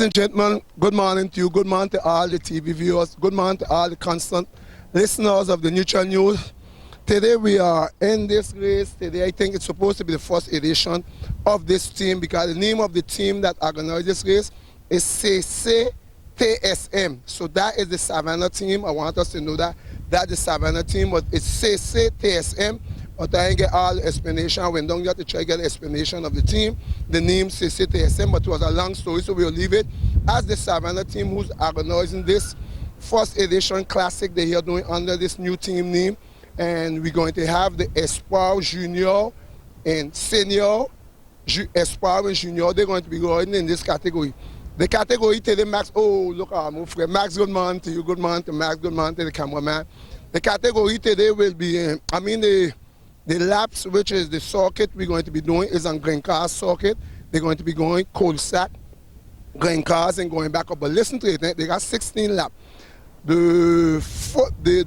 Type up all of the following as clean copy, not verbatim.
and gentlemen, good morning to you. Good morning to all the TV viewers. Good morning to all the constant listeners of the Neutral News. Today we are in this race. Today I think it's supposed to be the first edition of this team because the name of the team that organized this race is CCTSM. So that is the Savannah team. I want us to know that that's the Savannah team, but it's CCTSM. But I didn't get all the explanation. I went down here to try to get the explanation of the team, the name CCTSM, but it was a long story, so we'll leave it as the Savannah team who's organizing this first edition classic they are doing under this new team name. And we're going to have the Espoir Junior and Senior, Espoir and Junior. They're going to be going in this category. The category today, Max, oh, look, my friend. Max, good morning to you. Good morning to Max. Good morning to the cameraman. The category today will be, the laps, which is the circuit we're going to be doing, is on Green Cars circuit. They're going to be going cold sack, Green Cars, and going back up. But listen to it, they got 16 laps. They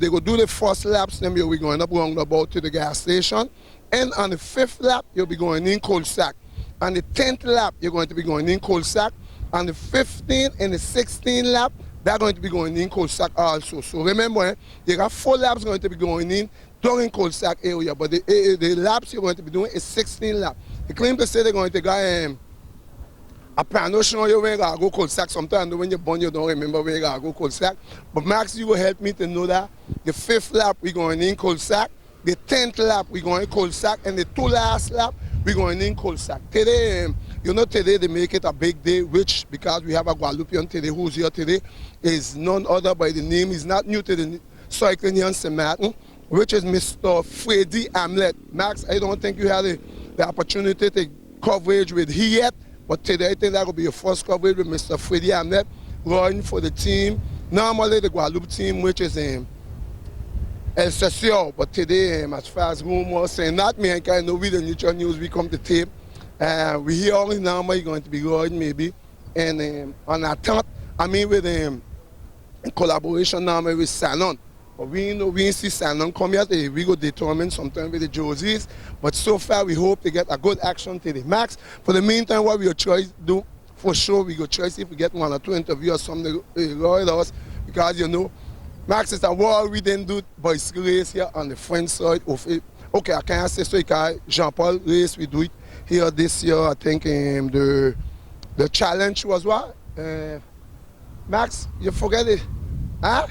go do the first laps, then you'll be going up roundabout to the gas station. And on the 5th lap, you'll be going in cold sack. On the 10th lap, you're going to be going in cold sack. On the 15th and the 16th lap, they're going to be going in cold sack also. So remember, you got 4 laps going to be going in during cold sack area, but the laps you're going to be doing is 16 laps. They claim to say they're going to go a piano show you where you go cold sack. Sometimes when you're born, you don't remember where you go cold sack. But Max, you will help me to know that the 5th lap we're going in cold sack, the 10th lap we're going in cold sack, and the 2 last lap we're going in cold sack. Today, today they make it a big day, which because we have a Guadeloupean today who's here today, is none other by the name. He's not new to the cycling here in St. Martin, which is Mr. Freddy Hamlet. Max, I don't think you had the opportunity to coverage with he yet, but today I think that will be your first coverage with Mr. Freddy Hamlet running for the team. Normally the Guadeloupe team, which is El Session, but today, as far as rumors saying that, me, I kind of know we the Neutral News, we come to tape. We hear only normally going to be running maybe, and on our thought, with in collaboration normally with Sanon. But we didn't see Sanon come yet. We go determine sometime with the Josies. But so far, we hope to get a good action today. Max, for the meantime, what we will try to do, for sure, we go try to see if we get 1 or 2 interviews or something with us. Because, Max, it's a war we didn't do bicycle race here on the French side of it. Okay, I can't say so because Jean-Paul race, we do it here this year. I think the challenge was what? Max, you forget it? Huh?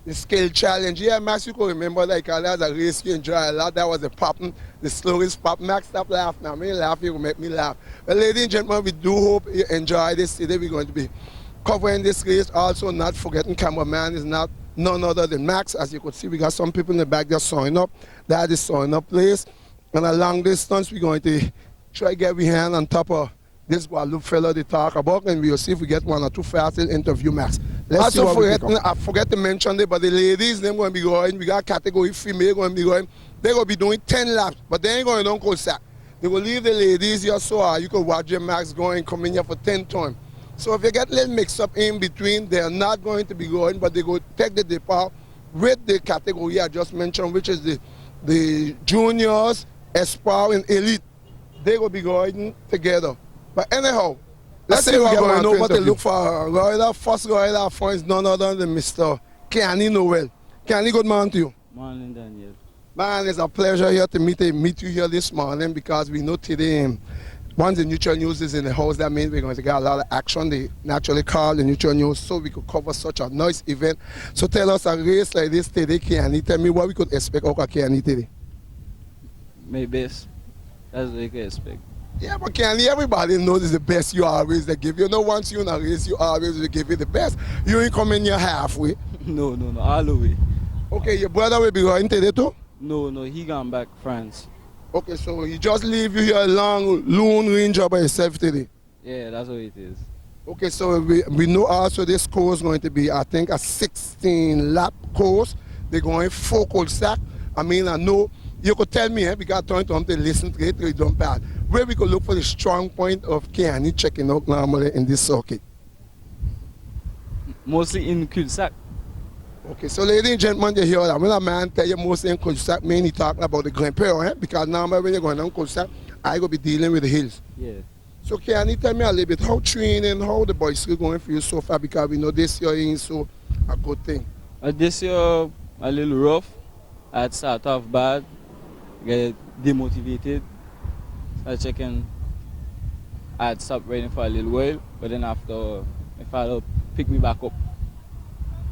The scale challenge. Yeah, Max, you can remember that that was a race you enjoy a lot. That was the popping, the slowest pop. Max, stop laughing. I mean, laugh, you will make me laugh. Well, ladies and gentlemen, we do hope you enjoy this. Today we're going to be covering this race. Also, not forgetting cameraman is none other than Max. As you could see, we got some people in the back just signing up. That is signing up place. And a long distance, we're going to try to get we hand on top of this Guadeloupe fella they talk about, and we'll see if we get 1 or 2 fast interview, Max. Let's I forget to mention it, but the ladies, they're going to be going, we got category female going to be going, they're going to be doing 10 laps, but they ain't going to cold sack. They will leave the ladies here so you can watch your Max going, come in here for 10 times. So if you get a little mix up in between, they're not going to be going, but they go take the depart with the category I just mentioned, which is the juniors, Espoir, and Elite. They will be going together. But anyhow, let's see what's going on. What they look for rider. First rider for is none other than Mr. Kenny Noel. Kenny, good morning to you. Morning, Daniel. Man, it's a pleasure here to meet you here this morning because we know today, once the Neutral News is in the house, that means we're going to get a lot of action. They naturally call the Neutral News so we could cover such a nice event. So tell us a race like this today, Kenny. Tell me what we could expect of Kenny today. My best. That's what you can expect. Yeah, but Kenny, everybody knows it's the best you always they give you. Once you're in a race, you always give you the best. You ain't coming here halfway. No, all the way. Okay, your brother will be going today too? No, he gone back France. Okay, so he just leave you here along Lone Ranger by himself today? Yeah, that's what it is. Okay, so we know also this course is going to be, I think, a 16-lap course. They're going 4 cold sack. I know, you could tell me, because I'm trying to them to listen to it, they don't bad. Where we could look for the strong point of Kenny checking out normally in this circuit? Mostly in cul-de-sac. Okay, so ladies and gentlemen, you hear that. When a man tell you mostly in cul-de-sac, he talking about the grandparent, because normally when you're going down cul-de-sac, I go be dealing with the hills. Yeah. So can you tell me a little bit how training, how the bicycle going for you so far? Because we know this year ain't so a good thing. This year, a little rough. I'd start off bad, get demotivated, start checking. I'd stop riding for a little while, but then after, my father pick me back up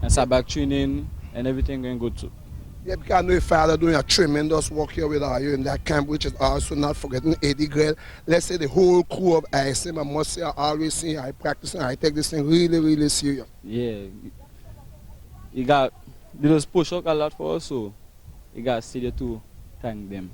and start back training, and everything going good too. Yeah, because I know your father doing a tremendous work here with you in that camp, which is also not forgetting Eddie Grell. Let's say the whole crew of ISM, I must say, I always see I practicing, I take this thing really, really serious. Yeah, you got, they just push up a lot for us, so you got to stay there to thank them.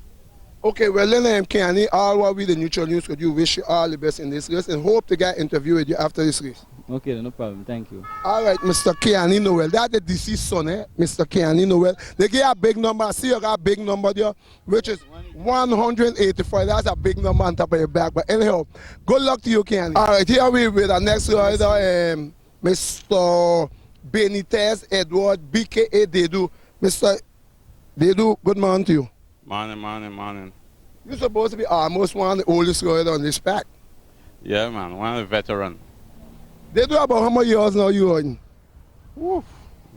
Okay, well then, Kenny, all what we the neutral news could you wish you all the best in this race and hope to get an interview with you after this race. Okay, no problem. Thank you. All right, Mr. Kenny Noel. That's the deceased son, Mr. Kenny Noel. They give a big number. I see you got a big number there, which is 185. That's a big number on top of your back. But anyhow, good luck to you, Kenny. All right, here we with our next rider, Mr. Benitez Edward, BKA Dedu. Mr. Dedu, good morning to you. Morning. You're supposed to be almost one of the oldest riders on this pack. Yeah, man, one of the veteran. They do about how many years now you riding? Woof.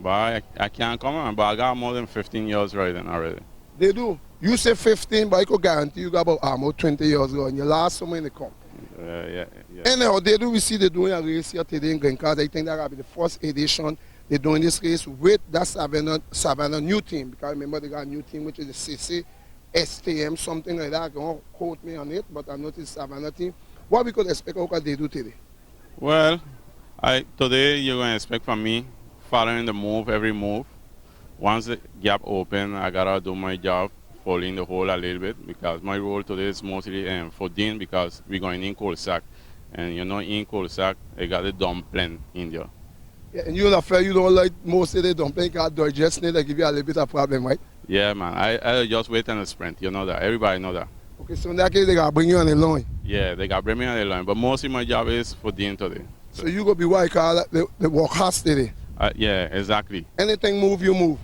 But I can't come on, but I got more than 15 years riding already. They do. You say 15, but I could guarantee you got about almost 20 years riding. Your last summer in the comp. Yeah. Anyhow, they do. We see they're doing a race here today in Green Card. I think that will be the first edition. They're doing this race with that SAVANA new team. Because remember, they got a new team, which is the CC, STM, something like that. Don't quote me on it, but I noticed SAVANA team. What we could expect, how can they do today? Well, today you're going to expect from me following the move, every move. Once the gap open, I got to do my job, following the hole a little bit, because my role today is mostly for Dean, because we're going in cold sack. And you know, in cold sack, I got the dumpling in there. Yeah, and you're afraid you don't like most of the dumpling because digestion, they give you a little bit of problem, right? Yeah, man, I just wait on the sprint, you know that. Everybody know that. Okay, so in that case, they got to bring you on the line. Yeah, they got to bring me on the line, but mostly my job is for Dean today. So you going to be what I call the work hard today. Yeah, exactly. Anything move, you move.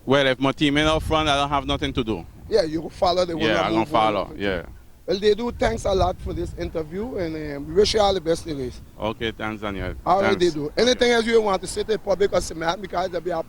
Well, if my team in up front, I don't have nothing to do. Yeah, you can follow the one. Yeah, I'm going to follow, yeah. Well, they do. Thanks a lot for this interview, and we wish you all the best in this. Okay, thanks, Daniel. All right, Thanks. they do. Anything else you want to say to the public or cement, because there'll be an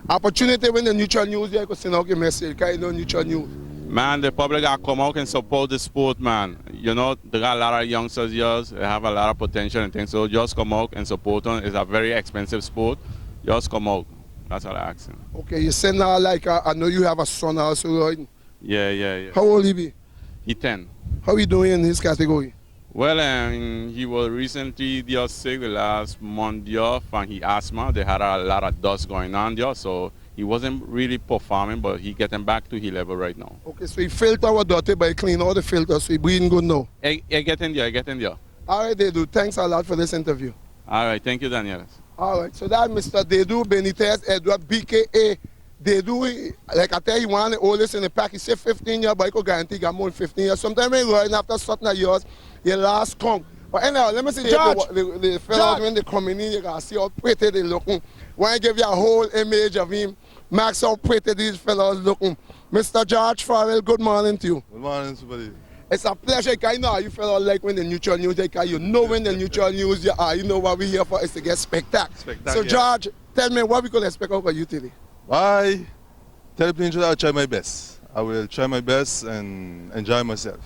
opportunity when the neutral news, you can send out a message, because you know neutral news. Man, the public got to come out and support the sport, man. You know, they got a lot of youngsters here, they have a lot of potential and things, so just come out and support them. It's a very expensive sport. Just come out. That's all I ask him. Okay, you send out like, I know you have a son also riding. Yeah. How old he be? He 10. How he doing in his category? Well, he was recently just sick the last month off, and he asthma. They had a lot of dust going on there, so he wasn't really performing, but he getting back to his level right now. Okay, so he filter our dirty by clean all the filters, so he breathing good now. I get in there. All right, they do. Thanks a lot for this interview. All right, thank you, Daniel. All right, so that Mr. Dedu Benitez Edward, BKA. Dedu, like I tell you, one of the oldest in the pack. He said 15 years, but I could guarantee he got more than 15 years. Sometimes when you're riding after certain years, your last come. But anyhow, let me see the fellas when they come in, you can see how pretty they looking. When I give you a whole image of him, Max, how pretty these fellas looking. Mr. George Farrell, good morning to you. Good morning, somebody. It's a pleasure. I know how you fellas like when the neutral news, you know when the neutral news you are. You know what we're here for is to get spectacular. So George, tell me what we could expect over you today. Bye. Tell the players I'll try my best. I will try my best and enjoy myself.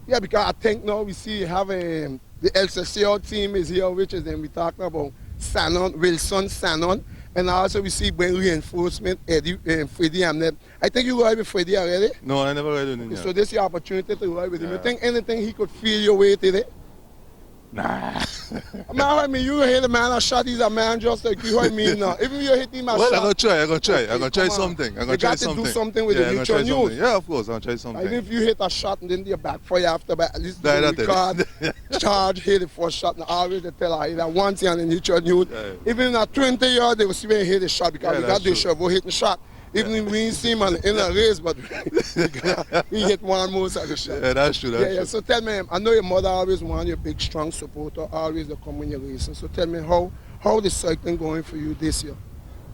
Yeah, because I think now we see the LCCO team is here, which is then we talking about Wilson Sanon, and also we see when reinforcement, Eddie, Freddie Hamnet. I think you ride with Freddie already? No, I never ride with him. Okay, so this is your opportunity to ride with him. You think anything he could feel your way today? Nah. I mean, you hit a man a shot, he's a man just like you. I mean, now. Even if you hit him a well, shot. I'm going to try. I'm going to try something. I'm going to try something. You got to do something with the neutral news. Yeah, of course, I'm going to try something. Even if you hit a shot and then you backfire after, but at least you record, charge, hit the first shot, and always they tell her that once you're on the neutral news, even at 20 yards, they will see when you hit the shot because we got the shovel hitting the shot. Even if we didn't see him in a race, but he hit one most of the shot. Yeah, that's true. That's true. So tell me, I know your mother always wanted you a big, strong supporter, always to come when you're racing. So tell me, how the cycling going for you this year?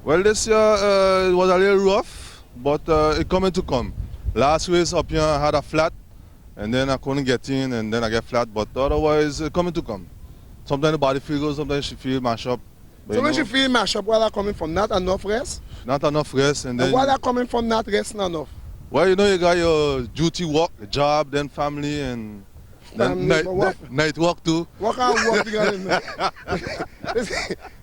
Well, this year it was a little rough, but it coming to come. Last race up here I had a flat, and then I couldn't get in, and then I get flat. But otherwise, coming to come. Sometimes the body feel good, sometimes she feel mash up. But So when she feel mash up, where are coming from? Not enough rest? not enough rest, and then. And where are coming from not resting enough? Well, you know, you got your duty work, the job, then family, and then night work too. What kind of work you got in there?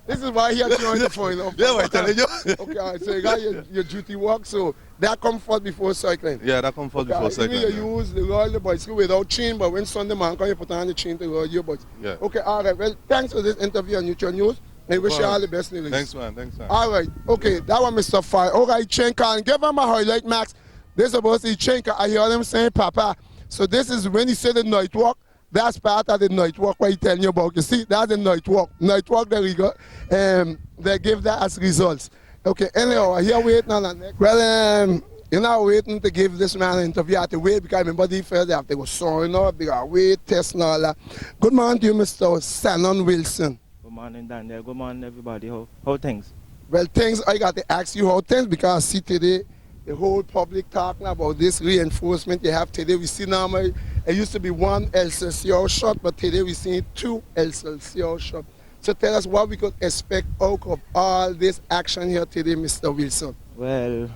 This is why he had you on the phone. Yeah, I'm telling you. Okay, all right, so you got your duty work, so that comes first before cycling. Yeah, that comes first before cycling. Even you use the roll the bicycle without chain, but when Sunday man come, you put on the chain to roll your bicycle. Yeah. Okay, all right. Well, thanks for this interview on Neutral News. I wish you all the best in the race. Thanks, man. Thanks, man. All right. Okay, that one, Mr. Fire. All right, Chenka, and give him a highlight, Max. This is supposed to be Chenka. I hear them saying, Papa. So this is when he said the night walk. That's part of the night walk what he telling you about. You see, that's the night walk. Night walk, there we go. They give that as results. Okay, anyhow, I hear waiting on the next. Well, you're not waiting to give this man an interview. You have to wait because remember the first they have to go soaring up, they got weight, test and all that. Good morning to you, Mr. Shannon Wilson. Good morning, Daniel. Good morning, everybody. How things? Well, things, I got to ask you how things because I see today the whole public talking about this reinforcement you have today. We see now it used to be one LCCO shot, but today we see two LCCO shot. So tell us what we could expect out of all this action here today, Mr. Wilson. Well,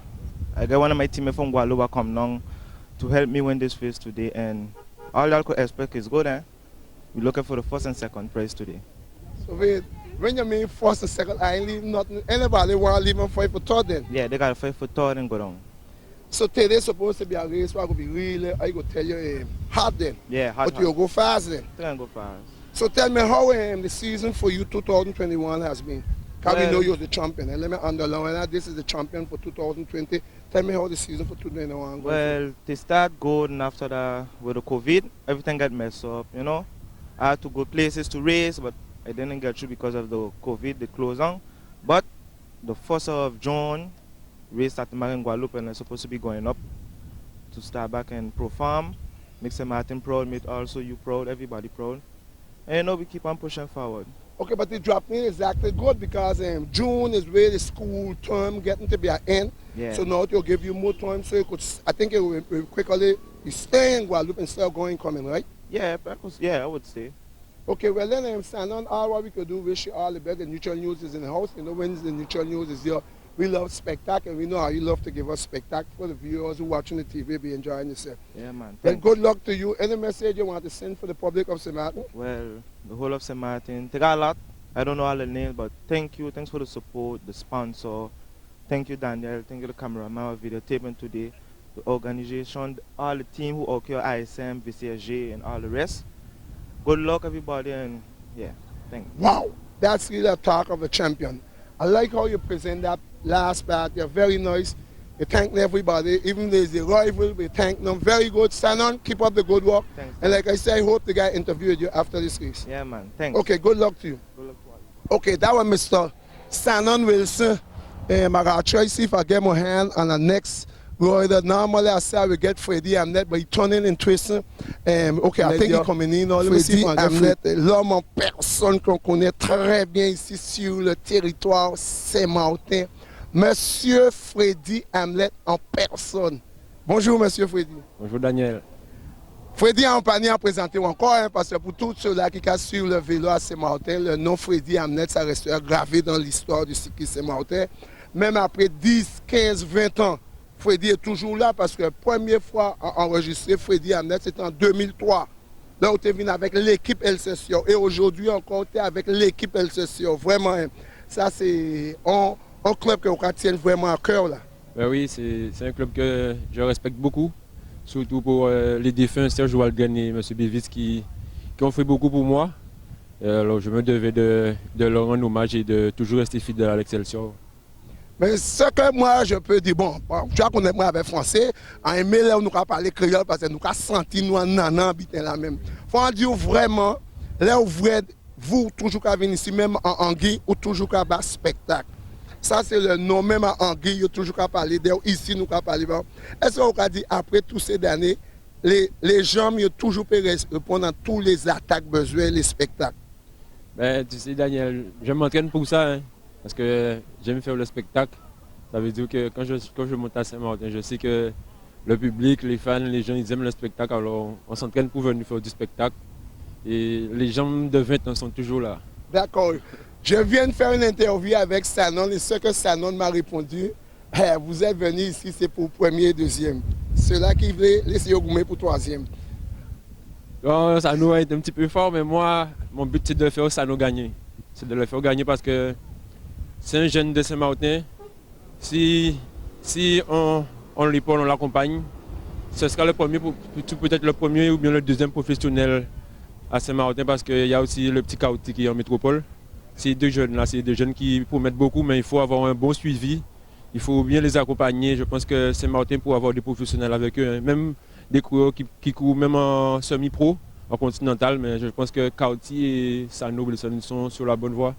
I got one of my teammates from Guadalupe come down to help me win this race today, and all I could expect is good, eh? We're looking for the first and second prize today. So wait, when you mean first and second, I ain't leave nothing. Anybody want to leave them fight for third then? Yeah, they got to fight for third and go down. So today's supposed to be a race where I could be really, I could tell you, hard then. Yeah, hard. But you'll go fast then. They can go fast. So tell me how the season for you 2021 has been. Because we know you're the champion. And let me underline that this is the champion for 2020. Tell me how the season for 2021 goes. Well, they start good, and after that, with the COVID, everything got messed up, you know. I had to go places to race, but I didn't get through because of the COVID, the close down. But the 1st of June, race started back in Guadalupe, and I'm supposed to be going up to start back in Pro Farm. Make St. Martin proud, make also you proud, everybody proud. And you know, we keep on pushing forward. Okay, but the dropping is exactly good because June is where the school term getting to be an end. Yeah. So now it will give you more time so you could, I think it will quickly be staying in Guadalupe instead of going coming, right? Yeah, I would say. Okay, well then stand on all what we could do. Wish you all the best. The Neutral News is in the house. You know, when the Neutral News is here, we love spectacle. We know how you love to give us spectacle for the viewers who watching the TV, be enjoying yourself. Yeah, man. Well, good luck to you. Any message you want to send for the public of St. Martin? Well, the whole of St. Martin, they got a lot. I don't know all the names, but thank you. Thanks for the support, the sponsor. Thank you, Daniel. Thank you, the cameraman, videotaping today, the organization, all the team who occur, ISM, VCSG, and all the rest. Good luck, everybody, and yeah, thanks. Wow, that's really a talk of a champion. I like how you present that last part. You're very nice. You thank everybody, even though there's a rival, we thank them. Very good. Stand on, keep up the good work. Thanks. And like I said, I hope the guy interviewed you after this race. Yeah, man. Thanks. Okay, good luck to you. Good luck to all. Okay, that was Mr. Shannon Wilson. I'm going to try to see if I get my hand on the next rider. Normally I say I will get Freddy Hamlet, but he's turning and twisting. Okay, I think he's coming in. Freddy Hamlet, l'homme en personne qu'on connaît très bien ici sur le territoire Saint-Martin. Monsieur Freddy Hamlet en personne. Bonjour, Monsieur Freddy. Bonjour, Daniel. Freddy a un panier à présenter encore, hein, parce que pour tous ceux-là qui cassent sur le vélo à Saint-Martin, le nom Freddy Hamlet, ça restera gravé dans l'histoire du cyclisme Saint-Martin. Même après 10, 15, 20 ans, Freddy est toujours là parce que la première fois enregistré Freddy Hamlet, c'était en 2003. Là, on est venu avec l'équipe LCCO. Et aujourd'hui, encore, on est avec l'équipe LCCO. Vraiment, ça, c'est un club que on tient vraiment à cœur, là. Ben oui, c'est un club que je respecte beaucoup. Surtout pour les défunts Serge Walden et M. Bévis qui ont fait beaucoup pour moi. Alors je me devais de leur rendre hommage et de toujours rester fidèle à l'Excelsior. Mais ce que moi je peux dire, bon, tu vois qu'on est moi avec français, en aimé là où nous avons parlé créole parce que nous avons senti nous en nanan habiter là même. Faut dire vraiment, là où vous toujours qu'à venir ici même en Anguille ou toujours qu'à bas spectacle. Ça, c'est le nom même à Anguille, il y a toujours qu'à parler d'eux. Ici, nous qu'à parler. Est-ce qu'on a dit, après toutes ces années, les gens ont toujours pu répondre à tous les attaques besoins, les spectacles? Ben, tu sais, Daniel, je m'entraîne pour ça, hein, parce que j'aime faire le spectacle. Ça veut dire que quand je monte à Saint-Martin, je sais que le public, les fans, les gens, ils aiment le spectacle. Alors, on s'entraîne pour venir faire du spectacle. Et les gens de 20 ans sont toujours là. D'accord. Je viens de faire une interview avec Sanon et ce que Sanon m'a répondu, vous êtes venu ici, c'est pour premier et deuxième. Ceux-là qui voulaient laisser au gourmet pour troisième. Oh, Sano est un petit peu fort, mais moi, mon but c'est de faire Sano gagner. C'est de le faire gagner parce que c'est un jeune de Saint-Martin. Si on l'épaule, on l'accompagne, ce sera le premier, peut-être le premier ou bien le deuxième professionnel à Saint-Martin parce qu'il y a aussi le petit Kauti qui est en métropole. Ces deux jeunes-là, c'est des jeunes qui promettent beaucoup, mais il faut avoir un bon suivi. Il faut bien les accompagner. Je pense que Saint-Martin pour avoir des professionnels avec eux, hein. Même des coureurs qui courent même en semi-pro, en continental, mais je pense que Kauti et Sano sont sur la bonne voie.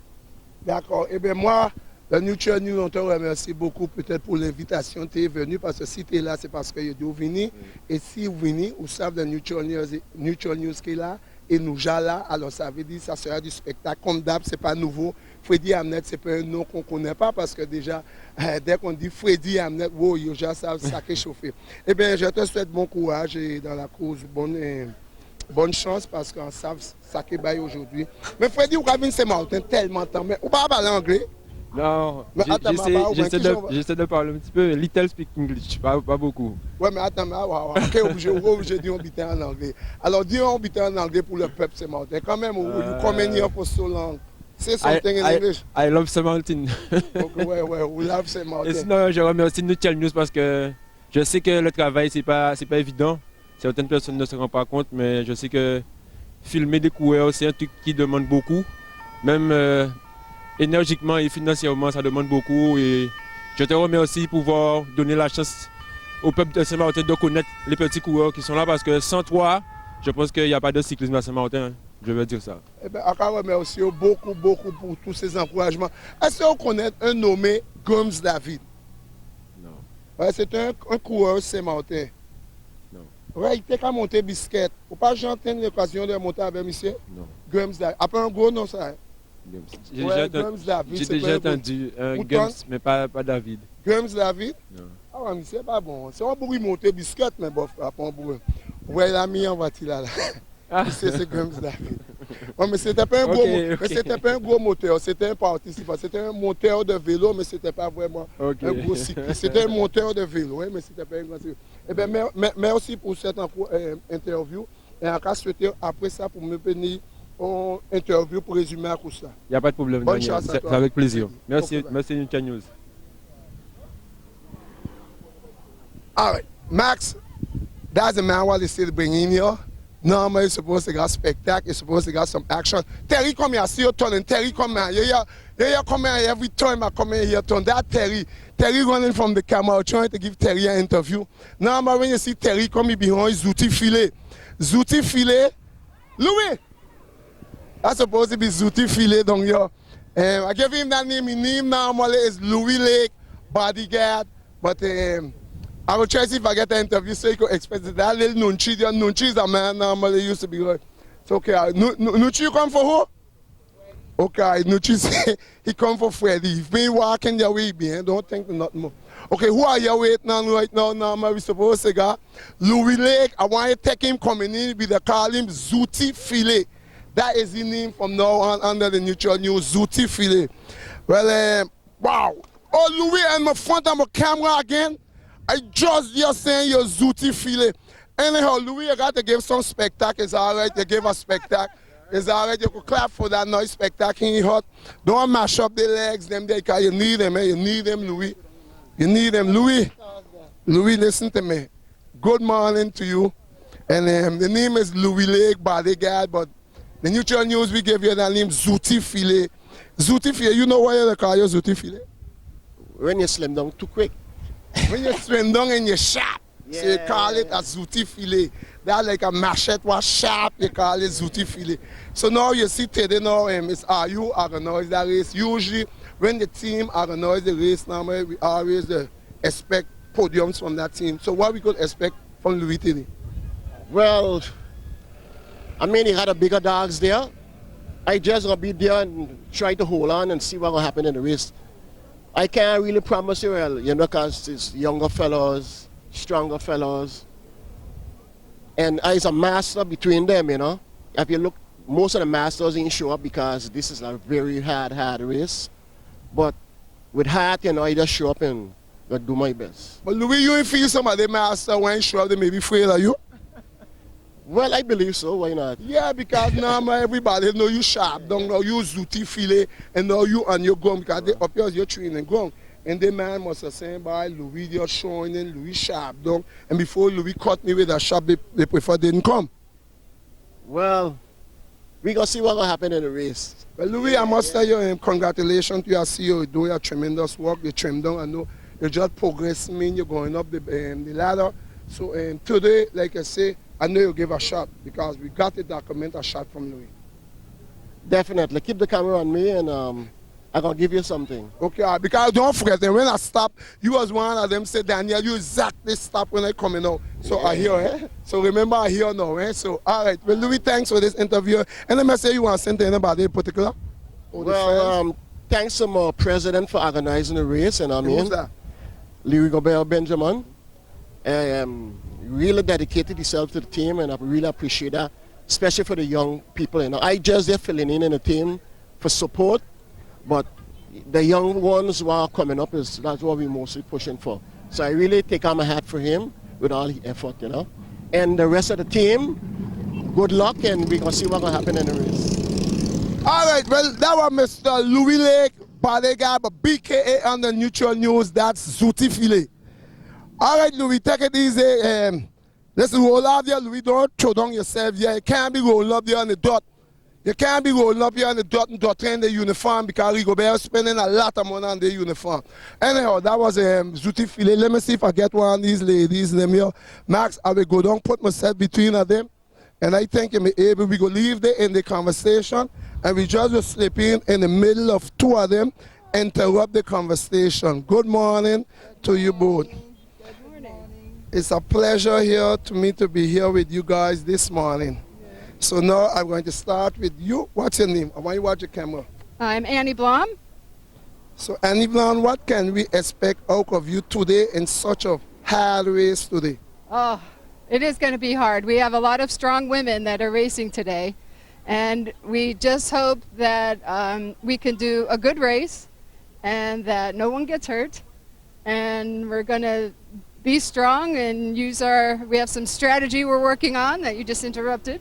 D'accord. Eh bien moi, le Neutral News, on te remercie beaucoup peut-être pour l'invitation. Tu es venu parce que si tu es là, c'est parce que tu es venu. Et si vous venez, vous savez le Neutral News qui est là. Et nous là, alors ça veut dire que ça sera du spectacle. Comme d'hab, ce n'est pas nouveau. Freddy Hamnet, ce n'est pas un nom qu'on ne connaît pas parce que déjà, dès qu'on dit Freddy Hamnet, wow, déjà ça qui est chauffé. Eh bien, je te souhaite bon courage et dans la cause, bonne chance parce qu'on sait ça qui est aujourd'hui. Mais Freddy, vous avez Saint-Martin tellement de temps, mais vous ne parlez pas l'anglais? Non, j'essaie de parler un petit peu, little speak English, pas beaucoup. Ouais, mais attends, ok, obligé de dire en anglais. Alors, dis en anglais pour le peuple Saint-Martin. Quand même, you come in here for so long. Say something in English. I love Saint-Martin. Okay, ouais, we love Saint-Martin. Sinon, je remercie Neutral News parce que je sais que le travail, c'est pas évident. Certaines personnes ne se rendent pas compte, mais je sais que filmer des coureurs, c'est un truc qui demande beaucoup. Même énergiquement et financièrement, ça demande beaucoup. Et je te remercie pour pouvoir donner la chance au peuple de Saint-Martin de connaître les petits coureurs qui sont là parce que sans toi, je pense qu'il n'y a pas de cyclisme à Saint-Martin. Hein. Je veux dire ça. Eh bien, encore remercie beaucoup pour tous ces encouragements. Est-ce que vous connaissez un nommé Gomes David? Non. Ouais, c'est un coureur Saint-Martin. Non. Ouais, il était qu'à monter biscuit. Vous pas jamais l'occasion de monter avec monsieur? Non. Gomes David. Après un gros nom, ça. J'ai déjà entendu Gums, mais pas David. Gums David? Non. Ah ouais, mais c'est pas bon. C'est un bruit monter biscuit, mais bon, après un bruit. Ouais, il a mis en voiture là. C'est Gums David. Ouais, mais c'était pas un gros mais c'était pas un gros moteur, c'était un participant. C'était un monteur de vélo, mais c'était pas vraiment un gros cycliste. C'était un monteur de vélo, ouais, mais c'était pas un gros cycliste. Eh bien, merci pour cette interview. Et en cas souhaité, après ça, pour me venir en interview pour résumer à tout ça. Il n'y a pas de problème, Bonne Daniel. chance à toi. C'est avec plaisir. Merci, merci Neutral News. All right, Max, that's the man what they still bringing here. Normally, you're supposed to get spectacle, you're supposed to get some action. Terry come here, I see you turning. Terry come here. You come here every time I come in here, turn. That Terry running from the camera, trying to give Terry an interview. Normally, when you see Terry coming behind Zouti Filet. Louis! That's supposed to be Zouti Filet down here. I gave him that name. His name normally is Louis Lake, bodyguard. But I will try to see if I get an interview so you can expect that little Nunchi. Nunchi is a man normally used to be like. It's okay. Nunchi, you come for who? Okay, Nunchi say he come for Freddy. If me walking your way, don't think nothing more. Okay, who are you waiting on right now? Normally we supposed to go Louis Lake. I want you to take him coming in. We call him Zouti Filet. That is the name from now on under the Neutral News, Zouti Filet. Well, wow. Oh, Louis, and my front of my camera again. I just saying you're Zouti Filet. Anyhow, Louis, you got to give some spectacle. It's all right. You give a spectacle. It's all right. You could clap for that noise spectacle in hot. Don't mash up the legs, them there, because you need them, man. You need them, Louis. You need them, Louis. Louis, listen to me. Good morning to you. And the name is Louis Lake, bodyguard, but the Neutral News, we give you that name, Zouti Filet. Zouti Filet, you know why they call you Zouti Filet? When you slim down too quick. When you slim down and you're sharp, yeah. So you call it a Zouti Filet. That's like a machete was sharp, you call it Zouti Filet. So now you see today now, it's you organize that race. Usually, when the team organize the race, normally we always expect podiums from that team. So what we could expect from Louis today? Well, I mean, he had a bigger dogs there. I just gonna be there and try to hold on and see what will happen in the race. I can't really promise you, well, you know, because it's younger fellows, stronger fellows. And it's a master between them, you know. If you look, most of the masters didn't show up because this is a very hard race. But with heart, you know, I just show up and do my best. But Louis, you ain't feel some of the master when show up, they may be afraid of you? Well, I believe so. Why not? Yeah, because now everybody know you sharp down, now you zooty filet, and now you on your ground because they up here you're training ground. And the man must have said, by Louis, you're showing in Louis sharp down. And before Louis caught me with a shot, they prefer didn't come. Well, we gonna see what will happen in the race. Well, Louis, I must tell you, congratulations to your CEO. You do your tremendous work. You trim down. I know you just progressing. You're going up the ladder. So today, like I say, I know you give a shot because we got to document a shot from Louis. Definitely. Keep the camera on me and I'm going to give you something. Okay, because don't forget, and when I stop, you was one of them said, Daniel, you exactly stop when I coming out. So I hear, eh? So remember, I hear now, eh? So, all right. Well, Louis, thanks for this interview. Any message you want to send to anybody in particular? Well, thanks to my president for organizing the race. And I mean, who's that? Louis Gobert Benjamin. Really dedicated himself to the team, and I really appreciate that, especially for the young people. You know, I just there filling in the team for support, but the young ones who are coming up that's what we're mostly pushing for. So I really take on my hat for him with all the effort, you know. And the rest of the team, good luck, and we're gonna see what's gonna happen in the race. All right, well, that was Mr. Louis Lake, bodyguard, but BKA on the Neutral News. That's Zooty Filet. All right, Louis, take it easy. Let's roll out there, Louis. Don't throw down yourself here. You can't be rolling up there on the dot. You can't be rolling up here on the dot and dotting the uniform because Rigobert is spending a lot of money on the uniform. Anyhow, that was Zooty Filet. Let me see if I get one of these ladies. Them here. Max, I will go down, put myself between them. And I think I'm able, we go leave there in the conversation, and we just will slip in the middle of two of them, interrupt the conversation. Good morning to you both. It's a pleasure here to me to be here with you guys this morning. Yeah. So now I'm going to start with you. What's your name? I want you to watch the camera. I'm Annie Blom. So Annie Blom, what can we expect out of you today in such a hard race today? Oh, it is going to be hard. We have a lot of strong women that are racing today. And we just hope that we can do a good race and that no one gets hurt. And we're going to be strong and use we have some strategy we're working on that you just interrupted.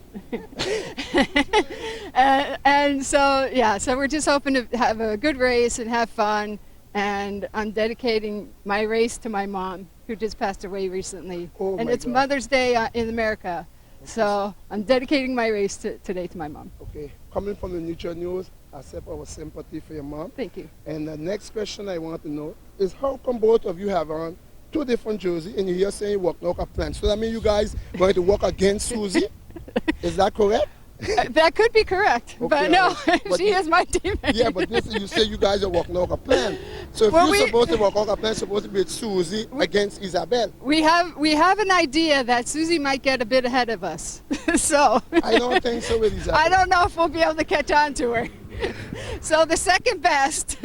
and so, yeah, so we're just hoping to have a good race and have fun. And I'm dedicating my race to my mom, who just passed away recently. Oh, and it's God. Mother's Day in America. Okay. So I'm dedicating my race today to my mom. Okay, coming from the Neutral News, I accept our sympathy for your mom. Thank you. And the next question I want to know is how come both of you have on two different jerseys and you're saying you work like a plan? So that means you guys going to work against Susie? Is that correct? That could be correct, okay, but no, but she is my teammate. Yeah, but this you say you guys are working like a plan. So if you're supposed to work like a plan, supposed to be with Susie against Isabel. We have an idea that Susie might get a bit ahead of us. So I don't think so with Isabel. I don't know if we'll be able to catch on to her. So the second best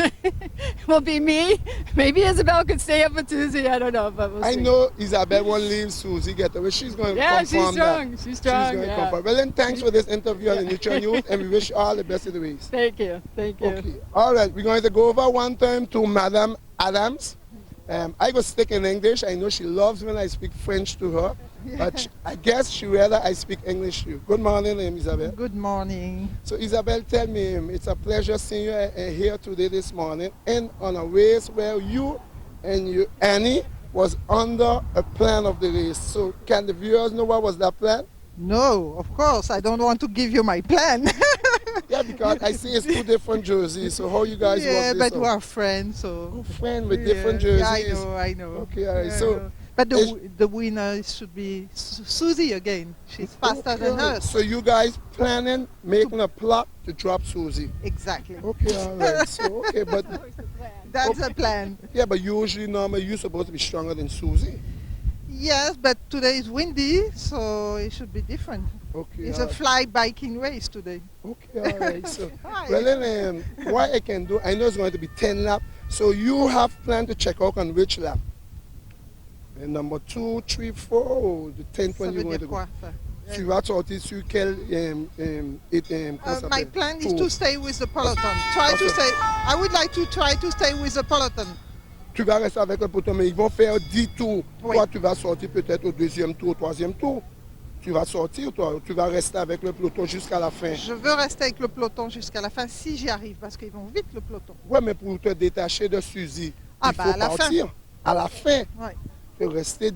will be me. Maybe Isabel could stay up with Susie. I don't know, but we'll see. I know Isabel won't leave Susie get away. She's going to confirm she's strong. that. She's strong. She's going to confirm. Well, then thanks for this interview on the Neutral News, and we wish you all the best of the race. Thank you. Thank you. Okay. All right. We're going to go over one time to Madame Adams. I go stick in English. I know she loves when I speak French to her. But I guess she rather I speak English to you. Good morning, Isabel. Good morning. So Isabel, tell me, it's a pleasure seeing you here today this morning and on a race where you and Annie was under a plan of the race. So can the viewers know what was that plan? No, of course. I don't want to give you my plan. Yeah, because I see it's two different jerseys. So how you guys work this but out? we are friends, so. Good friend with different jerseys. Yeah, I know. Okay, all right. So. But the winner should be Susie again. She's faster than us. So you guys planning, making a plot to drop Susie? Exactly. Okay, all right. So, okay, but... That's the plan. Yeah, but usually, normally, you're supposed to be stronger than Susie. Yes, but today is windy, so it should be different. Okay. It's a fly biking race today. Okay, all right. So, well, then, what I can do, I know it's going to be 10 laps. So you have planned to check out on which lap? Et number 2, 3, 4, the 10th Ça one veut you're going dire to go. quoi, ça? Tu vas sortir sur quel comment ça My s'appelle? plan is Tour. to stay with the peloton. I would like to try to stay with the peloton. Tu vas rester avec le peloton, mais ils vont faire 10 tours. Oui. Toi, tu vas sortir peut-être au 2e tour, 3e tour. Tu vas sortir, toi, tu vas rester avec le peloton jusqu'à la fin. Je veux rester avec le peloton jusqu'à la fin si j'y arrive, parce qu'ils vont vite le peloton. Ouais, mais pour te détacher de Suzy, Ah, il bah, faut à la fin. partir. À la fin. Ouais. Rester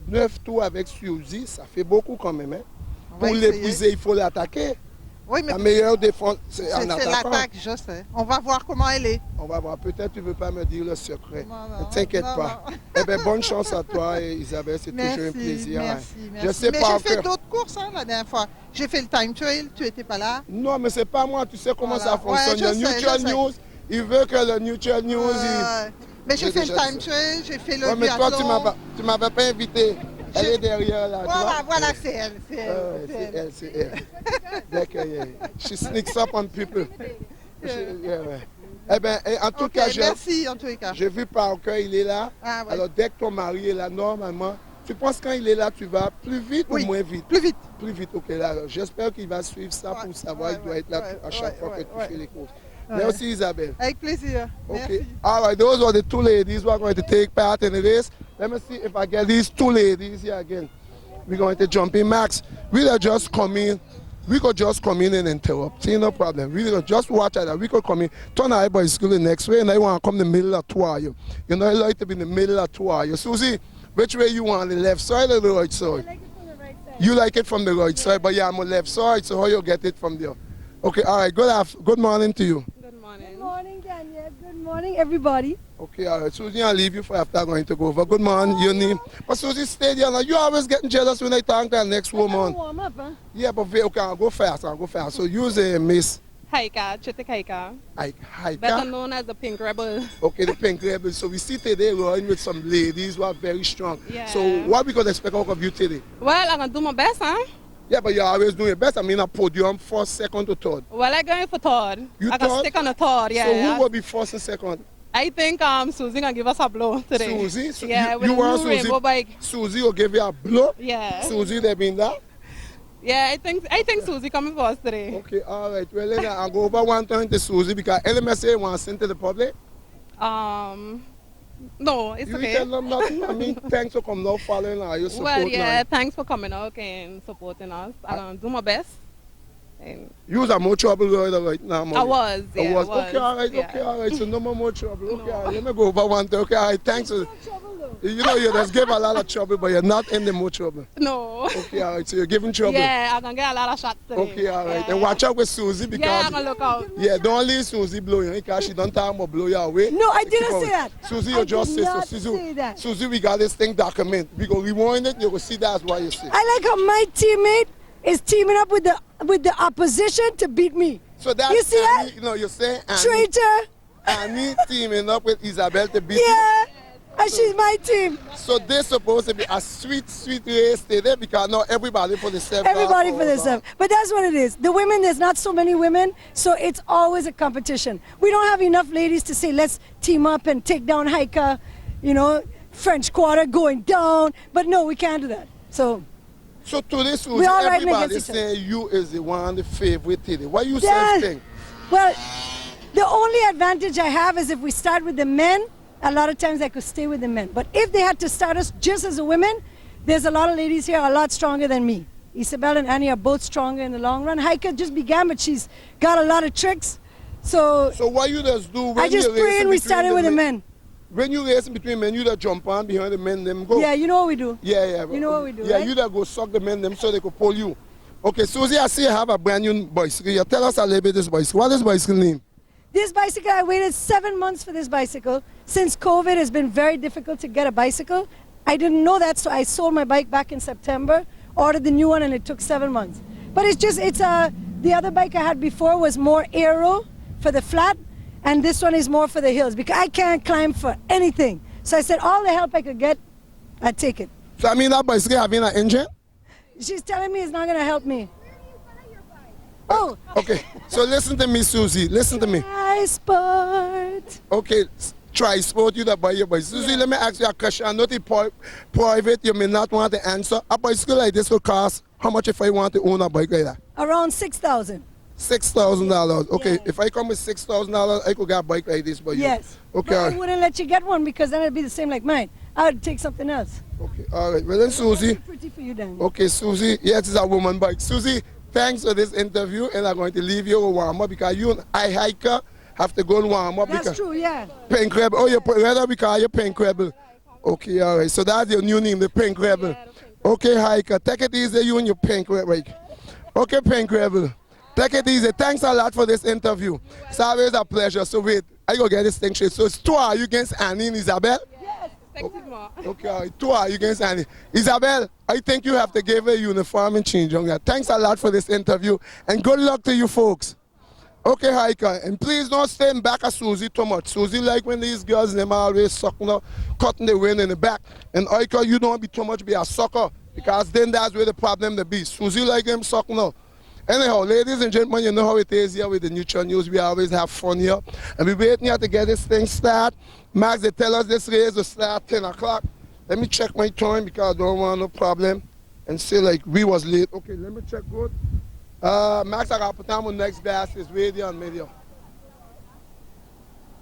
9 tours avec Suzy, ça fait beaucoup quand même. Hein. On va Pour essayer. l'épuiser, il faut l'attaquer. Oui, mais La meilleure défense, c'est en c'est attaquant. l'attaque, je sais. On va voir comment elle est. On va voir. Peut-être tu ne veux pas me dire le secret. Non, Ne t'inquiète non, pas. non. Eh bien, bonne chance à toi, Isabelle. C'est toujours un plaisir. Merci, hein. merci. Je sais mais pas j'ai fait encore. d'autres courses la dernière fois. J'ai fait le time trail, tu n'étais pas là. Non, mais c'est pas moi. Tu sais comment Voilà. ça fonctionne. Ouais, le je sais, Neutral je sais. News, il veut que le Neutral News... Mais j'ai J'ai fait le déjà time dit trail, j'ai fait le Ouais, mais toi, biathlon. tu m'avais pas invité. Elle est derrière là. tu vois? Voilà, c'est elle. C'est elle, Ouais, c'est c'est elle. elle, c'est elle. D'accord, yeah. She sneaks up on people. Yeah, ouais. Eh bien, en tout Ok, cas, merci en tous les cas. j'ai vu Parker, il est là. Ah, ouais. Alors, dès que ton mari est là, normalement, tu penses quand il est là, tu vas plus vite Oui, ou moins vite? plus vite. Plus vite, ok. Là, j'espère qu'il va suivre ça Ouais, pour savoir, ouais, il doit être là ouais, à chaque fois que tu ouais. fais les courses. Ouais. Merci Isabelle. Avec plaisir. Okay. Merci. All right, those are the 2 ladies who are going to take part in the race. Let me see if I get these 2 ladies here again. We're going to jump in. Max, we could just come in. We could just come in and interrupt. See, no problem. We could just watch at that. We could come in. Turn our bicycle the next way, and I want to come in the middle of 2 of you. You know, I like to be in the middle of 2 of you. Susie, which way you want, the left side or the right side? I like it from the right side. You like it from the right side, but yeah, I'm on the left side, so how you get it from there? Okay, all right, good morning to you. Good morning, Daniel. Good morning, everybody. Okay, all right, Susie, I'll leave you for after I'm going to go over. Good morning, your name. But Susie, stay there now. You always getting jealous when I talk to the next woman. Warm up, huh? Yeah, but okay, I'll go fast, So use a Miss Haika, Chitik Haika, better Haika. known as the Pink Rebel. Okay, the Pink Rebel. So we see today running with some ladies who are very strong. Yeah. So what we could expect out of you today? Well, I'm gonna do my best, huh? Yeah, but you always doing your best. I mean, a podium, 1st, 2nd, or 3rd. Well, I'm going for third. You I can third? stick on the third, yeah. So who will be 1st and 2nd? I think Susie gonna give us a blow today. Susie? So Yeah, you with a want new Susie? rainbow bike. Susie will give you a blow? Yeah. Susie, they been that? Yeah, I think Susie coming for us today. Okay, all right. Well, then I'll go over one time to Susie because LMSA wants to send to the public. No, it's You okay. tell them nothing. I mean, thanks for coming out, following our support. Well, yeah, now. thanks for coming out and supporting us. I'm gonna do my best. And You was a more trouble right now, I Molly. was, yeah, I was. Okay, all right, yeah. okay, all right. So no more trouble. Okay, all right. Let me go over one time. Okay, all right. Thanks. You know, you just give a lot of trouble, but you're not in the more trouble. No. Okay, all right. So you're giving trouble. Yeah, I'm gonna get a lot of shots today. Okay, all right. Yeah. And watch out with Susie because Yeah, I'm gonna look out. yeah, don't leave Susie blow you because she don't talk about blow you away. No, I Keep didn't on. say that. Susie, I you just did say so. not Susie, say that. Susie, we got this thing document. We go rewind it. You will see that's why you say. I like how my teammate is teaming up with the opposition to beat me. So that's You see that? Annie, you know, you're saying Annie, Traitor. Annie teaming up with Isabel to beat you. Yeah. And she's my team. So this supposed to be a sweet, sweet race today because not everybody for the same. Everybody for themselves. But that's what it is. The women, there's not so many women, so it's always a competition. We don't have enough ladies to say, let's team up and take down Haika, you know, French Quarter going down. But no, we can't do that. So today, Susie, we all riding everybody against each other. saying you is the one, the favorite today. What you Yeah. saying? Well, the only advantage I have is if we start with the men, a lot of times I could stay with the men. But if they had to start us just as a women, there's a lot of ladies here a lot stronger than me. Isabel and Annie are both stronger in the long run. Heike just began, but she's got a lot of tricks. So what you just do when I just you pray racing and we between started with the men. When you racing between men, you just jump on behind the men, them go. Yeah, you know what we do. Yeah. You know what we do, Yeah, right? you just go suck the men, them so they could pull you. Okay, Susie, I see you have a brand new bicycle. You tell us a little bit this bicycle. What is this bicycle name? This bicycle, I waited 7 months for this bicycle. Since COVID, it's been very difficult to get a bicycle. I didn't know that, so I sold my bike back in September, ordered the new one, and it took 7 months. But the other bike I had before was more aero for the flat, and this one is more for the hills because I can't climb for anything. So I said all the help I could get, I'd take it. So I mean that bicycle having an engine? She's telling me it's not going to help me. Oh. Okay, so listen to me, Susie. Listen to me. Sport. Okay, try sport, you that buy your bike. Susie, let me ask you a question. I know it's private, you may not want to answer. A bicycle like this will cost how much if I want to own a bike like that? Around $6,000. $6,000. Okay, Yeah. if I come with $6,000, I could get a bike like this by you. Yes. Okay. But I wouldn't let you get one because then it'd be the same like mine. I'd take something else. Okay, all right. Well then, Susie. Pretty for you then. Okay, Susie. Yes, it's a woman bike. Susie, thanks for this interview, and I'm going to leave you with warm up because you and I hiker have to go and warm up. That's because true, yeah. Pink Rebel. Oh, you're rather because you're Pink Rebel. Okay, all right. So that's your new name, the Pink Rebel. Okay, hiker. Take it easy, you and your Pink Rebel. Okay, Pink Rebel. Take it easy. Thanks a lot for this interview. It's always a pleasure. So wait, I go get this thing straight. So it's 2 are you against Annie and Isabel? Okay, all right. 2 are you against Annie. Isabel, I think you have to give a uniform and change on that. Thanks a lot for this interview, and good luck to you folks. Okay, hiker, and please don't stand back at Susie too much. Susie like when these girls, them always sucking up, cutting the wind in the back. And hiker, you don't be too much be a sucker, because then that's where the problem to be. Susie like them sucking up. Anyhow, ladies and gentlemen, you know how it is here with the Neutral News. We always have fun here. And we're waiting here to get this thing started. Max, they tell us this race will start 10 o'clock. Let me check my time because I don't want no problem. And say like we was late. Okay, let me check good. Max, I got to put on my next gas. It's radio and media.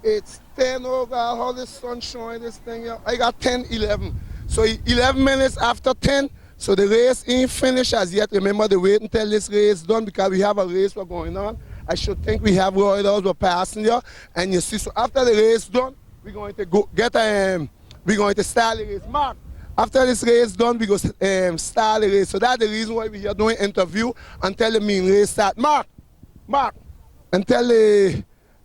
It's 10 over. How the sun showing this thing here? I got 10, 11. So 11 minutes after 10. So the race ain't finished as yet. Remember, the wait until this race done because we have a race we're going on. I should think we have riders we're passing here. And you see, so after the race done, we're going to go get we're going to start the race. Mark, after this race done, we go start the race. So that's the reason why we're here doing interview until the main race start. Mark, until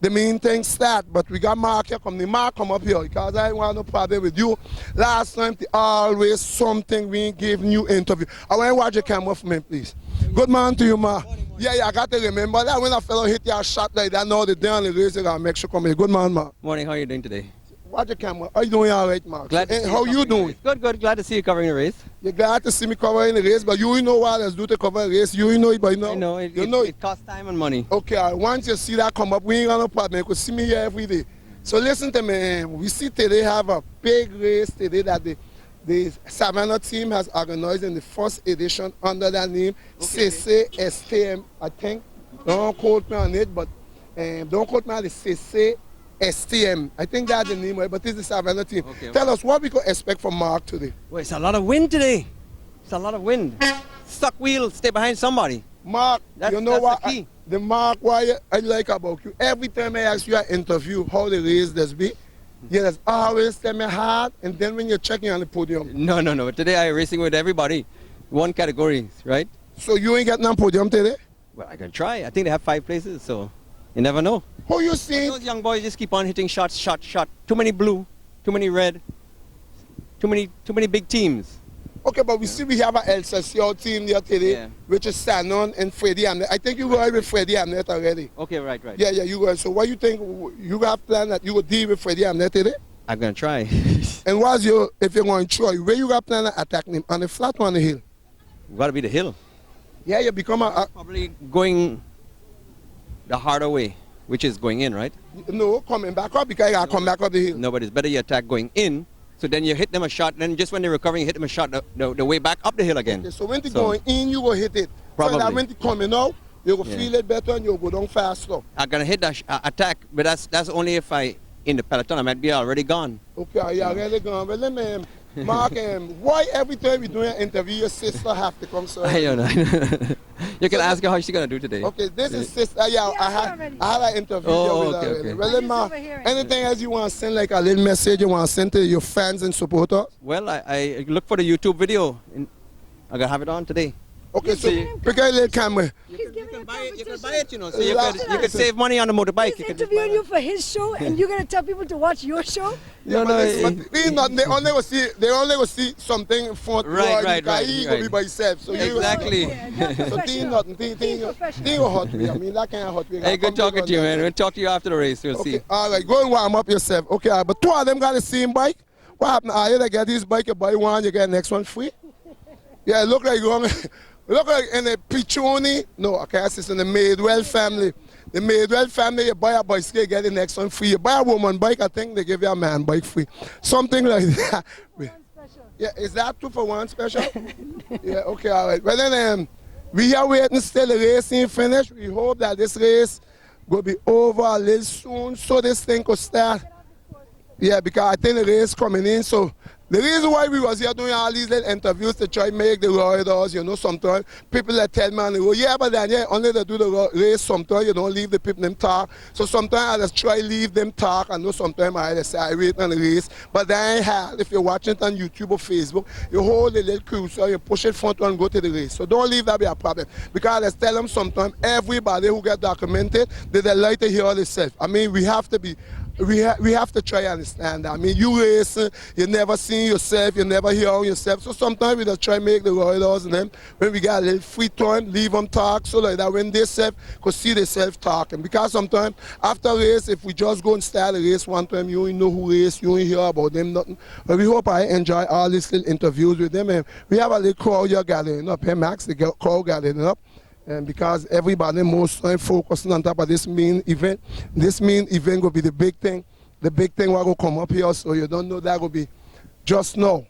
the main thing start. But we got Mark here. Mark come up here because I want no problem with you. Last time, always something we ain't giving you interview. I want to watch your camera for me, please. Good morning to you, Mark. Yeah, I got to remember that when a fellow hit your shot like that, now the day on the race, they got to make sure come here. Good morning, Mark. Morning, how are you doing today? Watch your camera. Are you doing all right, Mark? Glad to see how you doing? Good, glad to see you covering the race. You're glad to see me covering the race, but you know what else do to cover a race. You know it by now. I know, it costs time and money. Okay, once you see that come up, we ain't got no problem. You could see me here every day. So listen to me. We see today have a big race today that the Savannah team has organized in the first edition under that name, CCSTM, I think. Don't quote me on it, but don't quote me on the CCSTM. I think that's the name, but it's the Savannah team. Okay. Tell us what we could expect from Mark today. Well, it's a lot of wind today. It's a lot of wind. Stuck wheel, stay behind somebody. Mark, you know what? The key. The Mark, why I like about you, every time I ask you an interview how the race does be, you just always tell me hard, and then when you're checking on the podium. No. Today I'm racing with everybody. One category, right? So you ain't getting on podium today? Well, I can try. I think they have 5 places, so you never know. Who you see? Those young boys just keep on hitting shots. Too many blue, too many red, too many big teams. Okay, but we see we have an LCCO team there today, which is Sanon and Freddie Amnet. I think you were with Freddie Amnet already. Okay, right. Yeah, you were. So what you think, you have planned that you will deal with Freddie Amnet today? I'm going to try. And if you're going to try, where you got planned to attack him? On the flat or on the hill? Got to be the hill. Yeah, you become probably going the harder way, which is going in, right? No, coming back up because you got to come back up the hill. No, but it's better you attack going in. So then you hit them a shot, then just when they're recovering, you hit them a shot the way back up the hill again. Okay, so when they're going in, you will hit it. Probably. So that when they're coming out, you will feel it better and you'll go down faster. I'm going to hit that attack, but that's only if in the peloton, I might be already gone. Okay, you're already gone. Well, let me, Mark, why every time we do an interview, your sister have to come, sir? I don't know. You can ask her how she's going to do today. Okay, this is sister. Yeah, I had an interview with her already. Well, then, Mark, anything else you want to send, like a little message you want to send to your fans and supporters? Well, I look for the YouTube video. I'm going to have it on today. Okay, so pick a little camera. You can buy it, you know, so you could save money on the motorbike. He's interviewing you for his show, and you're gonna tell people to watch your show? Yeah, they only will see something in front. Right. He will be by himself. So exactly. So think hot. I mean, that kind of hot. Hey, good talking to you, man. We'll talk to you after the race. We'll see. All right, go and warm up yourself. Okay, but 2 of them got the same bike. What happened? Are you get this bike? You buy one, you get the next one free. Yeah, it look like you're Look like in the Pichoni, no, okay, it's in the Madewell family. The Madewell family, you buy a bicycle, you get the next one free. You buy a woman bike, I think they give you a man bike free. Something like that. Yeah, is that 2-for-1 special? Yeah, okay, all right. Well then, we are waiting still, the race ain't finished. We hope that this race will be over a little soon so this thing could start. Yeah, because I think the race coming in, so the reason why we was here doing all these little interviews to try to make the riders, you know, sometimes people that tell me on the road, yeah, but then, yeah, only to do the race, sometimes you don't leave the people them talk. So sometimes I just try to leave them talk. I know sometimes I just say I wait on the race, but then if you're watching it on YouTube or Facebook, you hold the little cruiser, you push it front and go to the race. So don't leave that be a problem. Because I just tell them sometimes everybody who get documented, they like to hear themselves. I mean, we have to be we have to try and understand that. I mean, you racing, you never see yourself, you never hear yourself. So sometimes we just try to make the riders and them, when we got a little free time, leave them talk so like that when they self could see themselves talking. Because sometimes after a race, if we just go and start a race one time, you ain't know who race, you ain't hear about them, nothing. But we hope I enjoy all these little interviews with them. And we have a little crowd here gathering up. Hey, Max, the crowd gathering up. And because everybody most time focusing on top of this main event will be the big thing. The big thing will come up here, so you don't know that will be just now.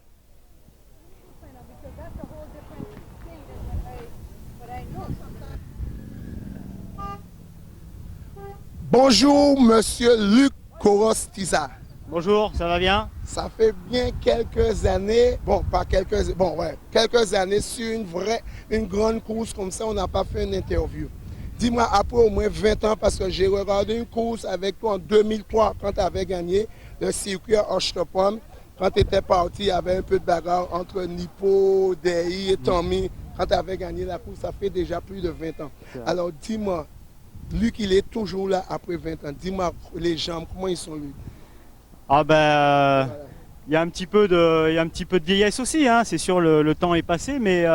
Bonjour, Monsieur Luc Corostiza. Bonjour, ça va bien? Ça fait bien quelques années, quelques années sur une grande course comme ça, on n'a pas fait une interview. Dis-moi, après au moins 20 ans, parce que j'ai regardé une course avec toi en 2003, quand tu avais gagné le circuit à Ostropom. Quand tu étais parti, il y avait un peu de bagarre entre Nippo, Dei et Tommy. Quand tu avais gagné la course, ça fait déjà plus de 20 ans. Alors dis-moi, Luc, il est toujours là après 20 ans. Dis-moi, les jambes, comment ils sont, Luc? Ah ben, il y a un petit peu de vieillesse aussi, hein. C'est sûr, le temps est passé, mais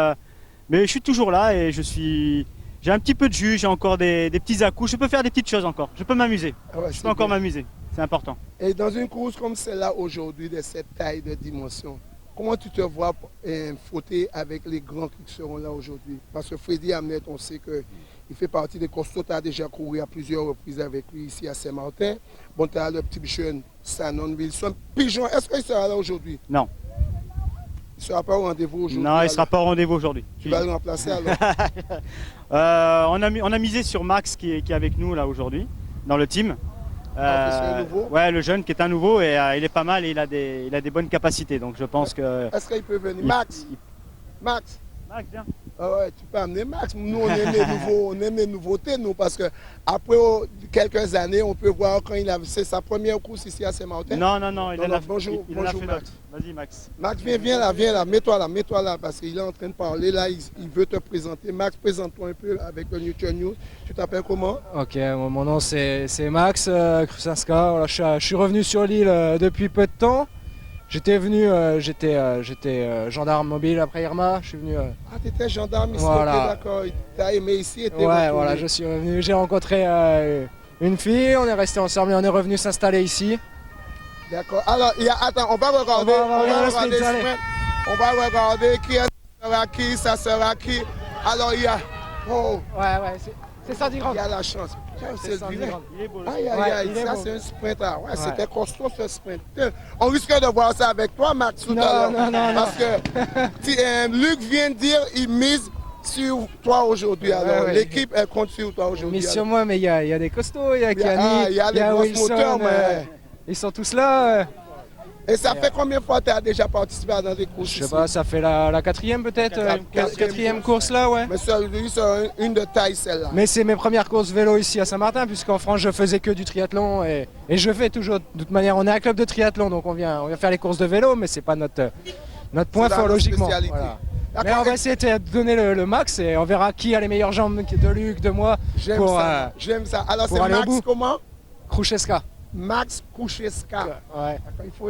je suis toujours là et j'ai un petit peu de jus, j'ai encore des petits à-coups, je peux faire des petites choses encore, je peux m'amuser, je peux encore m'amuser, c'est important. Et dans une course comme celle-là aujourd'hui, de cette taille de dimension, comment tu te vois frotter avec les grands qui seront là aujourd'hui? Parce que Freddy Hamlet, on sait qu'il fait partie des costauds, tu as déjà couru à plusieurs reprises avec lui ici à Saint-Martin. Bon, tu as le petit jeune Sanon Wilson. Pigeon, est-ce qu'il sera là aujourd'hui? Non. Il ne sera pas au rendez-vous aujourd'hui? Non, il ne sera pas au rendez-vous aujourd'hui. Tu vas le remplacer alors? On a misé sur Max qui est avec nous là aujourd'hui, dans le team. Ouais, le jeune qui est un nouveau et il est pas mal et il a des bonnes capacités, donc je pense que... Est-ce qu'il peut venir? Max, viens. Ah ouais, tu peux amener Max. Nous, on aime les nouveautés, nous, parce que après quelques années, on peut voir quand c'est sa première course ici à Saint-Martin. Non, il est là. Bonjour, bonjour Max. Vas-y Max. Max, viens là, mets-toi là, parce qu'il est en train de parler, là, il veut te présenter. Max, présente-toi un peu avec le Newton News. Tu t'appelles comment? Ok, mon nom c'est Max Krusaska. Voilà, je suis revenu sur l'île depuis peu de temps. J'étais venu, j'étais gendarme mobile après Irma, je suis venu... Ah, t'étais gendarme ici, voilà. Okay, d'accord, t'as aimé ici et t'es Ouais, retourné. voilà, je suis revenu, j'ai rencontré une fille, on est resté ensemble et on est revenu s'installer ici. D'accord, alors, attends, on va regarder, on va regarder qui ça sera qui. Alors, il y a... Oh. Ouais, c'est ça du grand. Il y a la chance. C'est ça du grand. Il est beau. Aïe, ça c'est un sprint. Ouais. C'était costaud ce sprint. On risque de voir ça avec toi, Max, tout à l'heure. Non. Parce que Luc vient de dire qu'il mise sur toi aujourd'hui. Alors, l'équipe, elle compte sur toi aujourd'hui. Mise sur moi, mais il y a des costauds, il y a Kiani, il y a les Wilson, moteurs, mais... Ils sont tous là. Et ça fait combien de fois que tu as déjà participé dans des courses? Je sais pas, ça fait la quatrième peut-être, quatrième course là, ouais. Mais c'est une de taille celle-là. Mais c'est mes premières courses vélo ici à Saint-Martin, puisqu'en France je faisais que du triathlon et je fais toujours, de toute manière on est un club de triathlon, donc on vient faire les courses de vélo, mais c'est pas notre point fort logiquement. Voilà. Mais on va essayer de donner le max et on verra qui a les meilleures jambes de Luc, de moi. J'aime ça. Alors c'est Max comment? Krusaska. Max Krusaska. Ouais.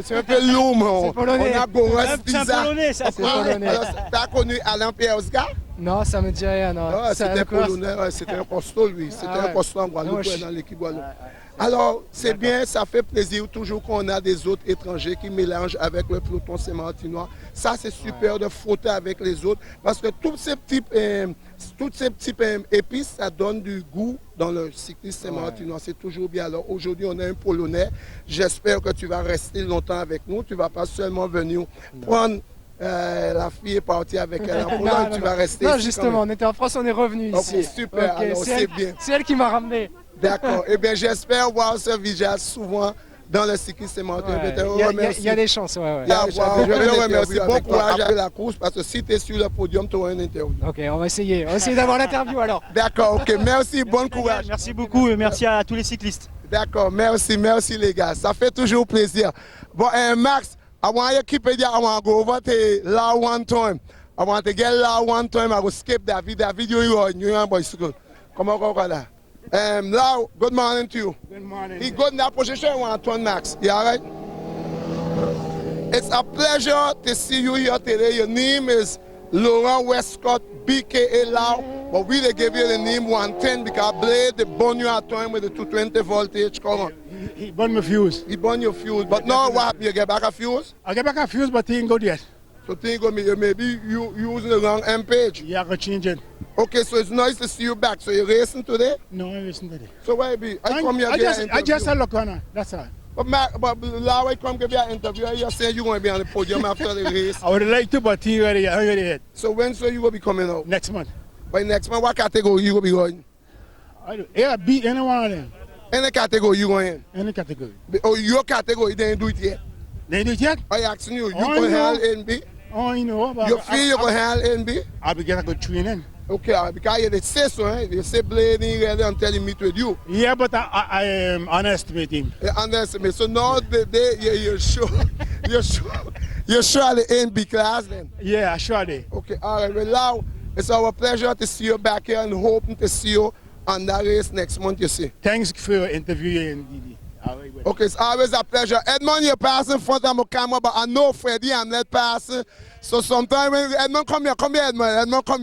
C'est un peu lourd, mais c'est polonais. On a Boris C'est un polonais, ça. Tu as connu Alain Pierska? Non, ça me dit rien, non. Ah, C'est c'était un course. polonais, c'était un costaud lui, c'était Ah un ouais. costaud en Guadeloupe Non, dans l'équipe Guadeloupe. Alors, c'est bien, ça fait plaisir toujours qu'on a des autres étrangers qui mélangent avec le peloton saint-martinois. Ça, c'est super de frotter avec les autres parce que toutes ces petites épices, ça donne du goût dans le cyclisme saint-martinois. C'est toujours bien. Alors, aujourd'hui, on a un Polonais. J'espère que tu vas rester longtemps avec nous. Tu ne vas pas seulement venir prendre la fille est partie avec elle en Pologne, tu vas rester non, ici justement, on était en France, on est revenu ici. Ok, super, alors c'est bien. C'est elle qui m'a ramené. D'accord. Eh bien, j'espère voir ce visage souvent dans le cyclisme saint-martinois. Il y a des chances, ouais. Je te remercie. Bon courage après la course parce que si tu es sur le podium, tu auras une interview. Ok, on va essayer. On va essayer d'avoir l'interview alors. D'accord, ok. Merci, bon courage. Merci beaucoup et merci à tous les cyclistes. D'accord, merci les gars. Ça fait toujours plaisir. Bon, Max, I want you to keep it there. I want to go over to Law one time. I want to get Law one time. I will skip that video you are in your bicycle. Come on, go there. Law, good morning to you. Good morning. He good in that position. I want to turn Max. You all right? It's a pleasure to see you here today. Your name is Laurent Westcott, BKA Law. But we they gave you the name 110 because Blade, they burn you at time with the 220 voltage. Come on. He burned my fuse. He burned your fuse. But now what happened? You get back a fuse? I get back a fuse, but he ain't good yet. So thing go maybe you using the wrong ampage. Yeah, I got change it. Okay, so it's nice to see you back. So you're racing today? No, I'm racing today. So why be? I come here I just a look on her. That's all. But Law, I come give you an interview. You're saying you're going to be on the podium after the race. I would like to, but he already yet. So when you will be coming out? Next month. By next month, what category you will be going? Yeah, beat any one of them. Any category you going in? Any category. Oh, your category, they didn't do it yet? They didn't do it yet? I asking you, you can handle A and B? Oh, you know. You feel you can handle A and B? I'll be getting a good training. Okay, because you say so, eh? You say Blade ain't ready until he meet with you. Yeah, but I underestimate him. You underestimate. So now you're sure the A and B class then? Yeah, surely. Okay, all right. Well, now, it's our pleasure to see you back here and hoping to see you on that race next month, you see. Thanks for your interview, Didi. Okay, it's always a pleasure. Edmond, you're passing in front of my camera, but I know Freddie, I'm not passing. So sometimes when Edmond, come here, Edmond. Edmond, come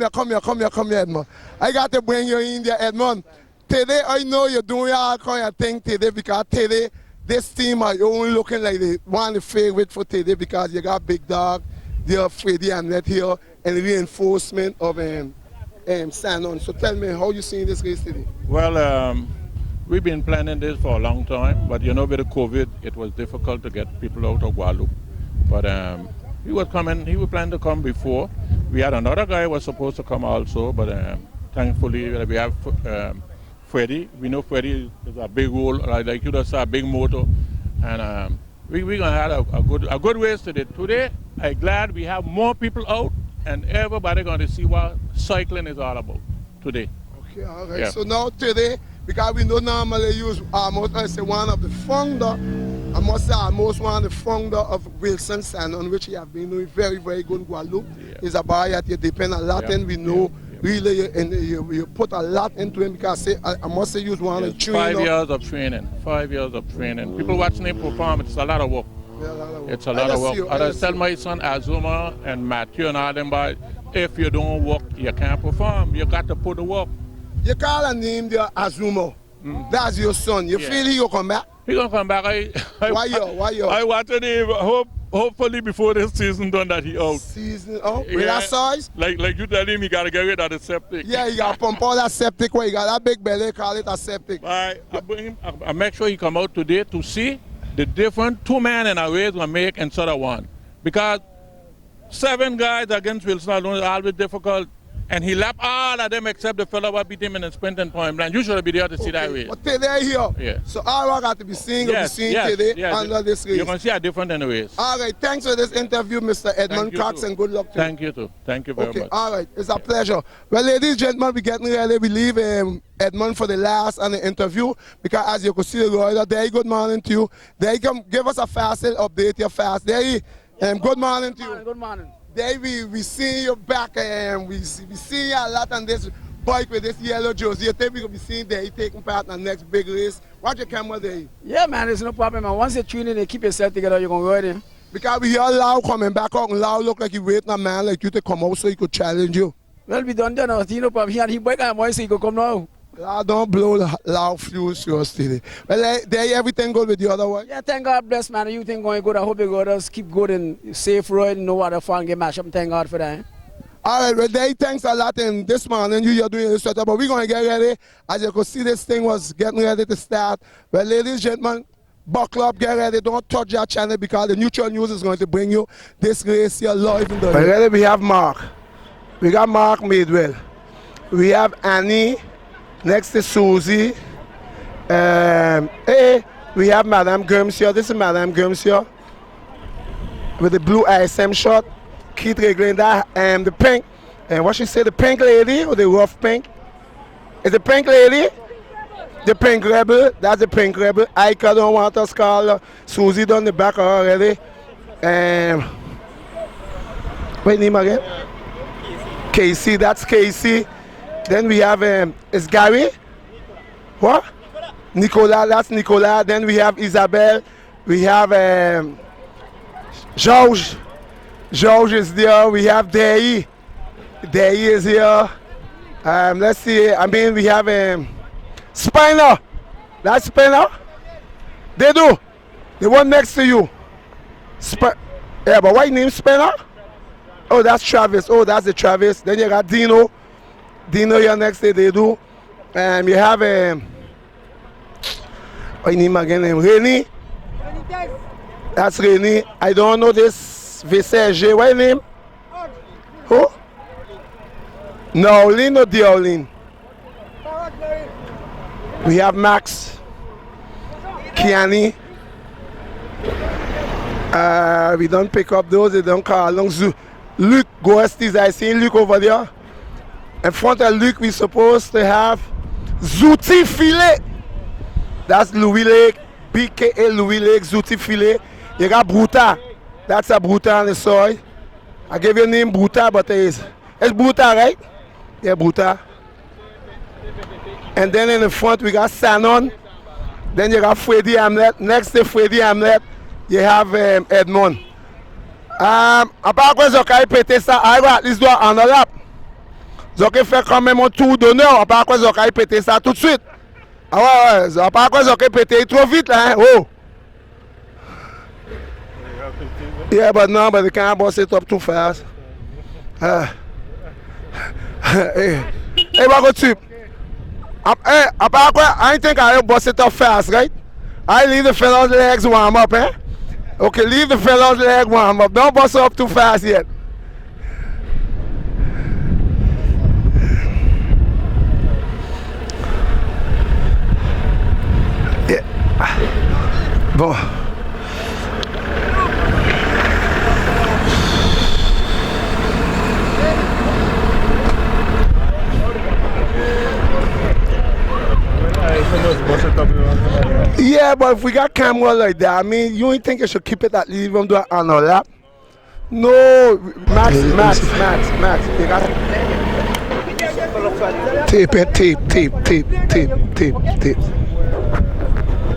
here, Edmond. I got to bring you in there, Edmond. Today, I know you're doing all kind of thing today because today, this team are only looking like they want the favorite for today because you got Big Dog, you're Freddie, I'm not here, and reinforcement of Sanon. So tell me, how you seeing this race today? Well, we've been planning this for a long time, but you know, with the COVID, it was difficult to get people out of Guadeloupe. But he was planning to come before. We had another guy who was supposed to come also, but thankfully we have Freddie. We know Freddie is a big role, like you just saw, a big motor, and we're gonna have a good race today. Today, I'm glad we have more people out, and everybody gonna see what cycling is all about today. Okay, all right. Yeah. So now today, because we don't normally use almost, I say one of the founder, I must say almost one of the founder of Wilson Sanon, which he have been doing very, very good in Guadeloupe. He's a buyer that you depend a lot and we know really you put a lot into him because I must say use one of the trainer. 5 years of training, 5 years of training. People watching him perform, it's a lot of work. Yeah, a lot of work. It's a lot of work. I tell my son Azuma and Matthew and all them, but if you don't work, you can't perform. You got to put the work. You call a name there Azuma. That's your son. You feel he will come back? He gonna come back. Why you? I wanted him. Hopefully before this season done that he out. Season out? With that size? Like you tell him he gotta get rid of the septic. Yeah, he gotta pump all that septic where he got that big belly, call it a septic. I make sure he come out today to see the different 2 men in a race will make instead of one. Because 7 guys against Wilson alone is always difficult. And he lapped all of them except the fellow who beat him in the sprinting point blank. You should be there to see that race. But today here. Yeah. So all I got to be seeing today under this race. You can see a different in the race. All right. Thanks for this interview, Mr. Edmond Cox, and good luck to you. Thank you too. Thank you very much. All right. It's a pleasure. Well, ladies and gentlemen, we're getting ready. We leave Edmond for the last and the interview because as you can see, the rider, there, good morning to you. There you come, give us a fast update, your fast. There, good morning to you. Good morning. There we see you back and we see you a lot on this bike with this yellow jersey. You think we will be seeing there taking part in the next big race? Watch your camera there. Yeah, man, there's no problem, man. Once you're tuning and keep yourself together, you're going to ride in. Because we hear Lau coming back out and Lau look like he waiting a man like you to come out so he could challenge you. Well, we done there now. You know, but he break and boy say go come now. Don't blow loud fuels to us today. Well, there everything good with the other one? Yeah, thank God bless, man. You think going good. I hope you go just keep good and safe road and no other fun get mashed up. Thank God for that. All right, well, Dave, thanks a lot. And this morning you're doing this setup, but we're going to get ready. As you could see, this thing was getting ready to start. Well, ladies and gentlemen, buckle up, get ready. Don't touch that channel because the Neutral News is going to bring you this race here live in the well, ready, we have Mark. We got Mark Madewell. We have Annie. Next is Susie. We have Madame Gums here. This is Madame Gums here with the blue ISM shot. Keith regulating that. The pink. And what she say, the pink lady or the rough pink? Is the pink lady? The pink rebel. That's the pink rebel. Ika don't want us call Susie down the back already. Wait, name again? Casey. That's Casey. Then we have, is Gary? What? Nicola, that's Nicola. Then we have Isabel. We have George. George is there. We have Day. Day is here. Let's see. I mean, we have Spiner. That's Spiner. They do. The one next to you. Yeah, but what name Spiner? Oh, that's Travis. Oh, that's the Travis. Then you got Dino. Dino here next to they do. You have what name again? Reni. That's Reni. I don't know this VCG. What name? Who? Nowlin or Diolin? We have Max. Kiani. We don't pick up those. They don't call along. Luke Ghosties. I see Luke over there. In front of Luke, we're supposed to have Zouti Filet. That's Louis Lake, BKA Louis Lake, Zouti Filet. You got Bruta. That's a Bruta on the soil. I gave you a name Bruta, but it's Bruta, right? Yeah, Bruta. And then in the front, we got Sanon. Then you got Freddy Hamlet. Next to Freddy Hamlet, you have Edmond. Après quoi, Zokai pété ça, I will at least do an lap. Zokai fait quand même un tour d'honneur. Après quoi, Zokai pété ça tout de suite. Ah ouais, après quoi, Zokai pété trop vite là, hein? Oh! Yeah, but no, but they can't bust it up too fast. Hey, what go tip? Après quoi, I think I'll bust it up fast, right? I leave the fellow's legs warm up, eh? Okay, leave the fellow's leg warm up. Don't bust it up too fast yet. Yeah. Bon. Yeah, but if we got camera like that, I mean, you don't think you should keep it at least even do it on a lap? No, Max. You got tape.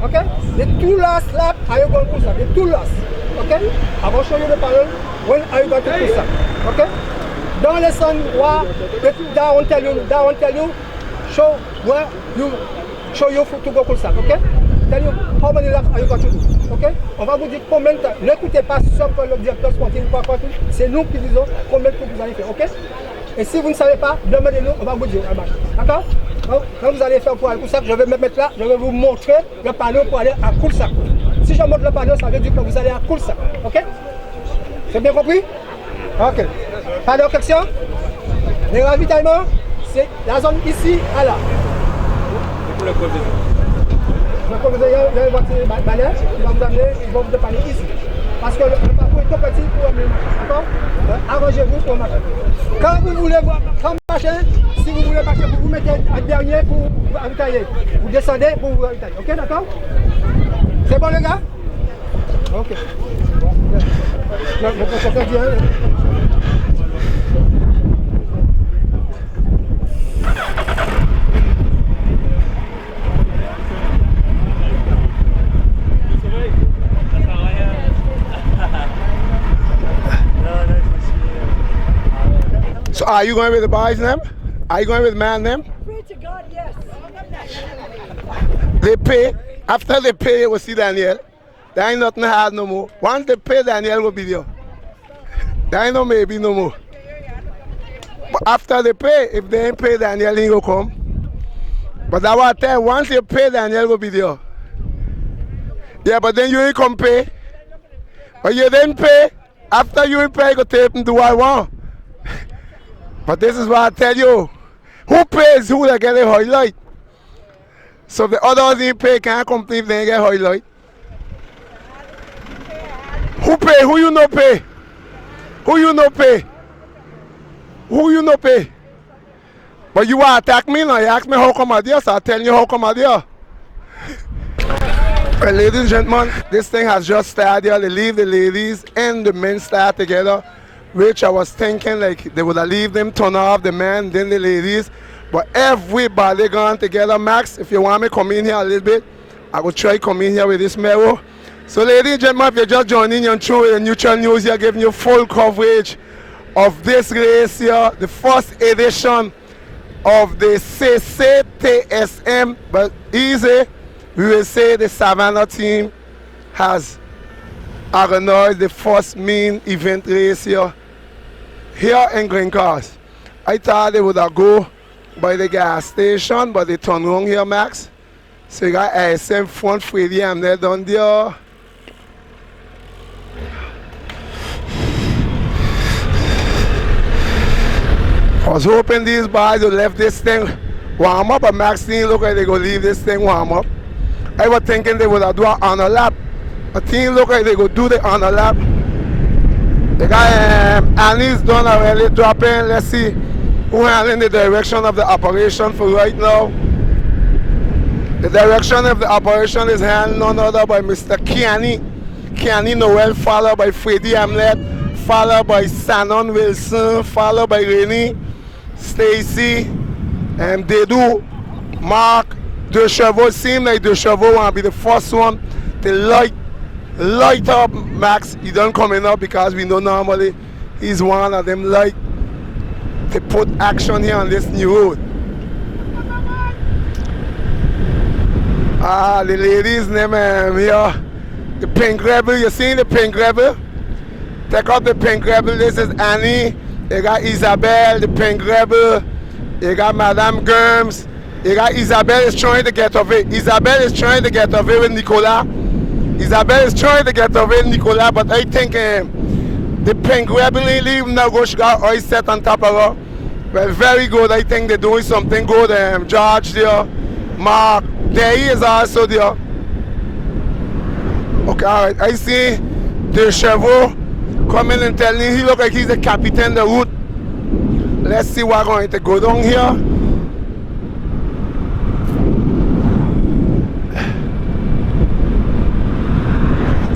Okay? The two last lap, are you going to push up? The two last. Okay? I will show you the panel. When are you going to push up? Okay? Don't listen what that won't tell you. Show where you show you to go push up. Okay? Tell you how many laps are you going to do. Ok? On va vous dire combien de temps. N'écoutez pas ce que le directeur sportif ou quoi. C'est nous qui disons combien de temps vous allez faire. Ok? Et si vous ne savez pas, demandez-nous, on va vous dire. D'accord? Donc, quand vous allez faire pour aller Coursac, je vais me mettre là, je vais vous montrer le panneau pour aller à Coursac. Si je montre le panneau, ça veut dire que vous allez à Coursac. Ok? C'est bien compris? Ok. Pas d'objection? Les ravitaillements, c'est la zone ici à là. Donc vous avez une voiture balai qui va vous amener, ils vont vous dépanner ici. Parce que le parcours est trop petit pour amener le machin. D'accord? Arrangez-vous pour le machin. Quand vous voulez voir comme machin, si vous voulez marcher, vous vous mettez à dernier pour vous ravitailler. Vous descendez pour vous ravitailler. Ok, d'accord? C'est bon les gars? Ok. So are you going with the boys them? Are you going with man them? Pray to God, yes. They pay. After they pay, you will see Daniel. There ain't nothing hard no more. Once they pay, Daniel will be there. There ain't no maybe no more. But after they pay, if they ain't pay, Daniel ain't gonna come. But that's what I tell you, once you pay, Daniel will be there. Yeah, but then you ain't come pay. But you didn't pay. After you ain't pay, you go take and do what I want. But this is what I tell you. Who pays who that get a highlight? So if the others ain't pay, can't complete, they ain't get highlight. Who pay? Who you no pay? Who you no pay? Who you no pay? But you want to attack me now. You ask me how come I there, so I tell you how come I there. Well, ladies and gentlemen, this thing has just started. They leave the ladies and the men start together, which I was thinking like they would have leave them, turn off the men, then the ladies. But everybody gone together. Max, if you want me to come in here a little bit, I will try to come in here with this mirror. So ladies and gentlemen, if you're just joining you through the Neutral News here, giving you full coverage of this race here, the first edition of the CCTSM, but easy, we will say the Savannah team has organized the first main event race here in Green Cars. I thought they would have go by the gas station, but they turn wrong here, Max. So you got ISM front Freddy and they're down there. I was hoping these boys would left this thing warm up, but Max didn't look like they go leave this thing warm up. I was thinking they would have do an honor lap. But team look like they go do the honor lap. The guy Annie's done already dropping. Let's see who handling the direction of the operation for right now. The direction of the operation is handled none other by Mr. Kiani Noel, followed by Freddie Hamlet, followed by Shannon Wilson, followed by Rennie, Stacy, and Dedu, Mark, De Chevaux. Seems like De Chevaux want to be the first one to light up Max. He don't coming up because we know normally he's one of them like to put action here on this new road. The ladies name here, the Pink Rebel. You seen the Pink Rebel? Take out the Pink Rebel. This is Annie. You got Isabel, the Pink Rebel. You got Madame Germs. You got Isabel is trying to get away. Isabel is trying to get away with Nicolas. Isabel is trying to get away with Nicolas, but I think the Pink Rebel ain't leaving now. Go, she got oil set on top of her. Well, very good. I think they're doing something good. George there, Mark, there he is also there. Okay, all right. I see De Chevaux coming and telling him he look like he's the captain the route. Let's see what's going to go down here.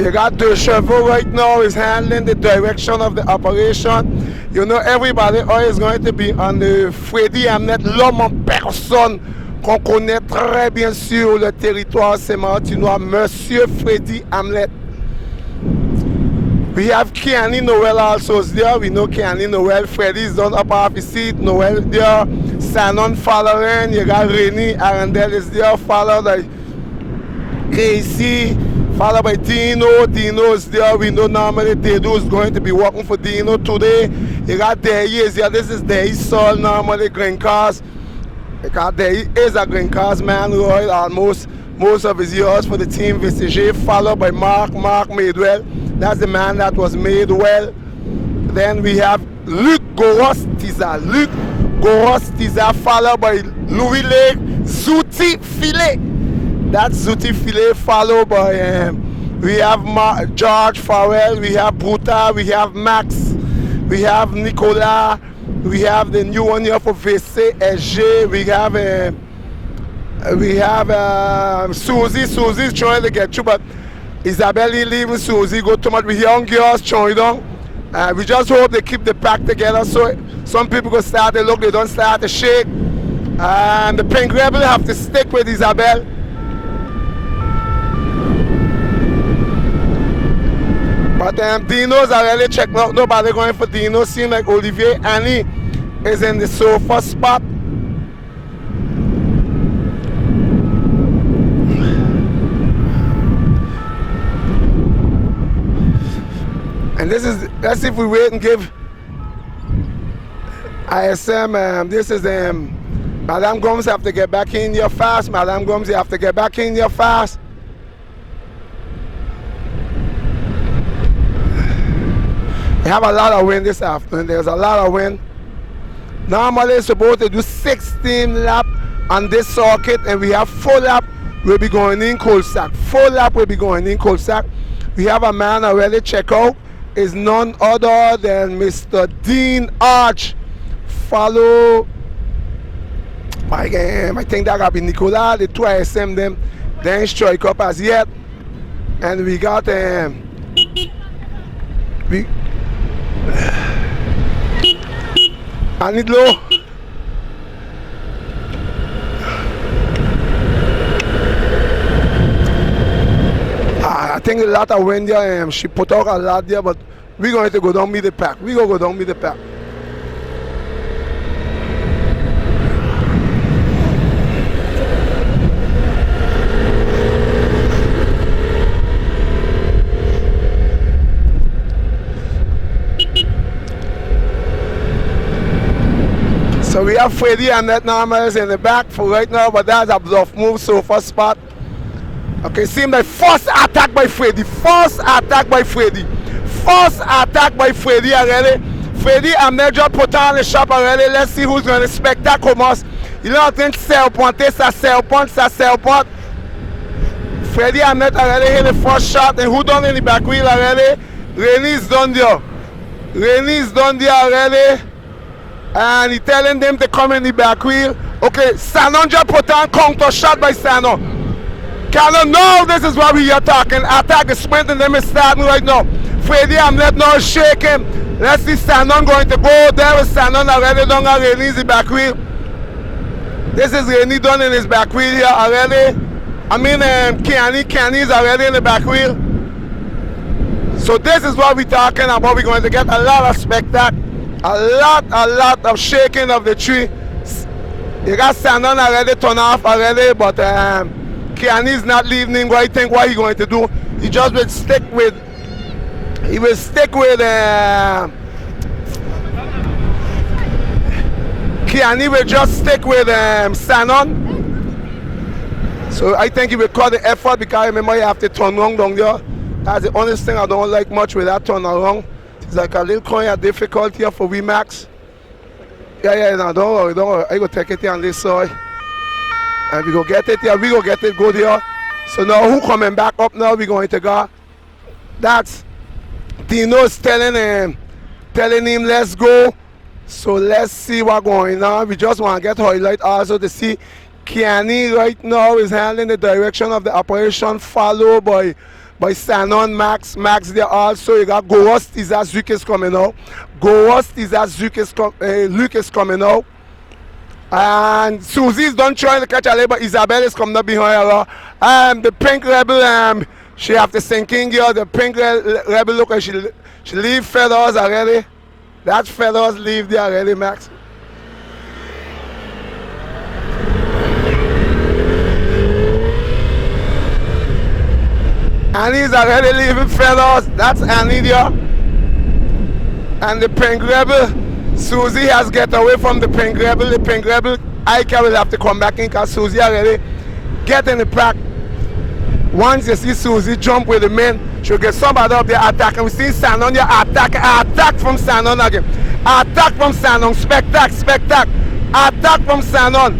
You got De Chevaux right now is handling the direction of the operation. You know everybody is going to be on the Freddy Hamlet. L'homme en personne qu'on connaît très bien sur le territoire saint-martinois, Monsieur Freddy Hamlet. We have Kiani Noel also there. We know Kiani Noel. Freddy's done up off his seat. Noel there. Shannon following. You got Rennie Arundel is there. Followed by Casey. Followed by Dino. Dino is there. We know normally Dedu is going to be working for Dino today. You got there he is here. This is there he saw normally Green Cars. Because there he is a Green Cars man, Roy, almost most of his years for the team VCG, followed by Mark Madewell. That's the man that was made well. Then we have Luc Gorostiza, followed by Louis Lake, Zouti Filet. That's Zouti Filet, followed by we have George Farrell, we have Bruta, we have Max, we have Nicolas, we have the new one here for VCSG, we have Susie. Susie's trying to get through, but Isabelle leaving Susie, go too much with young girls trying down. We just hope they keep the pack together so some people go start to look, they don't start to shake. And the Pink Rebel have to stick with Isabelle. But Dino's already checked out. Nobody going for Dino. Seems like Olivier, Annie, is in the sofa spot. And this is, let's see if we wait and give ISM, this is Madame Gomes have to get back in here fast. Madame Gomes, you have to get back in here fast. We have a lot of wind this afternoon. There's a lot of wind. Normally it's supposed to do 16 laps on this circuit, and we have 4 laps. We'll be going in Colsack. 4 laps will be going in Colsack. We have a man already check out. Is none other than Mr. Dean Arch. Follow. I think that gotta be Nicola. The 2 ISM them. They ain't strike up as yet. And we got I need low. I think a lot of wind there. She put out a lot there, but we're going to go down with the pack. We're going to go down with the pack. So we have Freddy and that numbers in the back for right now, but that's a bluff move, so first spot. Okay, seems like first attack by Freddy. First attack by Freddy. First attack by Freddy already. Freddy and Major put on the shop already. Let's see who's going to spectacle most. You know, I think Serpent, Serpent. Freddy and Met already hit the first shot. And who done in the back wheel already? Renee's done there. Renee's done there already. And he's telling them to come in the back wheel. Okay, Sanon just put on counter shot by Sanon. Cannon, no, this is what we are talking. Attack is sprinting, them is starting right now. Freddy Hamlet now shaking. Let's see Sanon going to go. There is Sanon already done on Renee's back wheel. This is Renee done in his back wheel here already. I mean, Kenny is already in the back wheel. So this is what we're talking about. We're going to get a lot of spectacle. A lot of shaking of the tree. You got Sanon already turned off already, but Kenny's not leaving him. I think what he's going to do, he just will stick with. He will stick with. Kenny will just stick with Sanon. So I think he will cut the effort because remember you have to turn around down there. That's the only thing I don't like much with that turn around. It's like a little kind of difficult here for VMAX. Yeah, no, don't worry. I go take it here on this side. And we go get it here. We go get it good here. So now who coming back up now? We going to go. That's Dino's telling him let's go. So let's see what's going on. We just want to get highlight also to see Kenny right now is handling the direction of the operation, followed by Sanon, Max there also. You got Goast Izazuk is coming out. Goast Izazuk is Luke is coming out. And Susie's done trying to catch a leg, but Isabel is coming up behind her. The Pink Rebel, she have to sink in here. The Pink Rebel, look, she leave feathers already. That feathers leave there already, Max. Annie's already leaving feathers. That's Annie there. And the Pink Rebel, Susie has get away from the Pink Rebel. The Pink Rebel, Ika will have to come back in because Susie already get in the pack. Once you see Susie jump with the men, she'll get somebody up there attacking. We see Sanon here attack from Sanon again. Attack from Sanon, spectac. Attack from Sanon.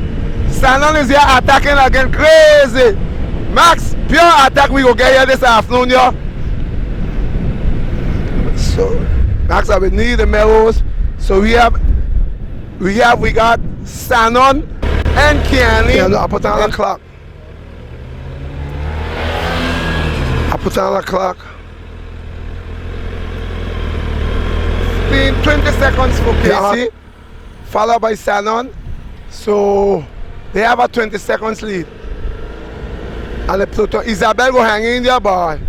Sanon is here attacking again, crazy. Max, pure attack we go get here this afternoon, yo. So Max, I will need the mellows. So we got Sanon and Kenny. Yeah, I put on the clock. I put on the clock. 20 seconds for Casey, followed by Sanon. So they have a 20 seconds lead. And the Pluto, Isabel go hang in there, boy.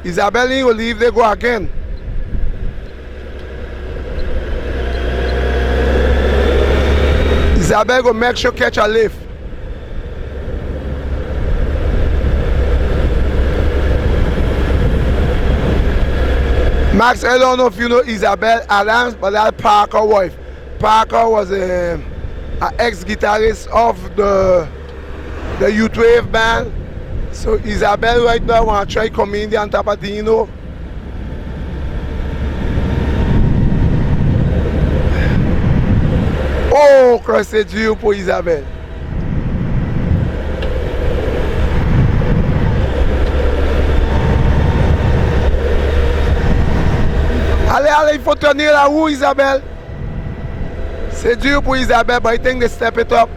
Isabel will leave, they go again. Isabel go make sure catch a lift. Max, I don't know if you know Isabel Adams, but that's Parker's wife. Parker was an ex-guitarist of the Youth Wave band. So Isabel right now want to try come in there on top of Dino. Oh, cross the Dieu pour Isabel. Allez, il faut tenir la roue, Isabelle. C'est dur pour Isabelle, but I think they step it up.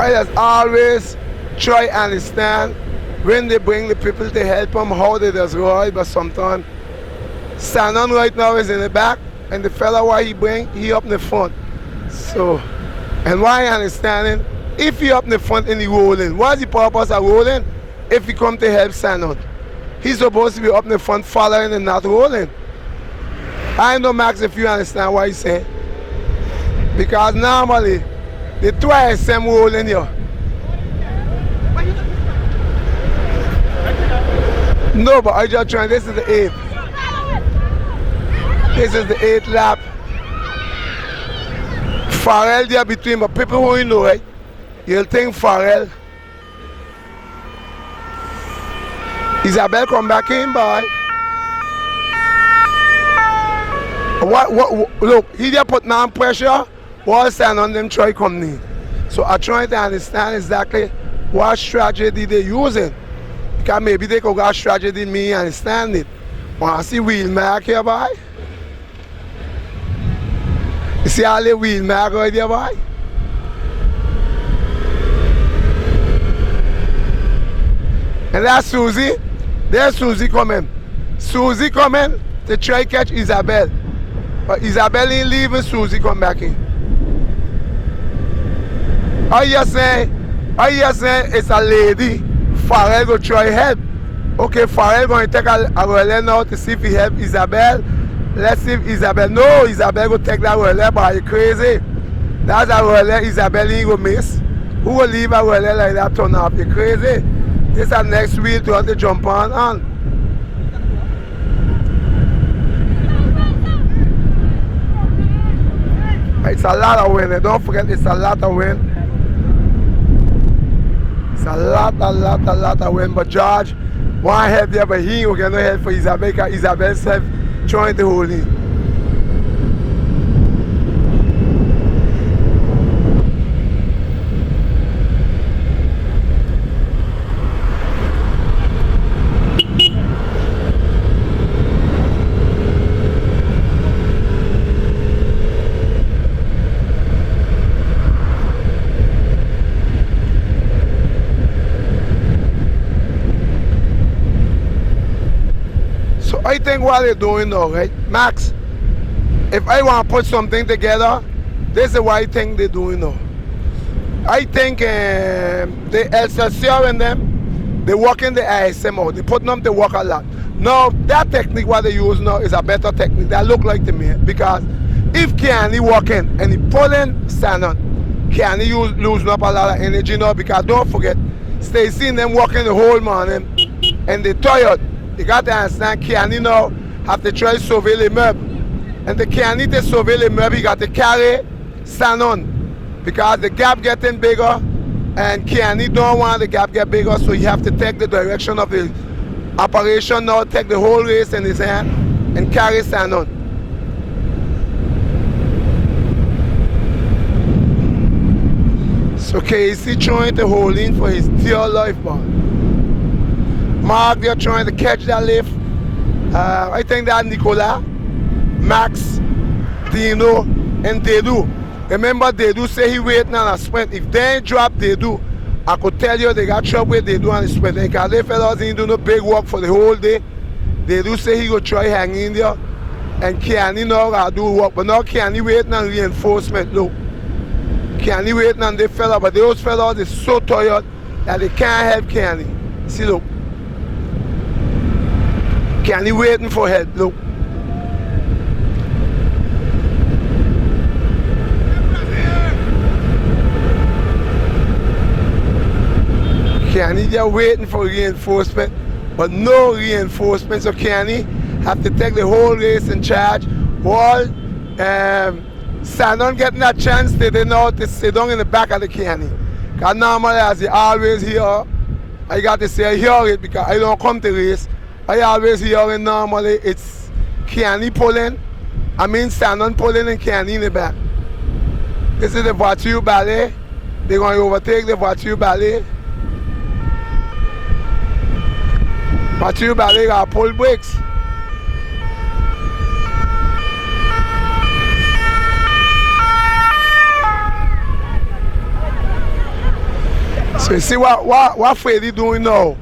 I just always try and understand when they bring the people to help them, how they just ride, but sometimes Sanon right now is in the back, and the fella why he bring, he up in the front. So, and why I understanding, if he up in the front and he rolling, what's the purpose of rolling? If he come to help Sanon, he's supposed to be up in the front following and not rolling. I know, Max, if you understand what he's saying. Because normally, they try some rolling here. No, but I just trying, this is the 8th. This is the 8th lap. Farrell there between, but people who you know, right? You'll think Farrell. Isabel come back in, boy. Look, he just put on pressure, while stand on them try coming in. So I'm trying to understand exactly what strategy they're using. Because maybe they could got strategy me understand it. Want to see wheel mark here, boy? You see all the wheel mark right there, boy? And that's Susie. There's Susie coming. Susie coming to try catch Isabel. But Isabel ain't leaving, Susie come back in. Are you saying it's a lady? Farrell go try help. Okay, Farrell going to take a relay now to see if he help Isabel. Let's see if Isabel. No, Isabel go take that relay, but you crazy. That's a relay Isabel ain't go miss. Who will leave a relay like that turn off? You crazy? This is our next wheel to have to jump on. It's a lot of wind. Don't forget, it's a lot of wind. It's a lot of wind. But George want help there, but he ain't get no help for Isabel because Isabel self trying to hold him. I think what they're doing now, right? Max, if I want to put something together, this is what I think they're doing now. I think the Excelsior and them, they work in the ISM out. They put them to work a lot. Now, that technique what they use now is a better technique. That look like to me. Because if Kenny working and he pulling Sanon, Kenny losing up a lot of energy now. Because don't forget, Stacey and them working the whole morning and they're tired. You got to understand, Kenny now have to try to survey the meuble. And the Kenny to survey the meuble, you got to carry Sanon. Because the gap getting bigger, and Kenny don't want the gap get bigger, so you have to take the direction of the operation now, take the whole race in his hand, and carry Sanon. So Casey trying to hold in for his dear life, man. Mark, they're trying to catch that lift. I think that Nicola, Max, Dino, and Dedu. Remember, Dedu say he waiting on a sprint. If they ain't drop Dedu, I could tell you they got trouble with Dedu on the sprint. Because they fellas ain't do no big work for the whole day. Dedu say he go try hang in there. And Kenny now gotta do work. But now Kenny waiting on reinforcement. Look. Kenny waiting on the fella, but those fellas is so tired that they can't help Kenny. See, look. Kenny waiting for help, look. Kenny just waiting for reinforcement, but no reinforcement, so Kenny have to take the whole race in charge. While Shannon getting that chance, they didn't know to sit down in the back of the Kenny. Because normally, as you always hear, I got to say I hear it because I don't come to race. I always hear it normally, it's Kenny pulling, Shannon pulling and Kenny in the back. This is the voiture ballet. They're going to overtake the voiture ballet. Voiture ballet got pull brakes. So you see what Freddie doing now?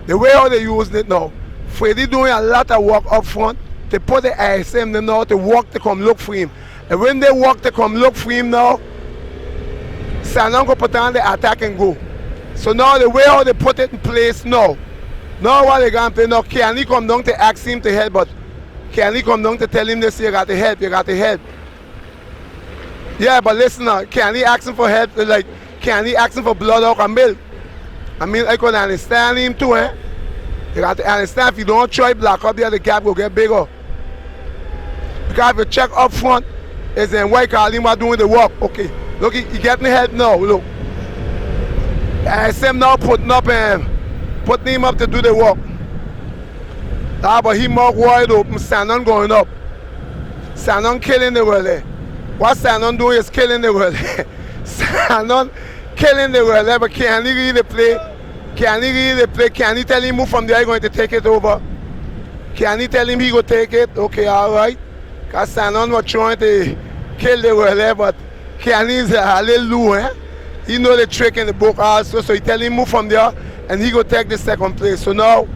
The way how they using it now. Freddie doing a lot of work up front to put the ISM now to walk to come look for him. And when they walk to come look for him now, Shannon go put on the attack and go. So now the way how they put it in place now what they gonna play now, Kenny come down to ask him to help, but Kenny come down to tell him this, you got to help, you got to help. Yeah, but listen now, Kenny asking for help, like Kenny asking for blood out and milk. I could understand him too, eh? You got to understand, if you don't try black up there, the gap will get bigger. Because if you check up front, it's then White Kalima doing the work. Okay, look, he getting help now, look. ISM now putting him up to do the work. But he more wide open, Shannon going up. Shannon killing the world there. What Shannon doing is killing the world. Shannon killing the world there, but can he really play? Can he really play? Can he tell him move from there, he's going to take it over? Can he tell him he go take it? Okay, all right. Because Shannon was trying to kill the world there, but can he's a little low, eh? He know the trick in the book also, so he tell him move from there, and he go take the second place. So now,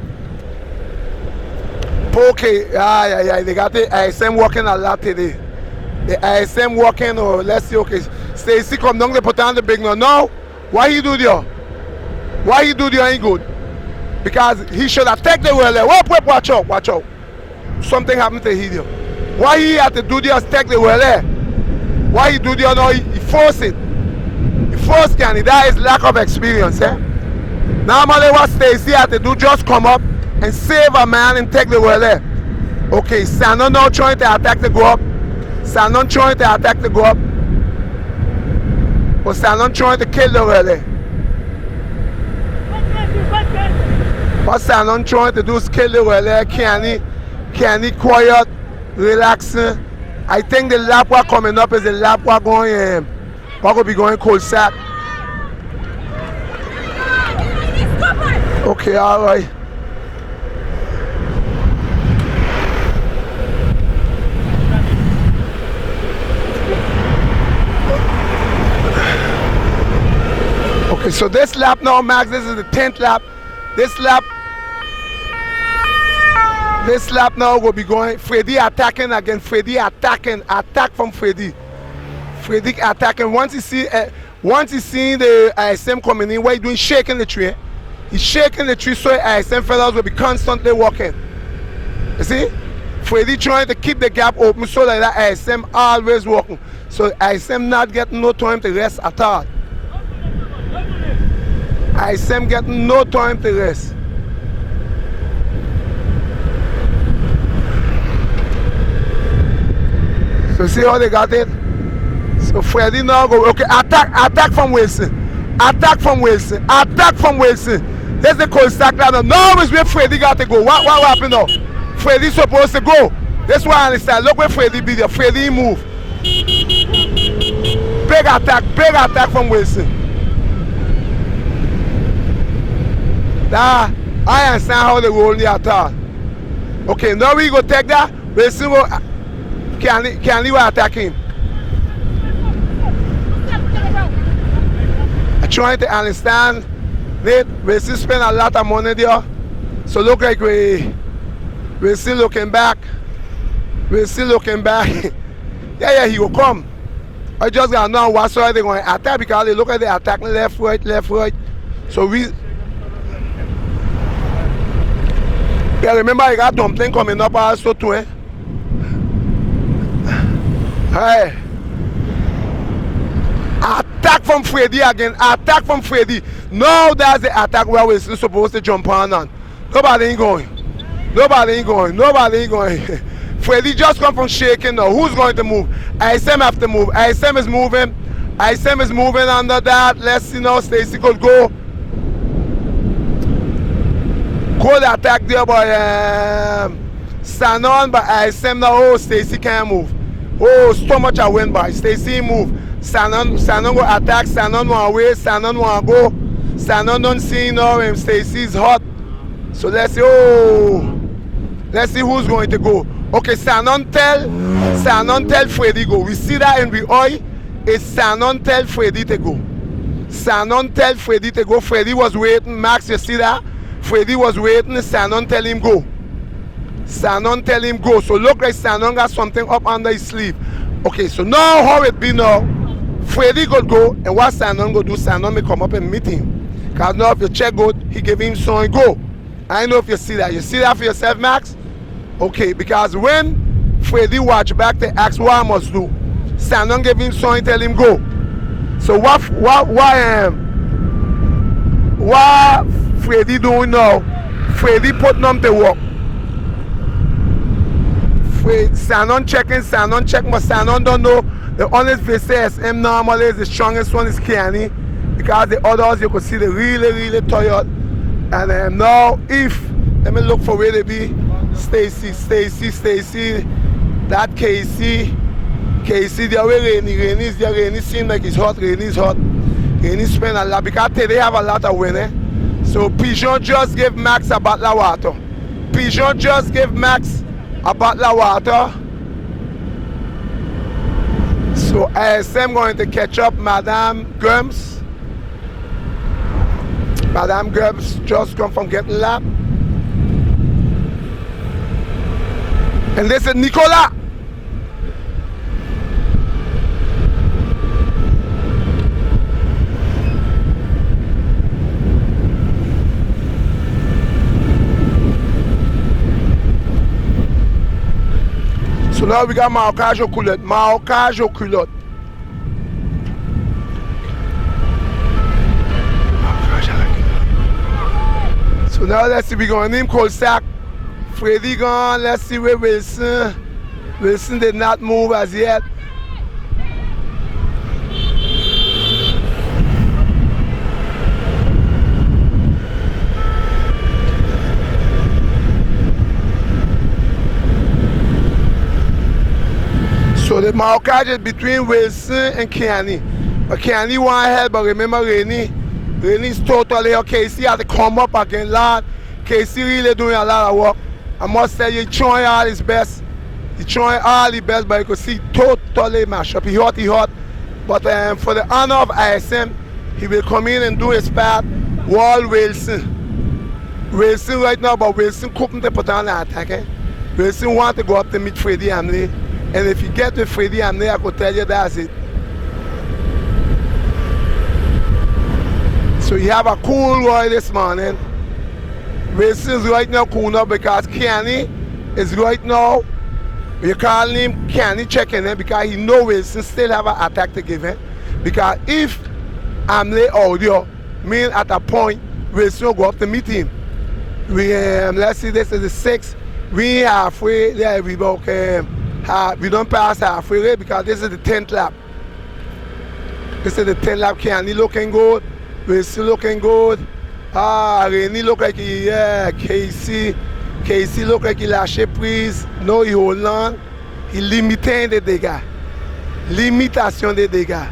okay, they got the ISM working a lot today. The ISM working, or let's see, okay, Stacy come down, they put on the big one. Now, why he do there? Why he do there ain't good? Because he should have taken the world there. Whoop, watch out, watch out. Something happened to him there. Why he had to do there, take the world there? Why he do there now, he forced it. He forced Kenny, that is lack of experience, eh? Normally what Stacy had to do, just come up and save a man and take the world there. Okay, Shannon now trying to attack the go up. Shannon trying to attack the go up. But Shannon trying to kill the world there. What Shannon trying to do is kill the world there. Kenny quiet, relaxing. I think the lap walk coming up is the lap walk going, what will be going cold sack. Okay, all right. Okay, so this lap now, Max, this is the 10th lap. This lap now will be going, Freddie attacking again, Freddie attacking, attack from Freddie. Freddie attacking, once he see the ISM coming in, what he doing, shaking the tree. He's shaking the tree so ISM fellas will be constantly walking. You see? Freddie trying to keep the gap open so that ISM always walking. So ISM not getting no time to rest at all. ISM getting no time to rest. So see how they got it? So Freddie now go, okay, attack from Wilson. Attack from Wilson. Attack from Wilson. There's the cold stack now. Now is where Freddie got to go. What happened now? Freddie supposed to go. That's why I understand. Look where Freddie be there. Freddie move. Big attack from Wilson. I understand how they roll the attack. Okay, now we go take that. Wilson will can he attack him. I'm trying to understand. We still spend a lot of money there. So look like we're still looking back. We're still looking back. Yeah, he will come. I just gotta know what side they're going to attack because they look at the attack left, right. So Yeah, remember I got dumpling coming up also too, eh? Hey. Attack from Freddy again. Attack from Freddy. Now that's the attack where we're supposed to jump on. Nobody ain't going. Nobody ain't going. Nobody ain't going. Freddy just come from shaking now. Who's going to move? ISM have to move. ISM is moving. ISM is moving under that. Let's see now. Stacy could go. Good attack there by Sanon, but ISM now. Oh, Stacy can't move. Oh, so much I win by. Stacy move. Sanon go attack. Sanon want away. Sanon want go. Sanon don't see now. And Stacy's hot. So let's see. Oh, let's see who's going to go. Okay, Sanon tell Freddy go. We see that in the eye. It's Sanon tell Freddy to go. Sanon tell Freddy to go. Freddy was waiting. Max, you see that? Freddy was waiting. Sanon tell him go. Sanon tell him go. So look like Sanon got something up under his sleeve. Okay, so now how it be now? Freddy could go, and what Sanon go do? Sanon may come up and meet him. Because now if you check good, he give him something go. I know if you see that. You see that for yourself, Max? Okay, because when Freddy watch back to ask what I must do, Sanon give him something, tell him go. So what Freddy doing now? Freddy putting them to work. Sanon check, but Sanon don't know. The honest VCSM normally is the strongest one is Kiani, because the others you could see they really tired. And now if let me look for where they be. Stacy, that KC, the way Rainy seems like it's hot. Rainy spend a lot because they have a lot of winning. So Pigeon just give Max a bottle of water. Pigeon just give Max a bottle of water. So ISM going to catch up Madame Gums. Madame Gums just come from getting lap. And this is Nicola. So now we got marquage aux culottes. Marquage aux culottes. So now let's see, we're going to name Colsack. Freddy gone. Let's see where Wilson. Wilson did not move as yet. So the marquage is between Wilson and Kiani. But Kiani want help, but remember Rainey's totally okay. Casey had to come up again, Lord. Casey really doing a lot of work. I must tell you, he's trying all his best. He's trying all his best, but you can see totally mashed up. He hot. But for the honor of ISM, he will come in and do his part. Wall Wilson. Wilson right now, but Wilson couldn't put on an attack. Eh? Wilson want to go up to meet Freddy Hamley. And if you get with Freddy Hamley, I could tell you that's it. So you have a cool boy this morning. Wilson's right now cool now because Kiani is right now, you call him Kiani checking him because he know Wilson still have an attack to give him. Because if Hamley audio mean at a point Wilson will go up to meet him. We let's see, this is the 6th. We halfway there, we don't pass halfway because this is the 10th lap. This is the 10th lap. Kiani looking good. Wilson looking good. Rainy look like he, Casey look like he lâché prise. No, he hold on. He limiting the dégâts. Limitation des dégâts.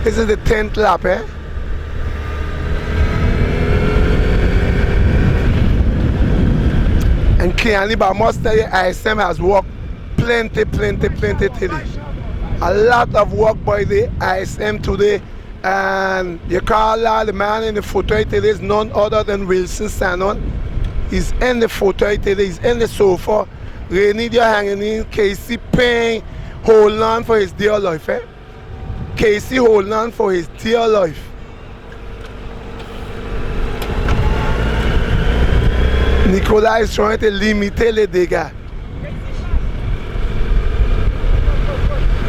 This is the 10th lap, eh? And Kiani, but I must tell you, ISM has worked plenty today. A lot of work by the ISM today. And you call the man in the fauteuil today is none other than Wilson Sanon. He's in the fauteuil today, he's in the sofa. Rainy, you're hanging in. Casey Payne, hold on for his dear life. Eh? Casey hold on for his dear life. Nicolas is trying to limiter les dégâts.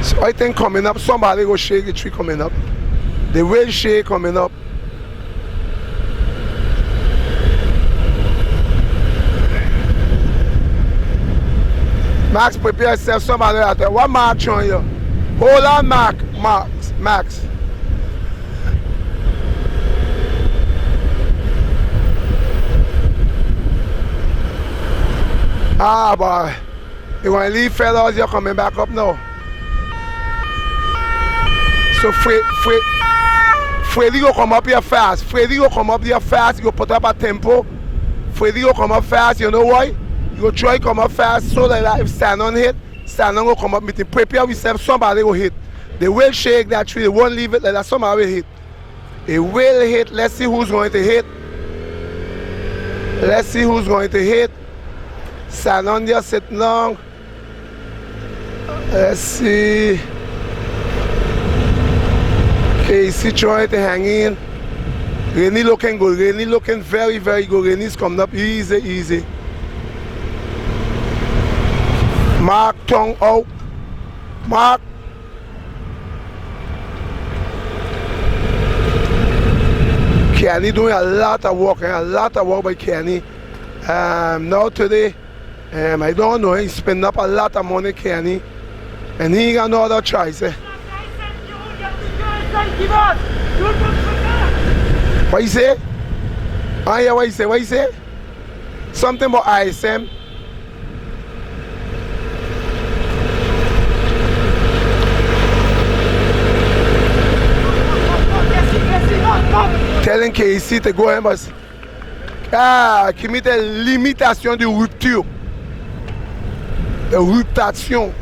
So I think coming up, somebody will shake the tree coming up. They will shake coming up. Max, prepare yourself, somebody out there. What mark on you? Hold on, Max. Ah, boy. You want to leave fellas, you're coming back up now. So Freddy go come up here fast. Freddy go come up here fast. You go put up a tempo. Freddy go come up fast. You know why? You go try come up fast so that if Sanon hit, Sanon go come up with the prepare yourself. Somebody will hit. They will shake that tree. They won't leave it like that. Somebody will hit. It will hit. Let's see who's going to hit. Let's see who's going to hit. Sanon just sitting long. Let's see. Casey trying to hang in. Rennie looking good. Rennie looking very, very good. Rennie's coming up easy. Mark tongue out. Mark. Kenny doing a lot of work by Kenny. Now today, I don't know, he's spending up a lot of money, Kenny. And he ain't got no other choice. What you say? Oh yeah, what you say? Something about ISM. Telling KC to go ahead, but qui met des limitations de rupture. De ruptation.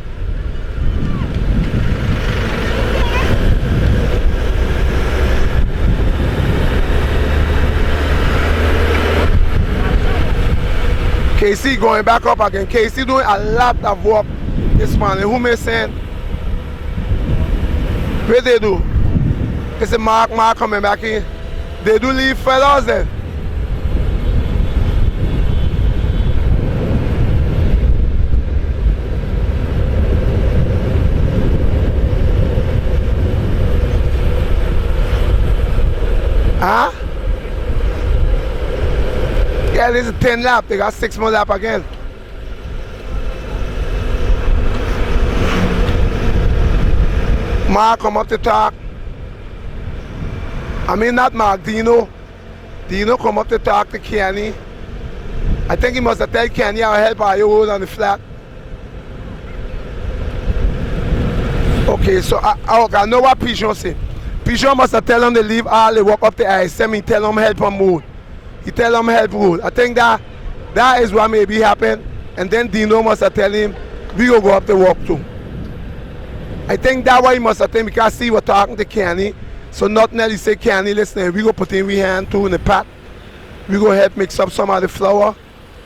KC going back up again. KC doing a lot of work this morning. Who may send? What they do? It's a Mark coming back in. They do leave fellas then. Huh? Yeah, this is 10 lap. They got 6 more lap again. Mark come up to talk. I mean not Mark, Dino. Dino come up to talk to Kenny. I think he must have told Kenny I'll help her hold on the flat. Okay, so I know what Pigeon say. Pigeon must have tell him to leave all the walk up the ISM. He tell him help him move. He tell him help rule. I think that is what maybe happened. And then Dino must have tell him we go up the walk too. I think that why he must have told him because he was talking to Kenny. So nothing else he say, Kenny, listen, we go put in we hand too in the pot. We go help mix up some of the flour.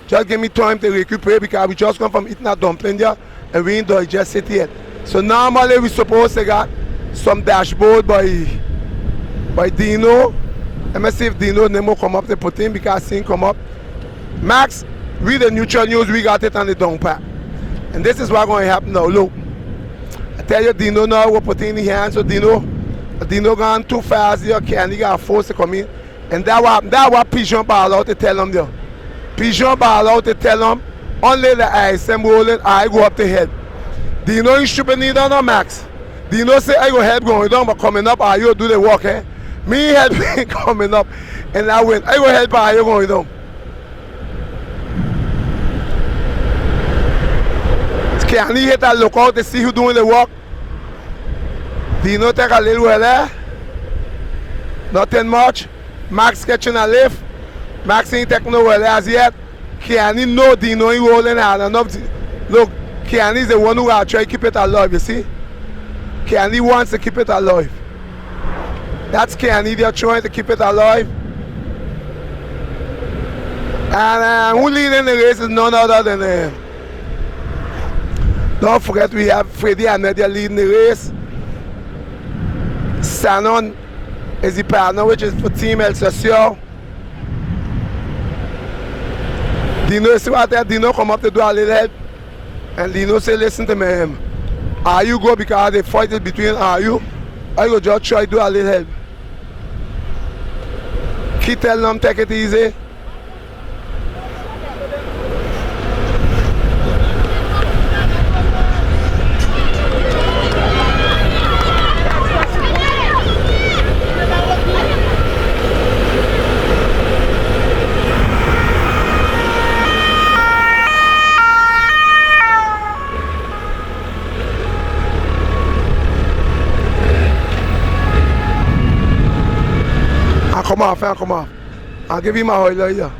Just give me time to recuperate because we just come from eating a dumpling there and we ain't digest it yet. So normally we supposed to get some dashboard by Dino. Let me see if Dino Nemo come up to put in because he come up. Max, read the neutral news, we got it on the down pack. And this is what's going to happen now. Look, I tell you, Dino now will put in the hands. So Dino gone too fast here, Kenny got forced to come in. And that what Pigeon ball out to tell him there. Pigeon ball out to tell him, only the ISM rolling, I go up to help. Dino you should be need on Max. Dino say I go help going down, but coming up, you do the work, eh? Me helping coming up, and I win. I go help you going down. Can he hit a lookout to see who doing the work? Dino take a little well there. Nothing much. Max catching a lift. Max ain't taking no well as yet. Kenny know Dino ain't rolling hard enough. Look, Kenny's the one who will try to keep it alive, you see? Kenny wants to keep it alive. That's Kenny, they're trying to keep it alive. And who leading the race is none other than don't forget we have Freddy and Nadia leading the race. Sanon is the partner which is for Team El Socio. Dino, you see what there? Dino come up to do a little help. And Dino say, listen to me, are you go because they fight it between are you? I go just try to do a little help. Keep telling them take it easy. Come off, come off. I'll give you my oil here.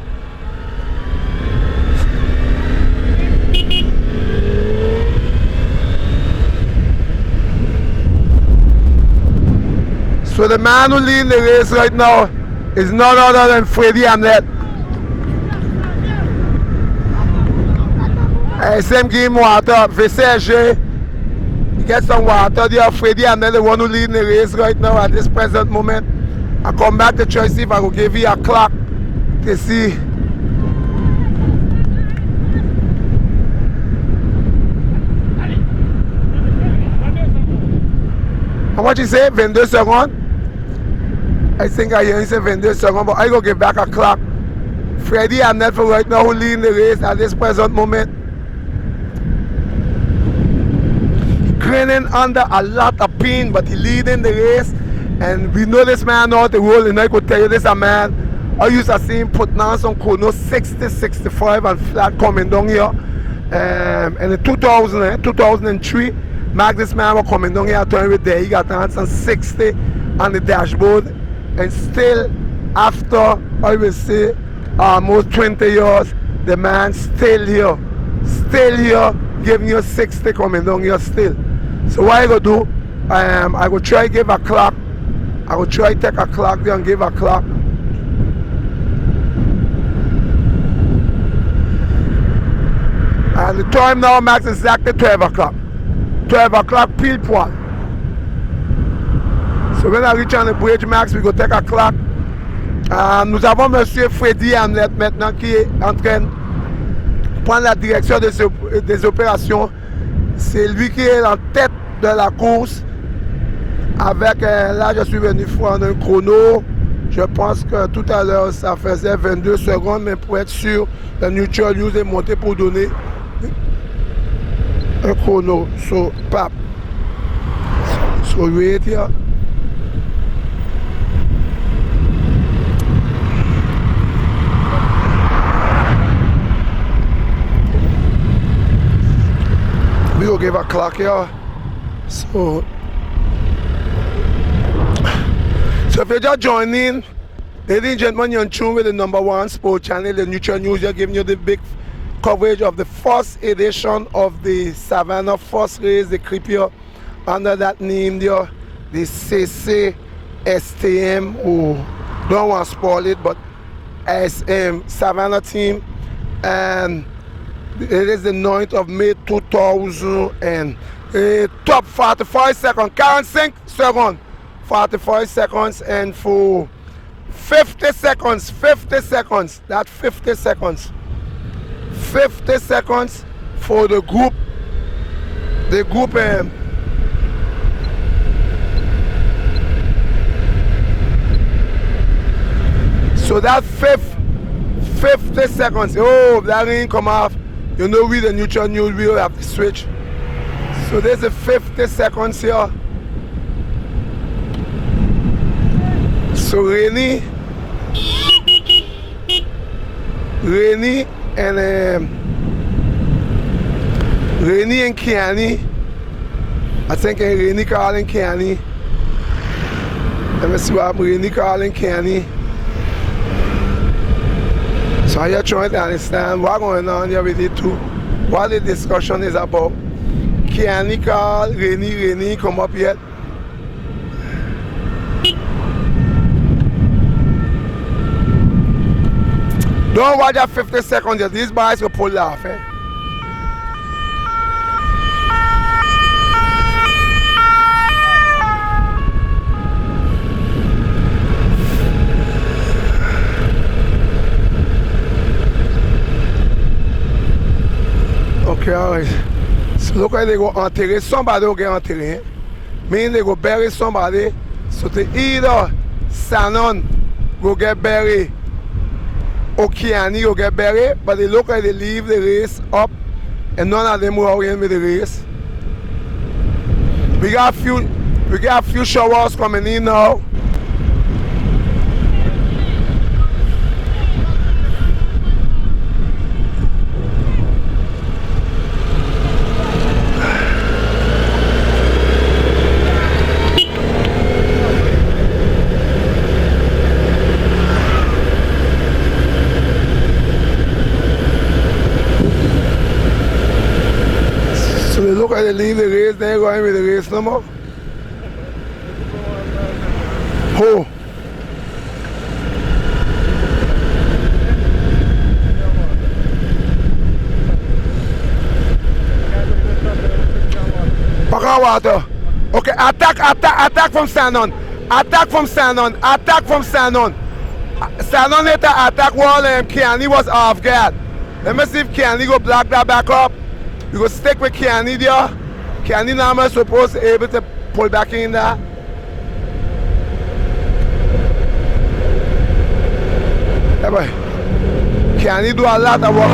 So the man who leads the race right now is none other than Freddie Hamlet. Same game water. Viserge. Get some water there. Freddie Hamlet, the one who leads the race right now at this present moment. I come back to try to see if I will give you a clock to see. How much you say? 22 seconds? I think I hear you say 22 seconds, but I go give back a clock. Freddie Hamlet for right now who leading the race at this present moment. Grinning under a lot of pain, but he leading the race. And we know this man out the road, and I could tell you this a man I used to see him putting on some Kono 60, 65 and flat coming down here. And in 2003, this man was coming down here turning there. He got on some 60 on the dashboard. And still, after, I will say, almost 20 years, the man still here, giving you 60 coming down here still. So what I go do, I will try to give a clock. I will try to take a clock there and give a clock. And the time now makes exactly 12 o'clock. 12 o'clock pile poil. So when I reach on the bridge max, we go take a clock. Nous avons monsieur Freddie Hamlet maintenant qui est en train de prendre la direction des opérations. C'est lui qui est en tête de la course. Avec, là je suis venu prendre un chrono, je pense que tout à l'heure ça faisait 22 secondes, mais pour être sûr, le Neutral News est monté pour donner un chrono. So, pap. So, wait here. We will give a clock here. So if you just join in, ladies and gentlemen, you're in tune with the #1 sports channel, the Neutral News. They're giving you the big coverage of the first edition of the Savannah first race, the creepier under that name there, the CCSTM, who don't want to spoil it, but Savannah team. And it is the 9th of May 2000 and top 45 seconds, 45 seconds. 45 seconds, and for 50 seconds, that 50 seconds for the group so that 50 seconds, oh, that didn't come off, you know, we the Neutral News will have to switch. So there's a 50 seconds here. So Rainy and Kiani, I think Rainy, Carl and Kiani. Let me see what happened, Rainy, Carl and Kiani. So you're trying to understand what's going on here with it too, what the discussion is about. Kiani, Carl, Rainy, come up yet. Don't watch that 50 seconds, these boys will pull off. Okay, alright. So look like they go enterrer somebody will get enterré. Mean they go bury somebody. So to either Sanon go get buried or Kiani go get buried, but they look like they leave the race up and none of them will win with the race. We got a few showers coming in now. So they look like they leave the race, they ain't going with the race no more. Who? Pack water. Okay, attack from Sanon. Attack from Sanon. Attack from Sanon. Sanon later attack wall and Kiani was off guard. Let me see if Kiani go block that back up. You go stick with Kiani there. Kiani now is supposed to be able to pull back in there. Yeah, boy. Kiani do a lot of work.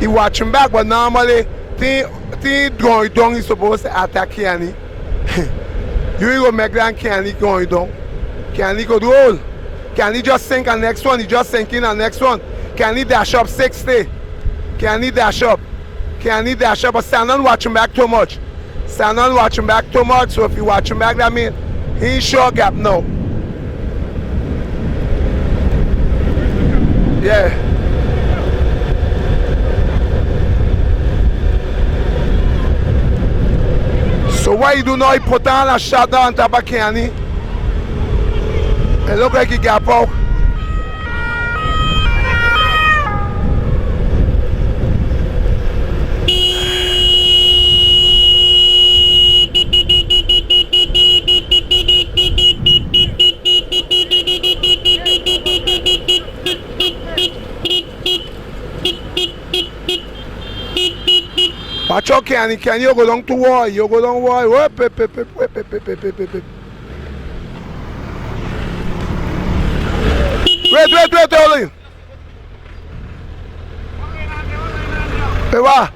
He watching back, but normally thing going down, he's supposed to attack Kiani. You ain't gonna make that Kiani going down. Kiani go do all. Kiani just sink on next one, he just sink in on next one. Kiani dash up 60. Kiani dash up. Kiani dash up, but Sanon watching back too much. Sanon watching back too much, so if you watching back, that means he ain't sure gap now. Yeah. So what you do now, he put on a shot down on top of Kiani. It look like he gap out. Watch out, Kiani. Kiani, you go down to war. You go down war. Whip. Wait, Oli. Hey, what?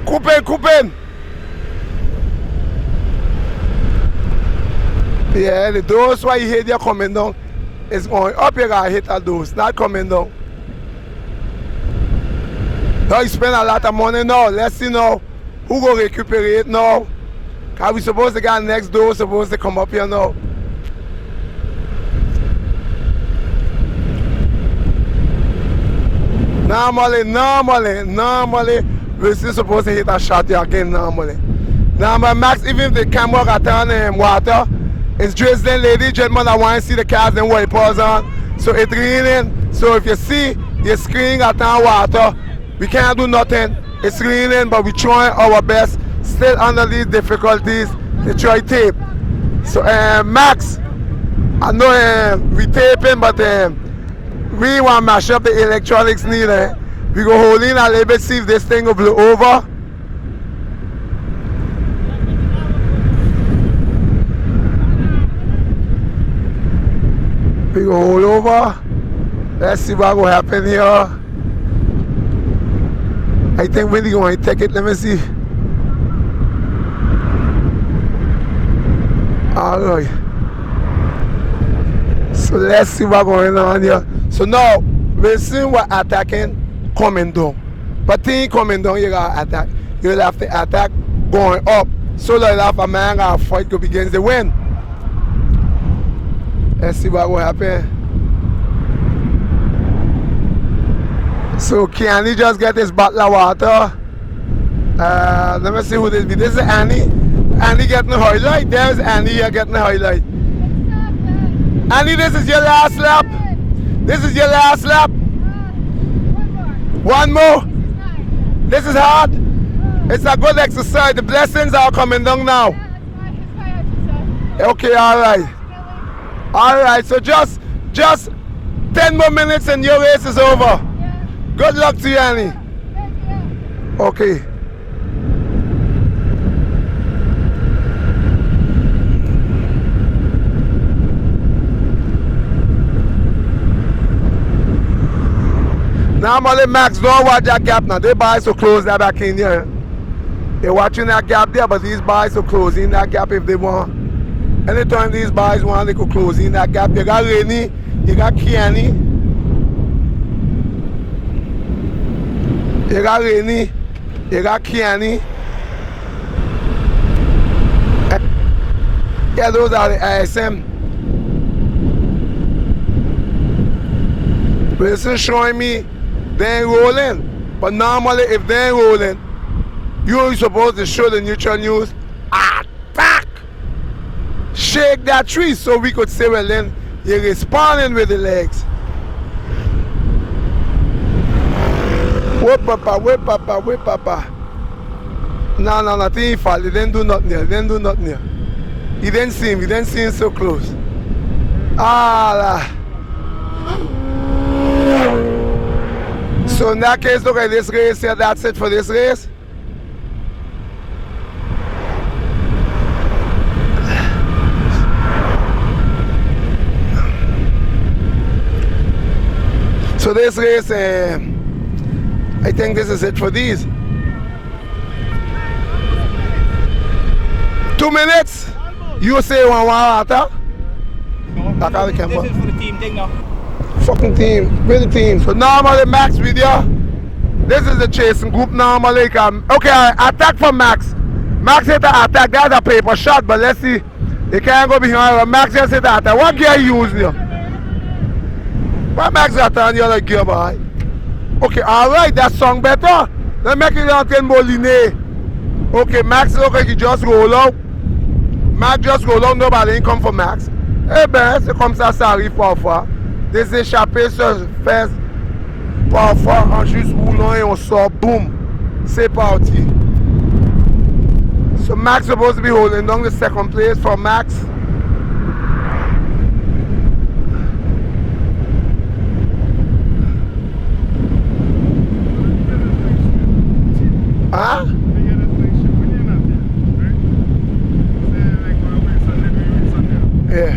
Coupe. Yeah, the doors why you hit you coming down. It's going up, you gotta hit that doors, not coming down. Now you spend a lot of money now. Let's see now who go recuperate now. Cause we supposed to get next door, supposed to come up here now. Normally, we're still supposed to hit a shot here again normally. Max, even if the camera got on water, it's drizzling, ladies, gentlemen, I want to see the cars and wipers on. So it's raining. So if you see your screen got on water, we can't do nothing. It's raining, but we're trying our best, still under these difficulties, to try tape. So Max, I know we taping, but we want to mash up the electronics neither. We go hold in a little bit, see if this thing will blow over. We go hold over. Let's see what will happen here. I think we're going to take it. Let me see. All right. So let's see what's going on here. So now we're seeing what attacking coming down. But thing coming down, you gotta attack. You'll have to attack going up. So that if a man got a fight to begin to win. Let's see what will happen. So Kiani just get his bottle of water. Let me see who this be. This is Annie. Annie getting the highlight. There's Annie here getting the highlight. Annie, this is your last lap. This is your last lap. One more. This is hard. It's a good exercise. The blessings are coming down now. Okay, all right. All right, so just 10 more minutes and your race is over. Good luck to you, Annie. Okay. Normally Max don't watch that gap now. They buy so close that back in here. They're watching that gap there, but these buys so close in that gap if they want. Anytime these buys want, they could close in that gap. You got Rainy, you got Kiani. You got Rainy, you got Kiani. Yeah, those are the ISM. This is showing me they ain't rolling. But normally if they ain't rolling, you're supposed to show the neutral news attack. Shake that tree so we could say, well then you're responding with the legs. Whip papa, whip papa, whip papa. No, nothing he fall. He didn't do nothing there. He didn't do nothing there. He didn't see him. He didn't see him so close. So in that case, look at this race here. That's it for this race. So this race, I think this is it for these. 2 minutes. You say one water. This is for the team thing now. Fucking team, with the team. So normally Max video. This is the chasing group normally. Okay, attack from Max. Max hit the attack. That's a paper shot, but let's see. He can't go behind. Max just hit the attack. What gear you use here? Why Max got on the other gear, boy? Okay, alright, that song better. Let's make it on 10 more linear. Okay, Max look like he just roll out. Max just roll out, nobody ain't come for Max. Eh ben, c'est comme ça, ça arrive parfois. Des échappés se fait parfois en juste roulant et on sort, boom. C'est parti. So Max supposed to be holding down the second place for Max. Huh? Yeah.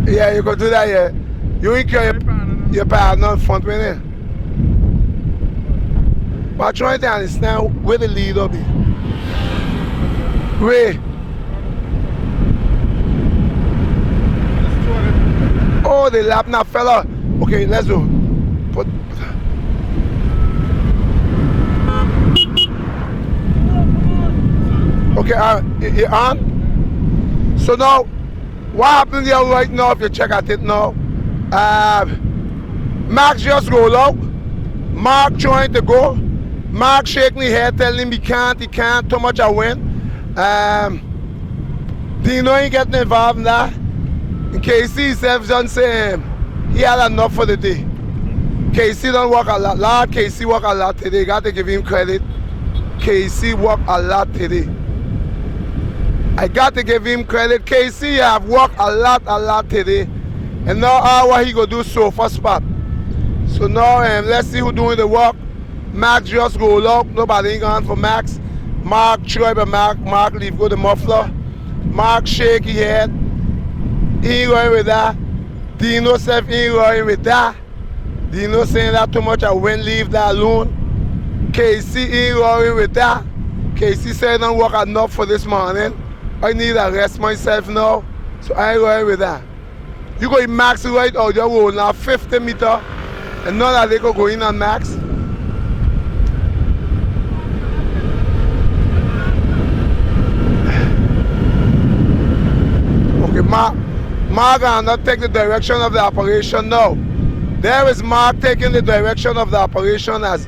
Yeah, you could do that, yeah. You ain't carry your partner in front with it. But I'm trying to understand where the lead will be. Where? Oh, the lap now, fella. Okay, let's go. Put. Okay, you on? So now, what happened here right now, if you check at it now, Max just roll out, Mark trying to go, Mark shaking his head, telling him he can't, too much I win. Dino ain't getting involved in that. And KC himself done say he had enough for the day. KC don't work a lot. Lord, KC work a lot today. Got to give him credit. KC work a lot today. I got to give him credit. KC have worked a lot today. And now what he gonna do so for spot. So now let's see who doing the work. Max just roll up. Nobody ain't gone for Max. Mark try, but Mark leave go the muffler. Mark shake his head. He ain't going with that. Dino self ain't going with that. Dino saying that too much I win, leave that alone. KC ain't going with that. KC said don't work enough for this morning. I need to rest myself now. So I ain't going with that. You go in Max right out your road now 50 meters. And now that they could go in on Max. Okay, Mark and not take the direction of the operation now. There is Mark taking the direction of the operation as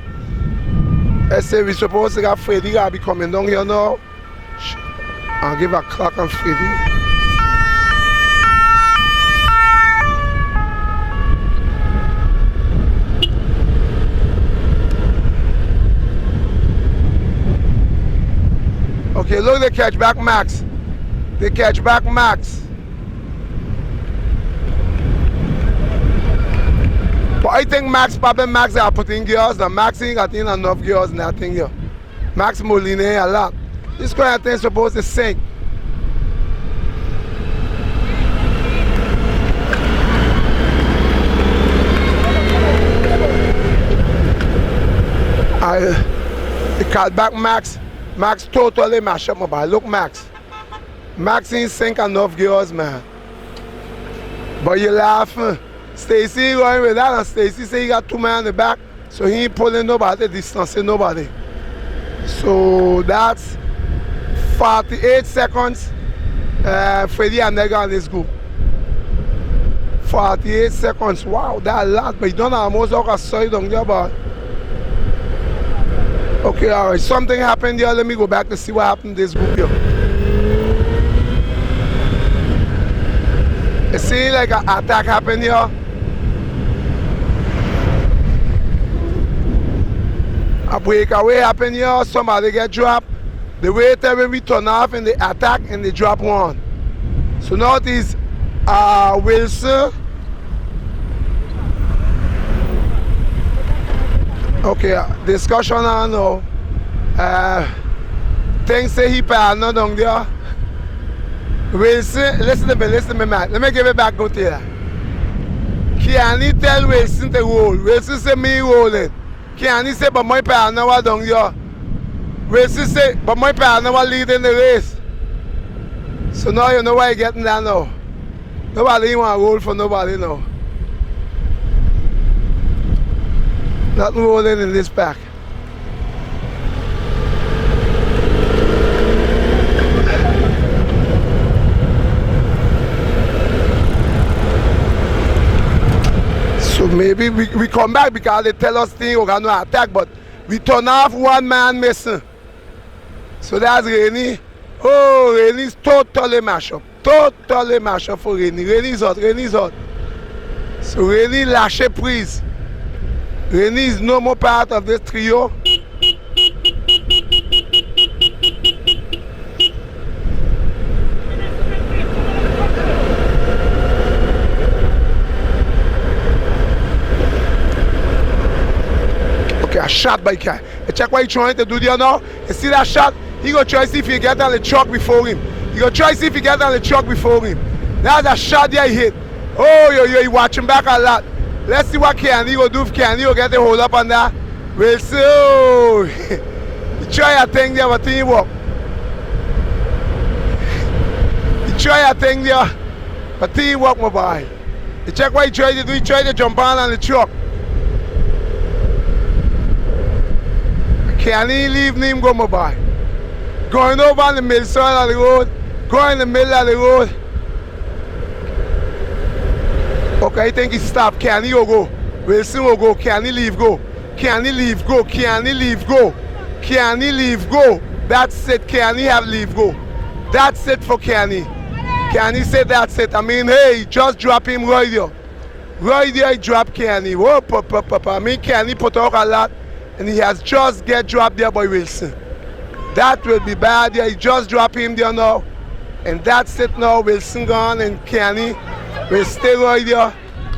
I say we're supposed to have Freddy gotta be coming down here now. I'll give a clock on Freddy. Okay, look, they catch back Max. They catch back Max. I think Max, probably Max are putting gears. The Max ain't got enough gears in that thing here. Max Molina a lot. This kind of thing is supposed to sink. I called back Max. Max totally mashed up my bike. Look, Max. Max ain't sink enough gears, man. But you laughing. Stacy going with that, and Stacy say he got 2 men in the back, so he ain't pulling nobody, distancing nobody. So that's 48 seconds. Freddie and Nega on this group. 48 seconds. Wow, that's a lot. But you don't almost like a side on there, but. Okay, all right. Something happened here. Let me go back to see what happened to this group here. It seems like an attack happened here. A breakaway happened here. Somebody get dropped. The waiter when we turn off and they attack and they drop one. So now it is Wilson. Okay, discussion on now. Things say he partner down there. Wilson, listen to me, man. Let me give it back go to you. Can he tell Wilson to roll? Wilson say me rolling. Can he say, but my partner was down there? Wilson say, but my partner was leading the race. So now you know why you're getting that now. Nobody want to roll for nobody now. Nothing rolling in this pack. So maybe we come back because they tell us things, we're going to attack, but we turn off 1 man missing. So that's Rainy. Oh, Rainy's totally mashed up. Totally mashed up for Rainy. Rainy's hot, Rainy's hot. So Rainy lâche prise. Rainy is no more part of this trio. Okay, a shot by Kai. You check what he's trying to do there now. You see that shot? He gonna try to see if he get on the truck before him. He gonna try to see if he get on the truck before him. That's a shot there he hit. Oh, he watching back a lot. Let's see what Kenny will do. If Kenny will get the hold up on that. We'll see. Oh, he try a thing there, but teamwork. He try a thing there, but teamwork, my boy. You check what he tried to do. He tried to jump on the truck. Kenny leave him go, my boy. Going over on the middle side of the road. Going in the middle of the road. Okay, I think he stopped. Can he go? Wilson will go. Can he leave go? Can he leave go? Can he leave go? Can he leave go? That's it. Can he have leave go? That's it for Kenny. Can he say that's it? I mean, hey, just drop him right there. Right there, he dropped Kenny. Whoa, I mean, Kenny put out a lot, and he has just get dropped there by Wilson. That will be bad there. He just drop him there now. And that's it now. Wilson gone and Kenny will stay right there.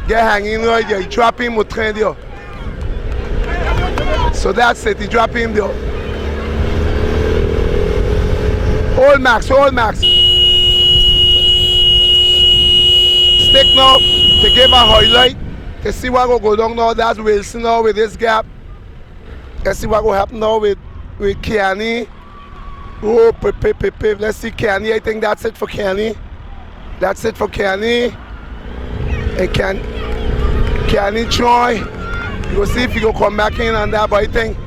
Get hanging right there. He drop him with train there. So that's it. He drop him there. Hold Max, hold Max. Stick now to give a highlight to see what will go down now. That's Wilson now with this gap. Let's see what will happen now with Kenny. Oh, let's see Kenny. I think that's it for Kenny. That's it for Kenny. And Kenny try. You go see if he go come back in on that, but I think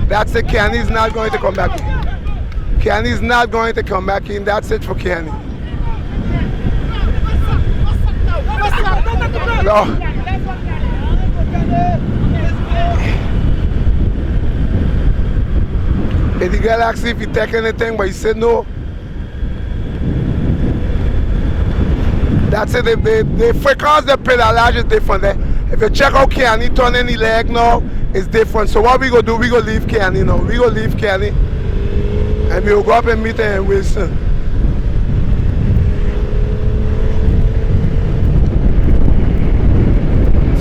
that's it. Kenny's not going to come back in. Kenny's not going to come back in. That's it for Kenny. No. And the girl asked if he take anything, but he said no. That's it. The frequency the pedalage is different. If you check out Kenny turn any leg now, it's different. So what we go do, we go leave Kenny now. We go leave Kenny. And we will go up and meet Wilson.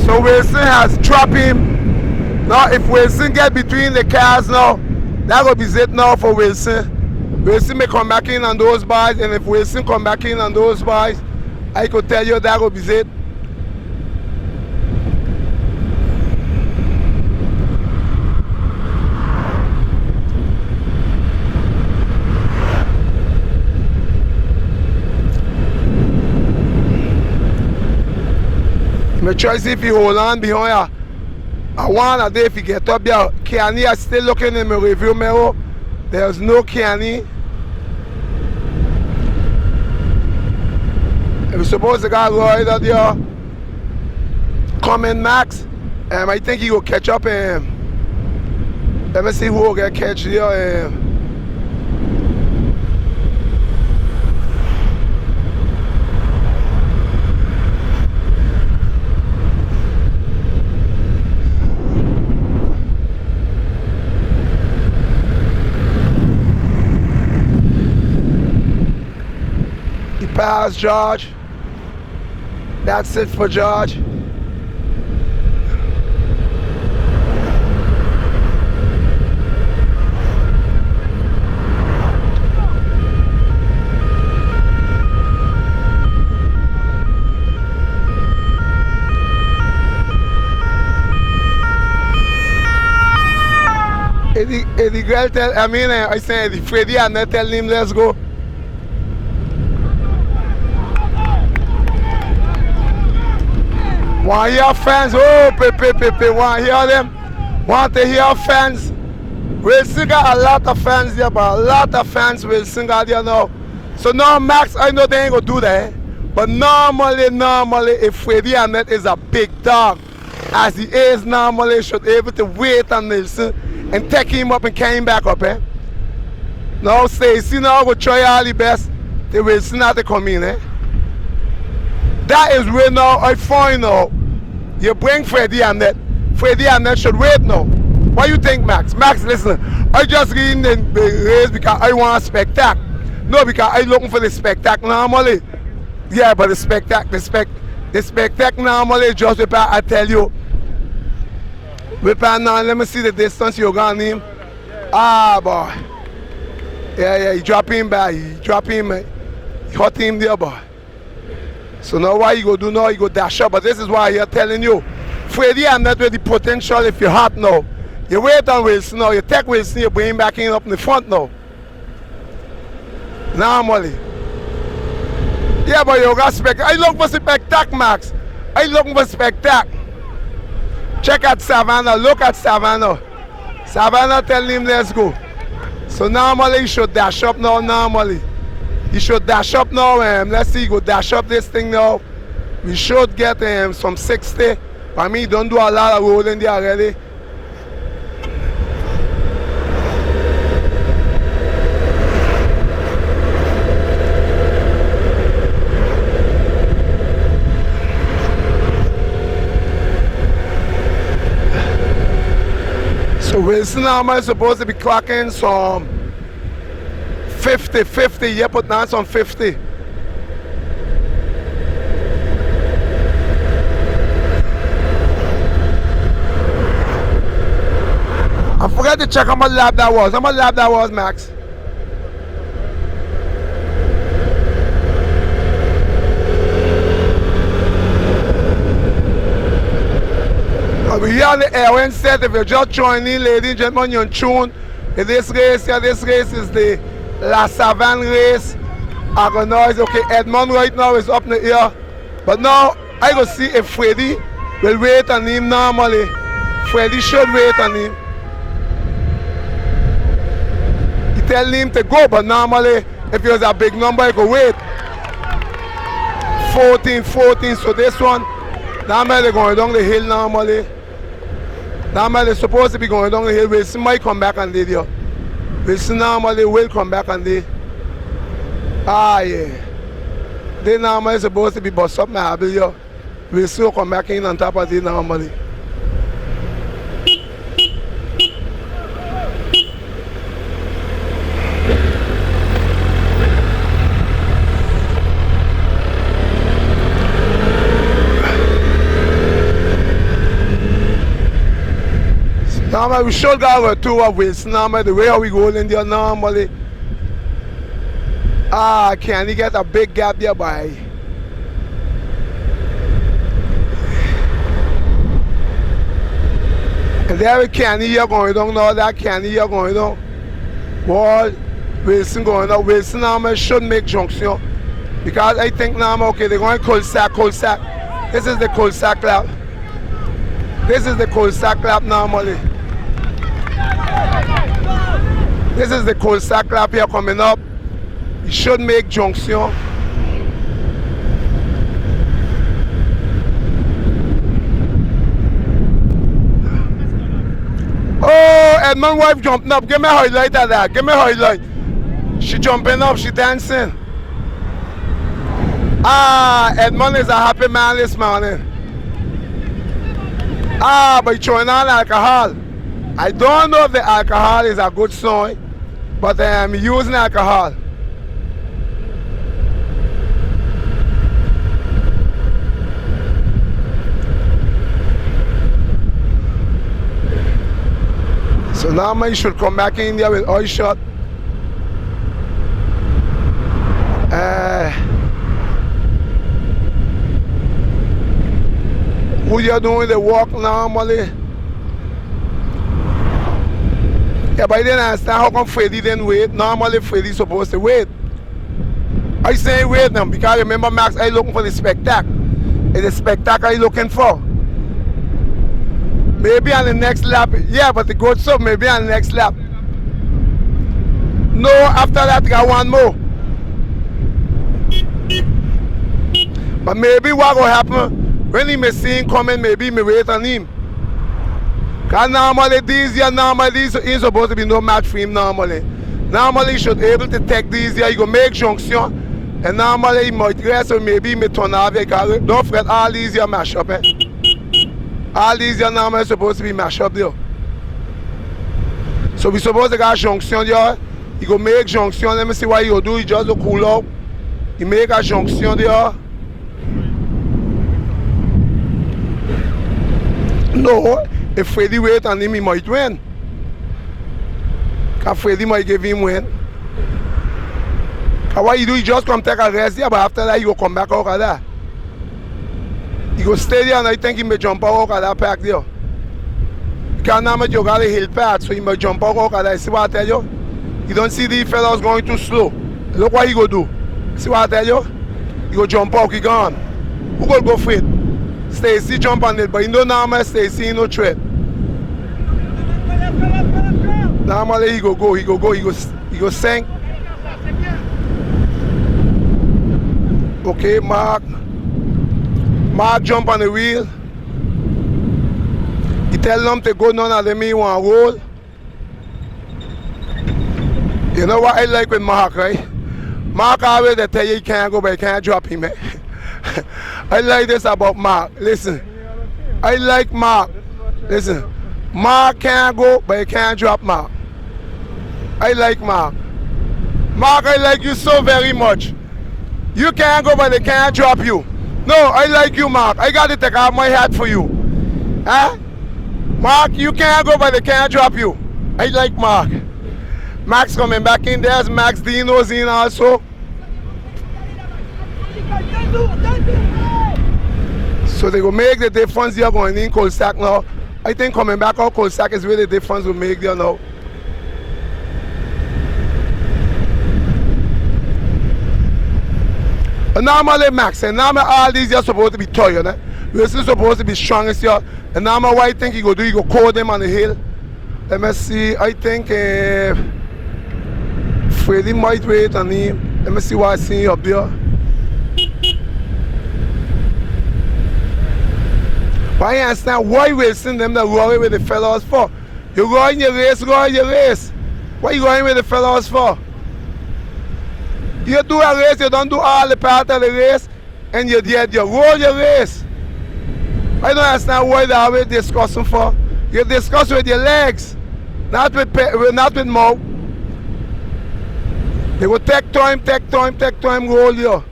So Wilson has dropped him. Now if Wilson get between the cars now, that will be it now for Wilson. Wilson may come back in on those bars, and if Wilson come back in on those bars, I could tell you that will be it. Make sure see if you hold on behind you. I want a day if you get up there. Kenny is still looking in my review mirror. There's no Kenny. We're supposed to get right out there. Coming Max. I think he will catch up. Let me see who will get catch there. Pass George. That's it for George. Eddie girl tell, I say Eddie Freddy and I tell him let's go. Want to hear fans? Oh, Pepe, want to hear them? Want to hear fans? Wilson got a lot of fans there, but a lot of fans Wilson got there now. So now Max, I know they ain't going to do that. But normally, if Freddie Annette is a big dog, as he is normally, should be able to wait on Wilson and take him up and carry him back up. Now Stacey now will try all the best. They Wilson have to come in. That is where now I find out. You bring Freddie Annette. Freddie Annette should wait now. What do you think, Max? Max, listen. I just reading the race because I want a spectacle. No, because I looking for the spectacle normally. Yeah, but the spectacle normally just because I tell you. Now, let me see the distance you're going to him. Ah, boy. Yeah, he drop him back. He drop him. He hurt him there, boy. So now what you go do now, you go dash up. But this is why I'm telling you, Freddie Annette with the potential if you're hot now. You wait on Wilson now, you take Wilson, you bring him back in up in the front now. Normally. Yeah, but you got spectacle. I look for spectacle, Max. I looking for spectacle. Check out Savannah, look at Savannah. Savannah tell him let's go. So normally you should dash up now, normally. He should dash up now. Let's see, go dash up this thing now. We should get some 60. For me, don't do a lot of rolling there already. So Wilson normally supposed to be clocking some 50, yeah, but now it's on 50. I forgot to check how much lap that was. How much lap that was, Max? We here on the air instead. If you're just joining, ladies and gentlemen, you're in tune. In this race here, this race is the La Savane race. Organized. Okay, Edmond right now is up in the air. But now I go see if Freddie will wait on him normally. Freddie should wait on him. He tell him to go, but normally if it was a big number, he could wait. 14, so this one, normally going down the hill normally. Normally they're supposed to be going down the hill. Wilson might come back and lead you. Wilson normally will come back and lead. Ah, yeah. They normally supposed to be bust up my ability. Wilson will come back in on top of it normally. Normally we should go over 2 of Wilson. Normally the way how we go in there normally. Can he get a big gap there by? And there we Kenny here going down now, that Kenny here going down. Ball, Wilson going down. Wilson normally should make junction. Because I think now, okay, they're going cul-de-sac. This is the cul-de-sac lap. This is the cul-de-sac lap normally. This is the cul-de-sac lap here coming up. You should make junction. Oh, Edmund's wife jumping up. Give me a highlight of that. Give me a highlight. She jumping up, she dancing. Edmund is a happy man this morning. By throwing on alcohol. I don't know if the alcohol is a good sign, but I'm using alcohol. So now you should come back in there with eye shot. Who you doing the walk normally? Yeah, but I didn't understand how come Freddie didn't wait. Normally Freddie's supposed to wait. I say wait now because remember Max, I looking for the spectacle. It's the spectacle I looking for. Maybe on the next lap. Yeah, but the good stuff maybe on the next lap. No, after that got one more. But maybe what will happen when he may see him coming, maybe he may wait on him. Because normally these is supposed to be no match for him normally. Normally he should be able to take these here, he go make junction, and normally he might rest or maybe he may turn off because don't forget all these here mash up. All these here normally supposed to be mash up there. So we supposed to get junction there. He go make junction, let me see what he go do, he just go cool out. He make a junction there. No, if Freddie wait on him, he might win. Because Freddie might give him win. Because what he do, he just come take a rest there, but after that, he will come back out of that. He go stay there and I think he may jump out of that pack there. Because now you got a hill path, so he may jump out of that. See what I tell you? You don't see these fellas going too slow. Look what he go do. See what I tell you? He go jump out, he gone. Who go for it? Stacy jump on it, but you know normally Stacy no threat. Normally he go sink. Okay, Mark jump on the wheel. He tell them to go, none of them he want roll. You know what I like with Mark, right? Mark always they tell you he can't go, but he can't drop him. I like this about Mark. Listen, I like Mark. Listen, Mark can't go, but he can't drop Mark. I like Mark. Mark, I like you so very much. You can't go, but they can't drop you. No, I like you, Mark. I got to take off my hat for you. Huh? Mark, you can't go, but they can't drop you. I like Mark. Max coming back in. There's Max Dino's in also. So they will make the difference here going in cul-de-sac now. I think coming back out cul-de-sac is where the difference will make there now. And normally Max, and normally all these are supposed to be tired. We're still supposed to be strongest here. And normally what I think he go do, he go call them on the hill. Let me see, I think Freddie might wait on him. Let me see what I see up there. But I understand why Wilson them that roaring with the fellows for. You go in your race, go in your race. What you going with the fellows for? You do a race, you don't do all the part of the race, and you roll your race. I don't understand why they always discussing for. You discuss with your legs, not with mouth. They will take time, roll you.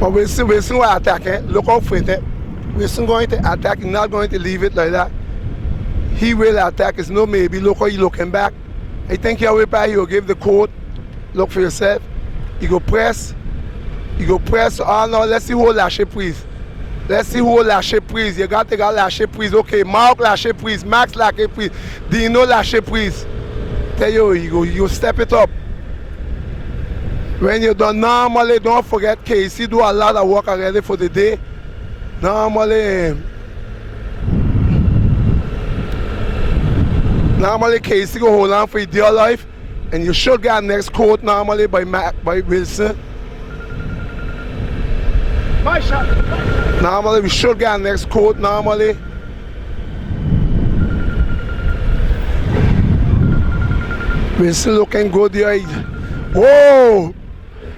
But Wilson will attack, eh? Look out for it, eh? Wilson going to attack, he's not going to leave it like that. He will attack, it's no maybe. Look how he looking back. I think he will give the code. Look for yourself. He go press. Oh no, let's see who lâcher prise. Let's see who lâcher prise. You got to lâcher prise. Okay, Mark lâcher prise, Max lâcher prise, Dino lâcher prise. Tell you, you step it up. When you're done, normally don't forget Casey do a lot of work already for the day. Normally Casey go hold on for your dear life, and you should get next quote normally by Wilson. My shot. Normally we should get next quote normally. Wilson looking good there. Whoa!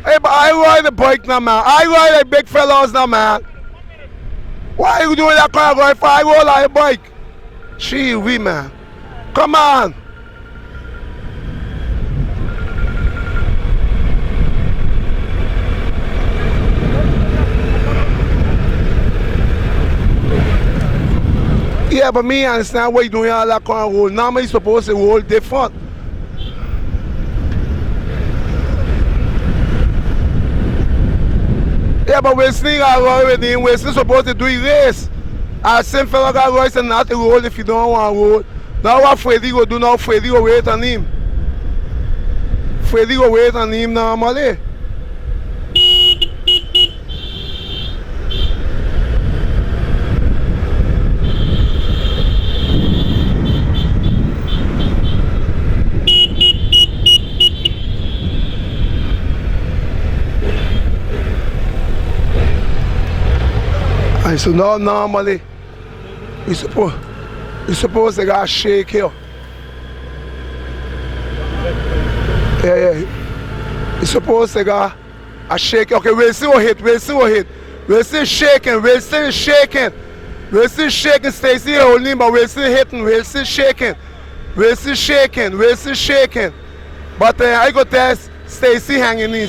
Hey, but I ride the bike now, man. I ride like big fellas now, man. Why are you doing that kind of ride for? I roll like a bike. Gee, we man. Come on. Yeah, but me understand why you doing all that kind of roll. Normally you're supposed to roll different. Yeah, but Wilson got roll with him. Wilson supposed to do a race. As same fella got roll and not to roll if you don't want to roll. Now what Freddy go do now? Freddy go wait on him. Freddy go wait on him normally. And so now normally you supposed to got shake here. Yeah. You supposed to got a shake. Okay, Wilson will hit. Wilson is shaking. Wilson is shaking. Stacey holding, but Wilson hitting. Wilson shaking. But I go test Stacey hanging in.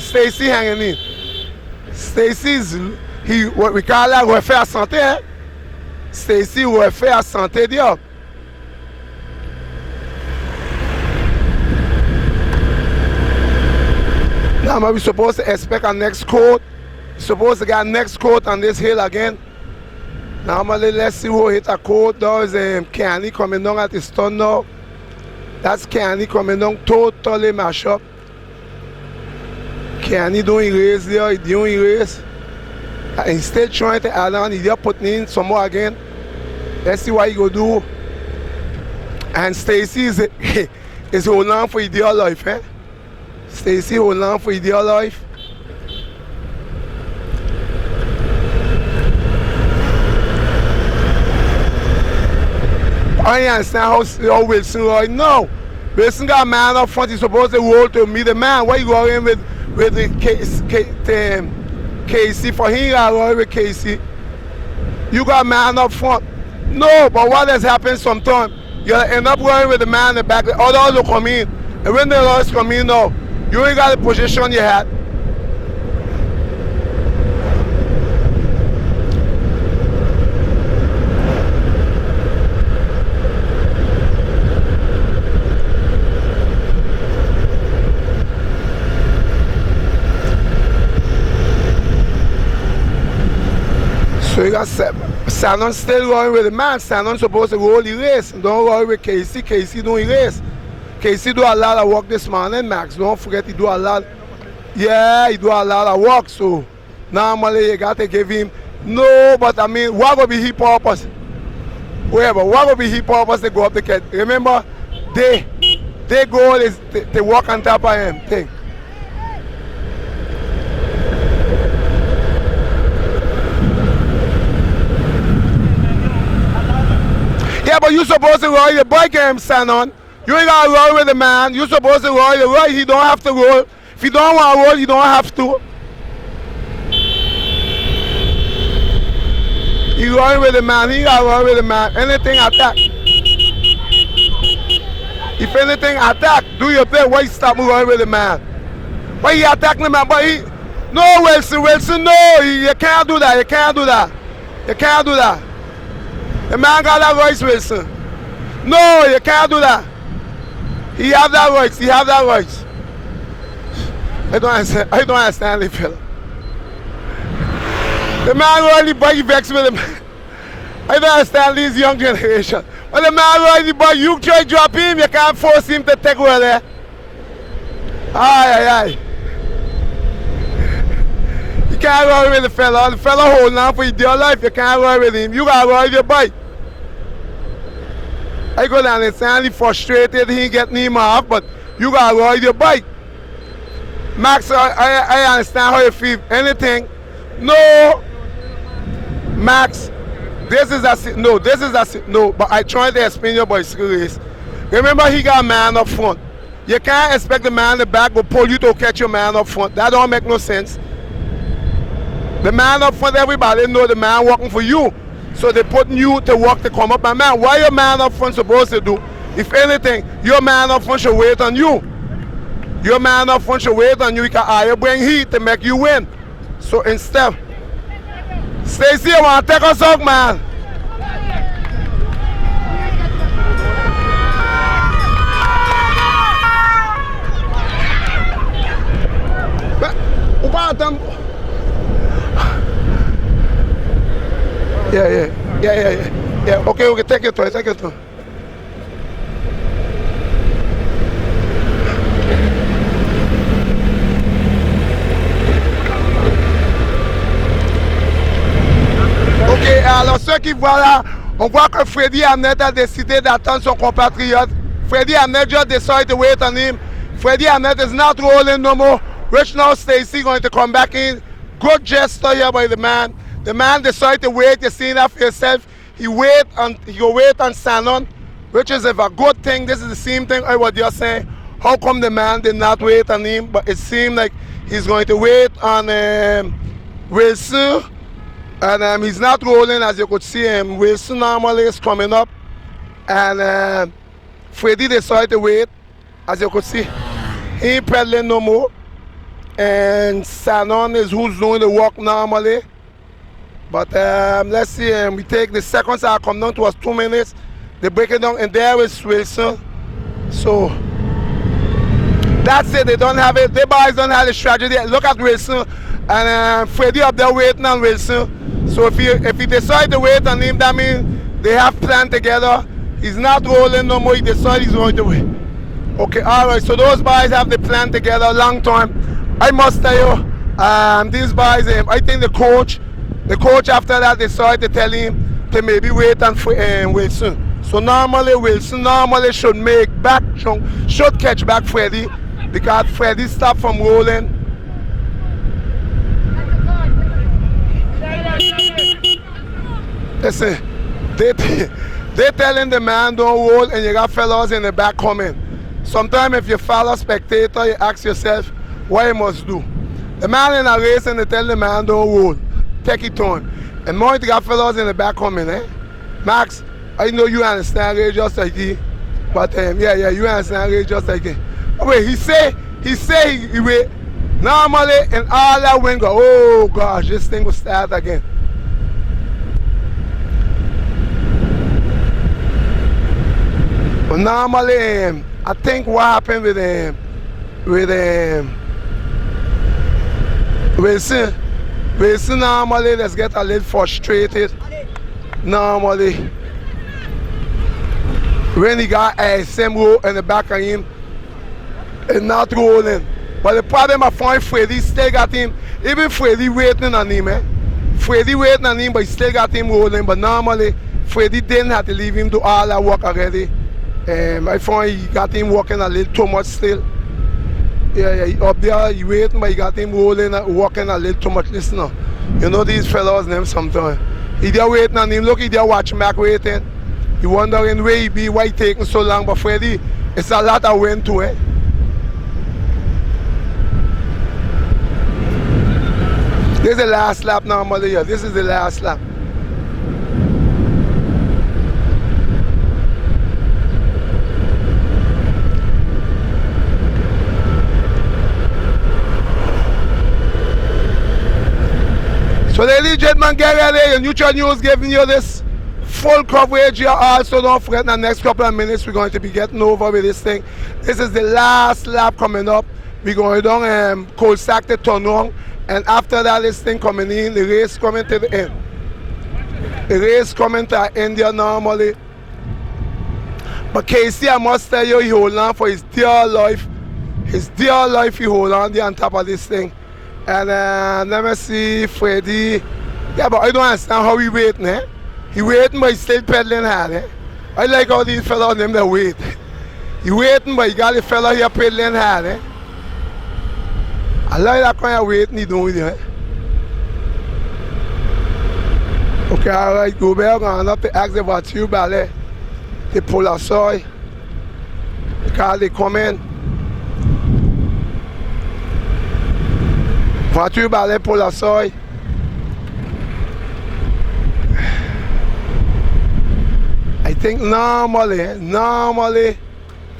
Stacey's what we call that refait à santé, hein? Stacey refait à santé, diable. Now we're supposed to expect a next coat. We're supposed to get next coat on this hill again. Normally, let's see who hit a coat. There's Kenny coming down at his turn now. That's Kenny coming down, totally mashed up. Kenny doing race there, he's doing race. He's still trying to add on, he's just putting in some more again. Let's see what he go do. And Stacey is holding on for his dear life, eh? Stacey holding on for his dear life. I understand how Wilson right now. Wilson got a man up front, he's supposed to roll to meet the man. Why you going with the Casey? For him, I roll with Casey. You got a man up front. No, but what has happened sometimes, you end up going with the man in the back, the others will come in. And when the others come in now, you ain't got the position you had. So you got Shannon still going with the man. Shannon supposed to roll the race. Don't worry with Casey. Casey doing race. Casey do a lot of work this morning, Max. Don't forget he do a lot. Yeah, he do a lot of work. So normally you got to give him. No, but I mean, what will be his purpose? Whatever, what will be his purpose to go up the kid? Remember, their goal is to walk on top of him. Thing. Yeah, but you supposed to ride your bike and stand on. You ain't gotta roll with the man. You supposed to roll the right. He don't have to roll. If you don't want to roll, you don't have to. He rolling with the man. He gotta roll with the man. Anything attack. If anything attack, do your thing. Why you stop rolling with the man? Why he attacking the man? But he No, Wilson, Wilson, no. You can't do that. You can't do that. You can't do that. The man got that voice, Wilson. No, you can't do that. He have that voice. He have that voice. I don't understand the fella. The man really buggy vex with him. I don't understand this young generation. But the man really buggy. You try to drop him, you can't force him to take over there. Aye. You can't run with the fella. The fella holding on for your dear life. You can't run with him. You gotta ride your bike. I go down and stand frustrated. He getting him off, but you gotta ride your bike. Max, I understand how you feel. Anything? No. Max, this is a no. This is a no. But I tried to explain your bicycle race. Remember, he got a man up front. You can't expect the man in the back will pull you to catch your man up front. That don't make no sense. The man up front, everybody know the man working for you. So they putting you to work to come up. My man, what your man up front supposed to do? If anything, your man up front should wait on you. Your man up front should wait on you. He can hire bring heat to make you win. So instead, Stacy, I want to take us out, man. Yeah. Okay, take your turn, take your turn. Ok, alors ceux qui voient là, on voit que Freddy Hamnet a décidé d'attendre son compatriote. Freddy Hamnet just decided to wait on him. Freddy Hamnet is not rolling no more. Rich now Stacy going to come back in. Good gesture here by the man. The man decided to wait. You see that for yourself. He will wait on Sanon, which is a good thing. This is the same thing I was just saying. How come the man did not wait on him? But it seemed like he's going to wait on Wilson. And he's not rolling, as you could see him. Wilson normally is coming up. And Freddy decided to wait, as you could see. He ain't pedaling no more. And Sanon is who's doing the work normally. But let's see, we take the seconds that come down to us 2 minutes. They break it down, and there is Wilson. So that's it. They don't have it. The boys don't have the strategy. Look at Wilson, and Freddy up there waiting on Wilson. So if he decide to wait on him, that means they have planned together. He's not rolling no more. He decided he's going to wait. Okay, all right. So those boys have the plan together long time. I must tell you, these boys. I think the coach after that decided to tell him to maybe wait on Wilson. So normally Wilson should should catch back Freddy, because Freddy stopped from rolling. Listen, they telling the man don't roll, and you got fellows in the back coming. Sometimes if you follow spectator, you ask yourself what you must do. The man in a race and they tell the man don't roll. Take it on. And more you got fellows in the back coming, eh? Max, I know you understand race just like he. But yeah, you understand race just like he. Oh, wait, he say he wait. Normally in all that wind go, oh gosh, this thing will start again. But normally, I think what happened with Wilson normally let's get a little frustrated. Normally, when he got a same row in the back of him, and not rolling. But the problem I find Freddy still got him. Even Freddy waiting on him, eh? Freddy waiting on him, but he still got him rolling. But normally, Freddy didn't have to leave him do all that work already. I find he got him working a little too much still. Yeah, up there he waiting, but he got him rolling, walking a little too much. Listen now, you know these fellows them sometimes. He there waiting on him, look, he there watching back waiting. He wondering where he be, why he taking so long, but Freddy, it's a lot of wind to it. This is the last lap normally, yeah. This is the last lap. So ladies and gentlemen, get ready. Your Neutral News giving you this full coverage here. Also, don't forget in the next couple of minutes we're going to be getting over with this thing. This is the last lap coming up. We're going down Cold Sack to turn on, and after that, this thing coming in, the race coming to the end. The race coming to an end here normally. But Casey, I must tell you, he hold on for his dear life. His dear life, he hold on there on top of this thing. And let me see, Freddie. Yeah, but I don't understand how he waiting, eh? He waiting, but he's still pedaling hard, eh? I like how these fellas them they wait. He waiting, but he got the fella here pedaling hard, eh? I like that kind of waiting he doing, eh? Okay, all right, go back and have to ask the voiture ballet. They pull aside because they come in. Voiture ballet pull aside. I think normally,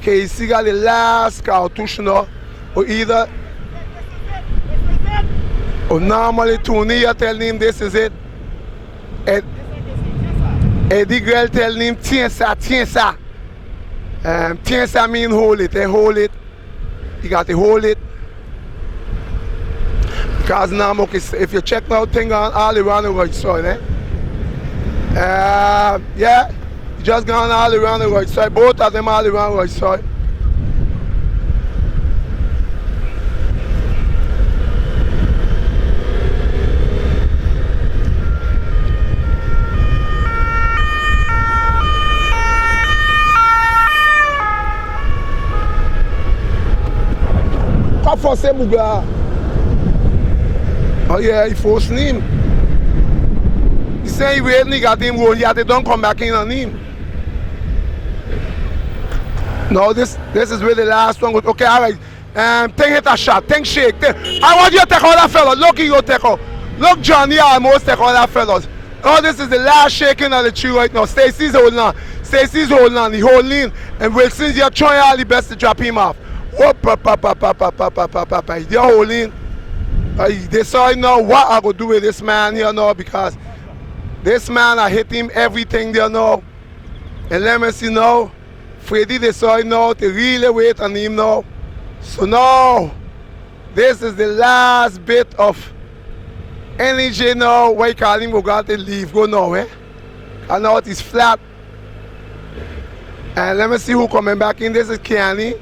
Casey got the last cartouche now, or either, or normally Tony are telling him this is it. And Eddie girl telling him, tiens ça. Tiens ça mean hold it, hold it. You got to hold it. Because now, okay, if you check now, thing on all around the right side, eh? Yeah, you just gone all around the right side. Both of them all around the right side. Pas forcer Bouga. Oh yeah, he forced him. He said he waiting, he got him going, yet they don't come back in on him. No, this is where the last one goes. Okay, all right. Think hit a shot, think shake. I want you to take all that fella. Look, you go take out. Look, Johnny almost take all that fellas. Oh, this is the last shaking of the tree right now. Stacy's holding on. Stacy's holding on. He holding, and Wilson's here trying all the best to drop him off. Oh, they're holding. They decide now what I go do with this man here now, because this man I hit him everything there now. And let me see now, Freddie decide now to really wait on him now. So now, this is the last bit of energy now. Why call him got to leave, go now, eh? And now it is flat. And let me see who coming back in. This is Kenny.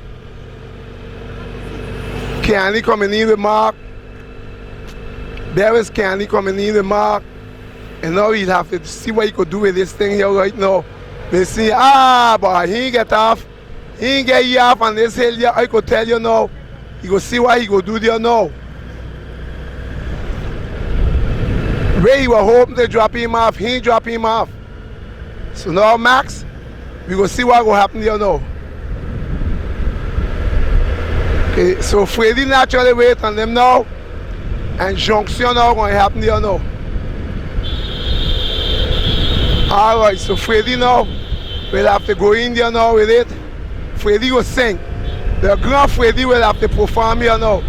Kenny coming in with Mark. There is Kenny coming in with Mark. And now he'll have to see what he could do with this thing here right now. They see, boy, he ain't get off. He ain't get you off on this hill here. I could tell you now. He go see what he go do there now. Where he was hoping to drop him off, he ain't drop him off. So now, Max, we go see what will happen there now. Okay, so Freddie naturally wait on them now. And junction now going to happen there now. Alright, so Freddie now will have to go in there now with it. Freddie will sing. The grand Freddie will have to perform here now.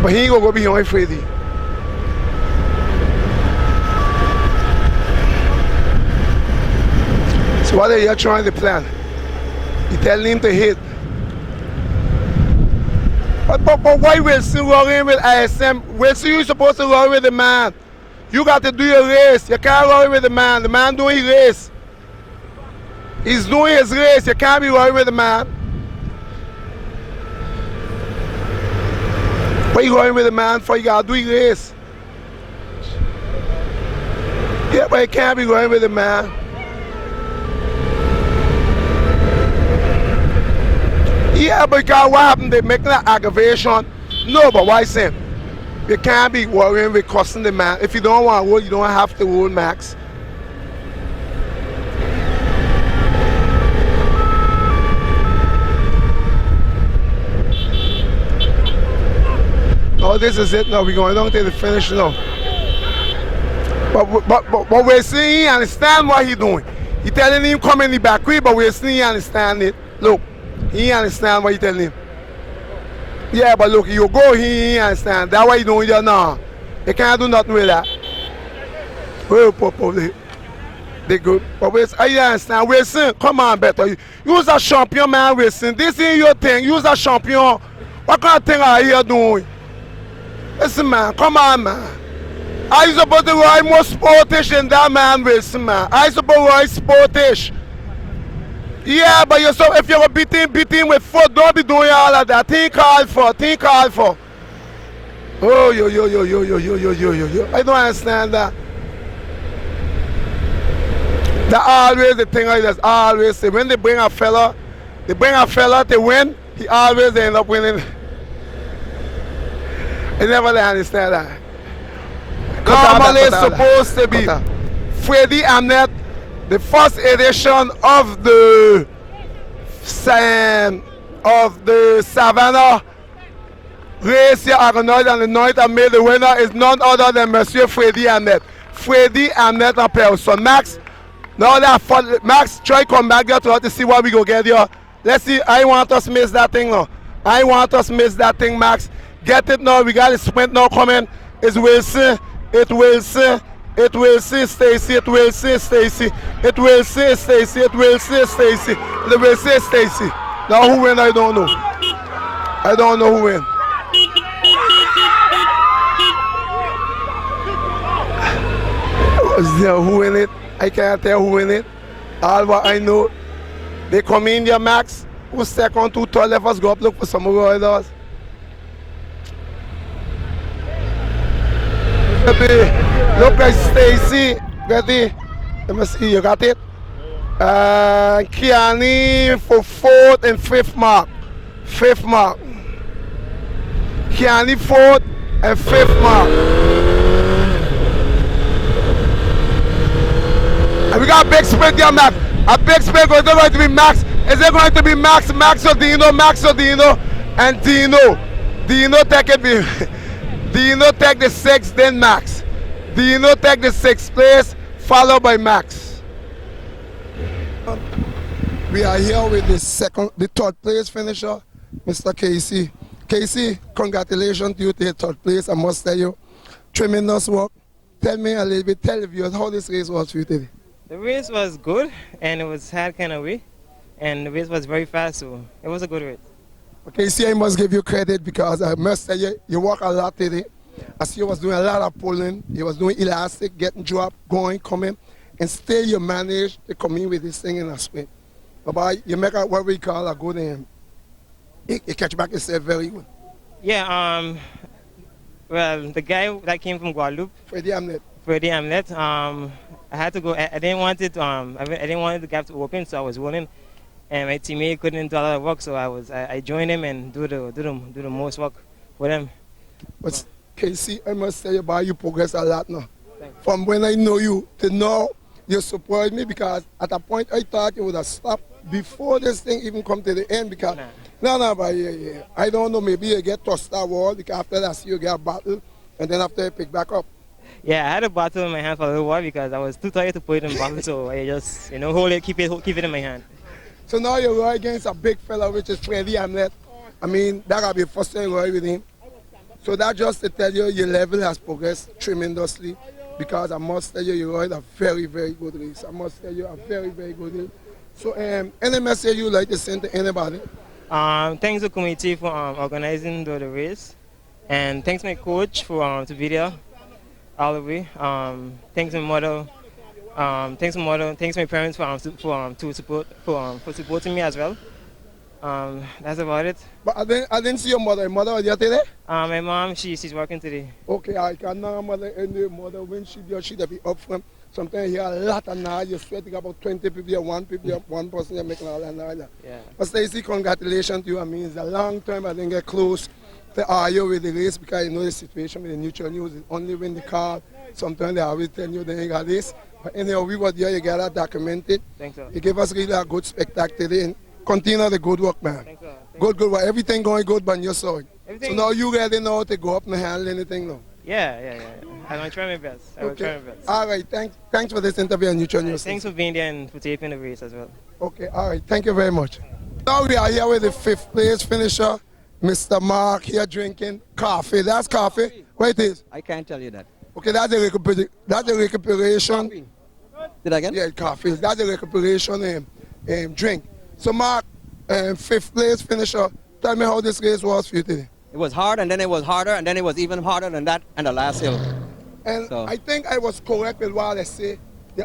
But he ain't gonna go behind Freddie. So what are you trying to plan? You telling him to hit. But why Wilson running with ISM? Wilson, you're supposed to run with the man. You got to do your race. You can't run with the man. The man doing his race. He's doing his race. You can't be running with the man. What you running with the man for? You got to do your race. Yeah, but you can't be running with the man. Yeah, because what happened? They making an aggravation. No, but why say? You can't be worrying with cussing the man. If you don't want to roll, you don't have to roll, Max. Oh, this is it now. We're going down to the finish now. But we're seeing, he understand what he's doing. He telling him come in the back way, but we still understand it. Look, he understand what he telling him. Yeah, but look, you go, he understand. That's why you don't do now. They can't do nothing with that. Well, probably. They good. But I understand. Wilson, come on, better. You's a champion, man, Wilson. This is your thing. You's a champion. What kind of thing are you doing? Listen, man, come on, man. I supposed to ride more sportish than that, man, Wilson, man. I supposed to ride sportish. Yeah, but if you're beating with foot, don't be doing all of that. Think call for. Oh, yo. I don't understand that. That always the thing I just always say. When they bring a fella to win, he always end up winning. I never understand that. Normally it's supposed to be Freddie Amnet, the first edition of the Savannah race here at Argonaut, and the night I made the winner is none other than Monsieur Freddie Amnet. Freddie Amnet and person. Max, now that Max, try come back here to see what we go get here. Let's see. I want us miss that thing now. I want us miss that thing, Max. Get it now. We got the sprint now coming. It's Wilson. It will see Stacy. It will see Stacy. It will see Stacy. It will see Stacy. It will see Stacy. Now who win? I don't know. I don't know who win. Who win it? I can't tell who win it. All what I know, they come in here, Max. Who's second, two, third, let us go up look for some more riders. Look at Stacy. Ready? Let me see. You got it? Kiani for 4th and 5th mark. 5th mark. Kiani 4th and 5th mark. And we got a big sprint here, Max. A big sprint is going to be Max. Is it going to be Max or Dino, and Dino take it. Dino take the 6th, then Max. Dino take the 6th place, followed by Max. We are here with the 3rd place finisher, Mr. Casey. Casey, congratulations to you to the 3rd place. I must tell you, tremendous work. Tell me a little bit, tell the viewers how this race was for you today. The race was good, and it was hard kind of way, and the race was very fast, so it was a good race. Okay, see, I must give you credit because I must tell you, you work a lot today. I see you was doing a lot of pulling, you was doing elastic, getting dropped, going, coming, and still you managed to come in with this thing in a sprint. But you make what we call a good aim. You catch back yourself very good. Yeah, well, the guy that came from Guadeloupe, Freddie Amnet, I had to go. I didn't want it. I didn't want the gap to open, so I was running, and my teammate couldn't do a lot of work, so I joined him and do the most work with him. But Casey, I must say about you progress a lot now. From when I know you to now, you surprised me because at a point I thought you would have stopped before this thing even come to the end because but yeah. I don't know, maybe you get tossed that wall because after that you get a battle and then after you pick back up. Yeah, I had a bottle in my hand for a little while because I was too tired to put it in the bottle, so I just, hold it, keep it in my hand. So now you're right against a big fella, which is Freddie Amnet. I mean, that got to be the first time you're right with him. So that just to tell you, your level has progressed tremendously because I must tell you, you ride a very, very good race. I must tell you, a very, very good race. So any message you would like to send to anybody? Thanks to the committee for organizing the race, and thanks my coach for to be there all the way. Thanks my mother. Thanks my parents for supporting me as well. That's about it. But I didn't see your mother. Your mother was here today? My mom, she's working today. Okay, I can know mother and your mother when she'd be up front. Sometimes you hear a lot of noise. You're sweating about 20 people, one person, you're making all that noise. Yeah. But Stacey, congratulations to you. I mean, it's a long time I didn't get close to argue with the race because you know the situation with the neutral news is only when the car. Sometimes they always tell you they ain't got this. But anyhow, we were there, you got that documented. Thanks, sir. You gave us really a good spectacle today. And continue the good work, man. Thanks, sir. Good. Everything going good on your side. So now you ready now to go up and handle anything now? Yeah. I'm going to try my best. I will try my best. All right. Thanks for this interview on Neutral News. Thanks for being there and for taking the race as well. Okay. All right. Thank you very much. Now we are here with the 5th place finisher, Mr. Mark, here drinking coffee. That's coffee. What it is? I can't tell you that. Okay, that's a recuperation. Did I get? Yeah, coffee. That's a recuperation drink. So Mark, 5th place finisher. Tell me how this race was for you today. It was hard, and then it was harder, and then it was even harder than that, and the last hill. And I think I was correct with what I say. They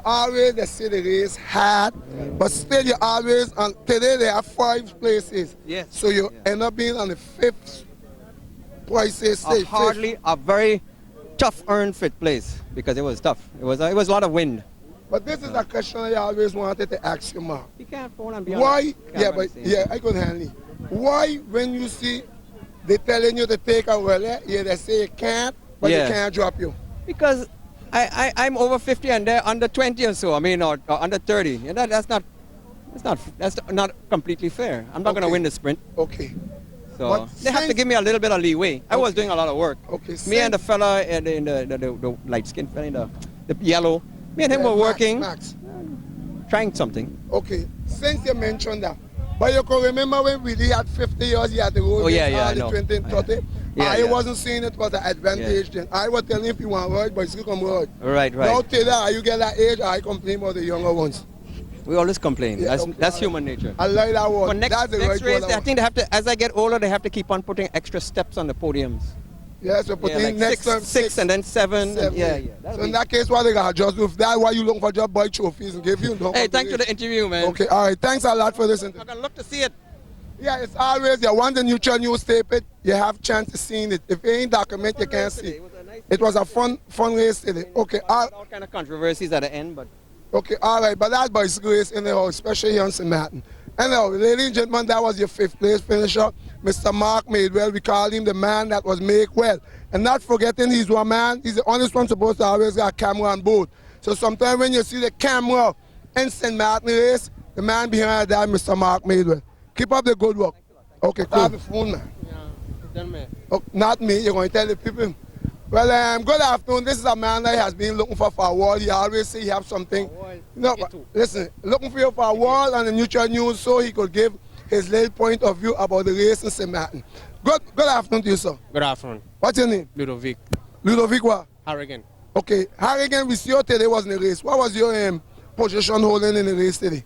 say the race hard, but still you always, and today there are 5 places. Yes. So you end up being on the 5th places. Hardly a very tough earned 5th place, because it was tough. It was a lot of wind. But this is a question I always wanted to ask you, Mark. You can't phone and be on Why? the camera I could handle it. Why, when you see they telling you to take a well, they say you can't, but they can't drop you? Because I'm over 50 and they're under 20 or so. I mean, or under 30. And that's not completely fair. I'm not going to win the sprint. Okay. So they have to give me a little bit of leeway. I was doing a lot of work. Okay. Me and the fella in the light skin fella in the yellow. Me and him were working, trying something. Okay. Since you mentioned that, but you can remember when we had 50 years, he had the road. Oh yeah, I know. 20 and 30. I wasn't seeing it was an advantage then. I was telling if you want to ride, but you come ride. Right. Now today, you get that age, I complain about the younger ones. We always complain. That's human nature. I like that one. For next race, I think they have to, as I get older, they have to keep on putting extra steps on the podiums. Yeah, so putting like next time 6 and then 7. And So in that case, what they got just if that's why you looking for job buy trophies and give you. Hey, thanks for the interview, man. Okay, all right. Thanks a lot for this interview. I can look to see it. Yeah, it's always once the Neutral News tape it, you have chance to see it. If you ain't document, you can't see. It was a fun race today. Okay, all kind of controversies at the end, but. Okay, all right, but that's bicycle race anyhow, especially here in St. Martin. Anyhow, ladies and gentlemen, that was your 5th place finisher, Mr. Mark Madewell. We call him the man that was make well. And not forgetting he's one man, he's the honest one supposed to always got a camera on board. So sometimes when you see the camera in St. Martin race, the man behind that, Mr. Mark Madewell. Keep up the good work. Okay, call the phone, man. Yeah, oh, not me, you're going to tell the people. Well, good afternoon. This is a man that has been looking for a wall. He always say he have something. No, listen, looking for a wall on the Neutral News so he could give his little point of view about the race in St. Martin. Good afternoon to you, sir. Good afternoon. What's your name? Ludovic. Ludovic what? Harrigan. Okay, Harrigan, we see you today was in the race. What was your position holding in the race today?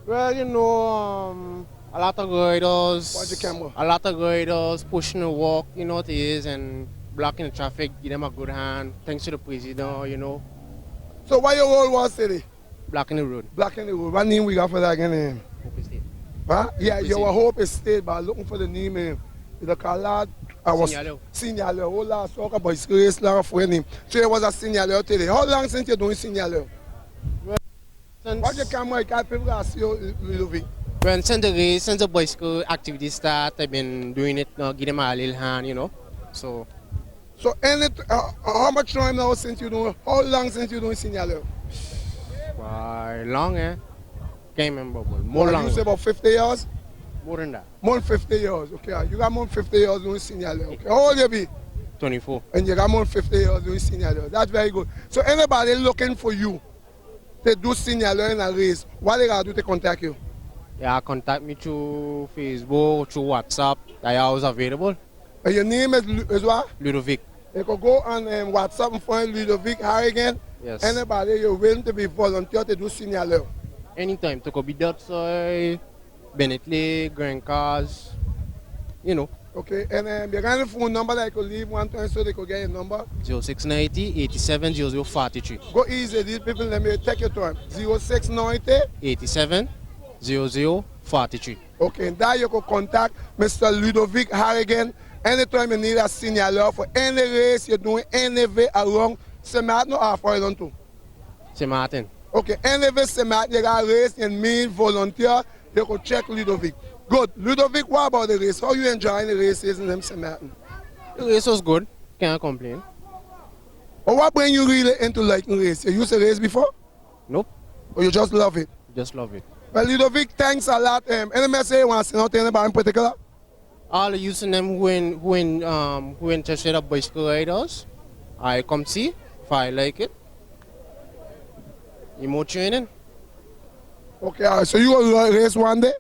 Well, you know, a lot of riders. Watch the camera. A lot of riders pushing the walk, you know what it is, and blocking the traffic, give them a good hand. Thanks to the president, you know. So what your role was today? Blocking the road. Blocking the road. What name we got for that again? Hope State. Huh? Yeah, your Hope State, but looking for the name. The color, I was Signalo. Oh, last soccer bicycle race, lot of name. So it was a Signalo today. How long since you're doing Signalo? Well, watch the camera, I can't people ask you, Ludovic. Well, since the bicycle activity start, I've been doing it, give them a little hand, you know. So how much time now since you doing? How long since you doing Signalo? Long, eh? Can't remember, but more long. You say about 50 years? More than that. More than 50 years, okay. You got more than 50 years doing Signalo, okay. How old you be? 24. And you got more than 50 years doing Signalo. That's very good. So anybody looking for you to do Signalo in a race, what they got to do to contact you? Yeah, contact me through Facebook, through WhatsApp. I always available. And your name is what? Ludovic. You can go on WhatsApp and find Ludovic Harrigan. Yes. Anybody you're willing to be volunteer to do Signalo? Anytime. To go be that side, Bentley, Grand Cars, you know. Okay, and you got a phone number that I could leave one time so they could get your number? 0690 87 0043. Go easy, these people, let me take your time. 0690 87 0043. Okay, and there you can contact Mr. Ludovic Harrigan anytime you need a signaler for any race you're doing anywhere around St. Martin or half island too? St. Martin. Okay, anywhere St. Martin you got a race and mean volunteer, you can check Ludovic. Good. Ludovic, what about the race? How you enjoying the races in St. Martin? The race was good. Can't complain. But what bring you really into liking race? You used to race before? Nope. Or you just love it? Just love it. Well, Ludovic, thanks a lot. Any message you want to send out to anybody in particular? All the youth and them who interested in bicycle riders, I come see if I like it. More training. Okay, all right. So you will race one day?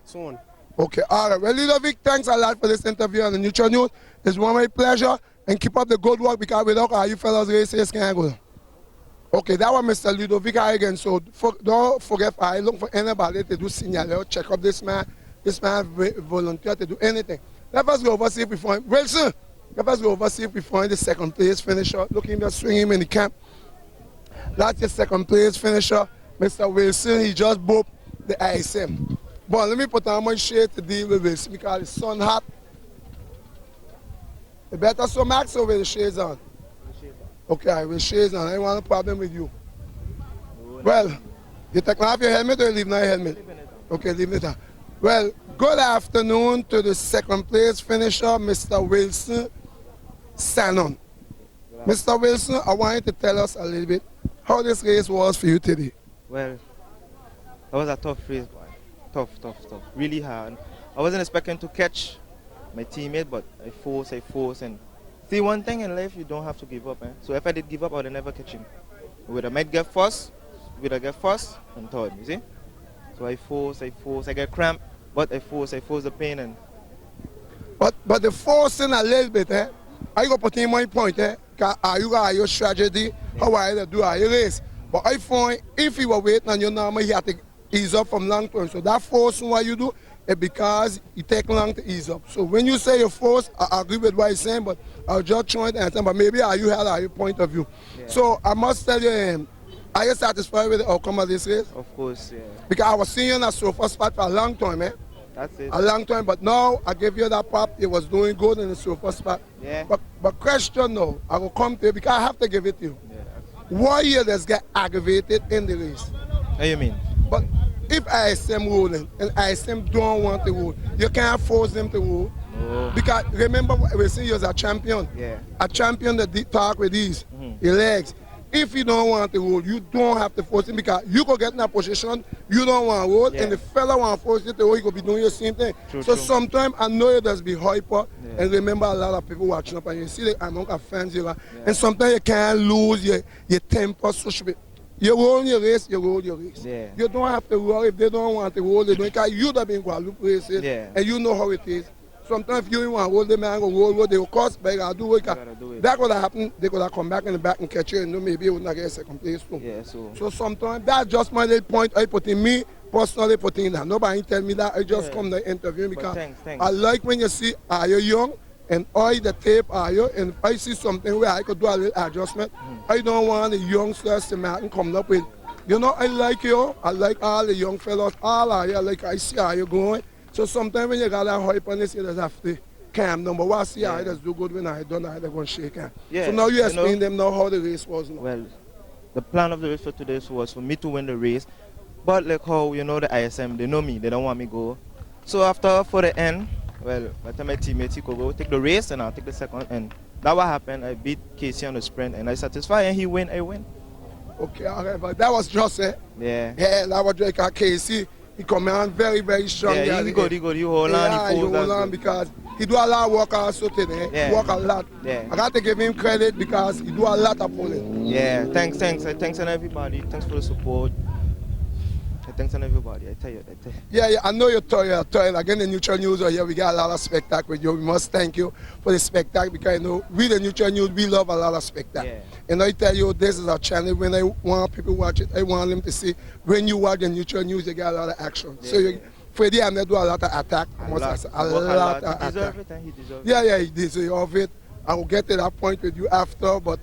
Soon. Okay, all right. Well, Ludovic, thanks a lot for this interview on the Neutral News. It's one my pleasure. And keep up the good work because without all you fellas races can't go. Okay, that was Mr. Ludovic again. So don't forget, I look for anybody to do signal, check up this man. This man volunteer to do anything. Let us go over see if we find Wilson. Let us go over see if we find the second place finisher. Look him just swing him in the camp. That's the second place finisher, Mr. Wilson. He just booped the ISM. But let me put on my shade to deal with Wilson because the sun hot. You better so Max or with the shades on? Okay, I will shades on. I don't want a problem with you. Well, you take off your helmet or you leave no helmet? Okay, leave it on. Well, good afternoon to the second place finisher, Mr. Wilson Sanon. Mr. Wilson, I want you to tell us a little bit how this race was for you today. Well, that was a tough race, boy. Tough. Really hard. I wasn't expecting to catch my teammate, but I force. And see, one thing in life, you don't have to give up. So if I did give up, I would never catch him. I might get first, and third, you see? So I force. I get cramp, but I force the pain. And But the forcing a little bit, I go put in my point, are you got your strategy, how are you do your race? But I find if you were waiting on your normal, you have to ease up from long term. So that forcing what you do is because you take long to ease up. So when you say you force, I agree with what you're saying, but I'll just try to answer. But maybe are you had your point of view? Yeah. So I must tell you, are you satisfied with the outcome of this race? Of course, yeah. Because I was seeing you in a sofa spot for a long time, That's it. A long time, but now I give you that pop. It was doing good in the sofa spot. Yeah. But question now, I will come to you because I have to give it to you. Yeah. Why you just get aggravated in the race? What do you mean? But if ISM rolling and ISM don't want to roll, you can't force them to roll. Oh. Because remember, we see you as a champion. Yeah. A champion that talk with these, your legs. If you don't want to roll, you don't have to force him because you go get in a position you don't want to roll, and the fella want to force you to roll, you go be doing the same thing. True. Sometimes I know you just be hyper, and remember a lot of people watching up, and you see the amount of fans you have, and sometimes you can't lose your temper so bit. You roll your race, you roll your race. Yeah. You don't have to worry if they don't want to roll, they don't, because you have been Guadeloupe races, and you know how it is. Sometimes if you want to roll, the man go roll, they will cost, but you got to do it. That could have happened, they could have come back in the back and catch you, and maybe you would not get second place too. Yeah, so sometimes that's just my little point I put in me, personally put in that. Nobody tell me that, I just come to interview because thanks. I like when you see, are you young? And I the tape are you, and if I see something where I could do a little adjustment, I don't want the youngsters to come up with, you know, I like you, I like all the young fellas, all are you, like I see how you going. So sometimes when you got that hype on this, you just have to calm down. But what I see, I just do good when I done, I just go and shake hands. Yeah, so now you explain them now how the race was. Now. Well, the plan of the race for today was for me to win the race. But like how, you know, the ISM, they know me, they don't want me to go. So for the end, well, by the time my teammates he could go take the race and I'll take the second. And that what happened. I beat Casey on the sprint and I satisfied and he win, I win. Okay, all right, but that was just it. Yeah, that was like Casey. He come on very, very strong. Yeah, he good. You hold on, he hold on because he do a lot of work also today. Yeah. He work a lot. Yeah. I got to give him credit because he do a lot of pulling. Yeah, thanks on everybody. Thanks for the support. Thanks on everybody, I tell you. Yeah, I know you're tired. Again, the Neutral News are here. We got a lot of spectacle with you. We must thank you for the spectacle because, you know, we the Neutral News, we love a lot of spectacle. Yeah. And I tell you, this is our channel. When I want people to watch it, I want them to see when you watch the Neutral News, you get a lot of action. Yeah, so Freddie, I'm going to do a lot of attack. A lot of attack. He deserves it, he deserves it. Yeah, he deserves it. I will get to that point with you after, but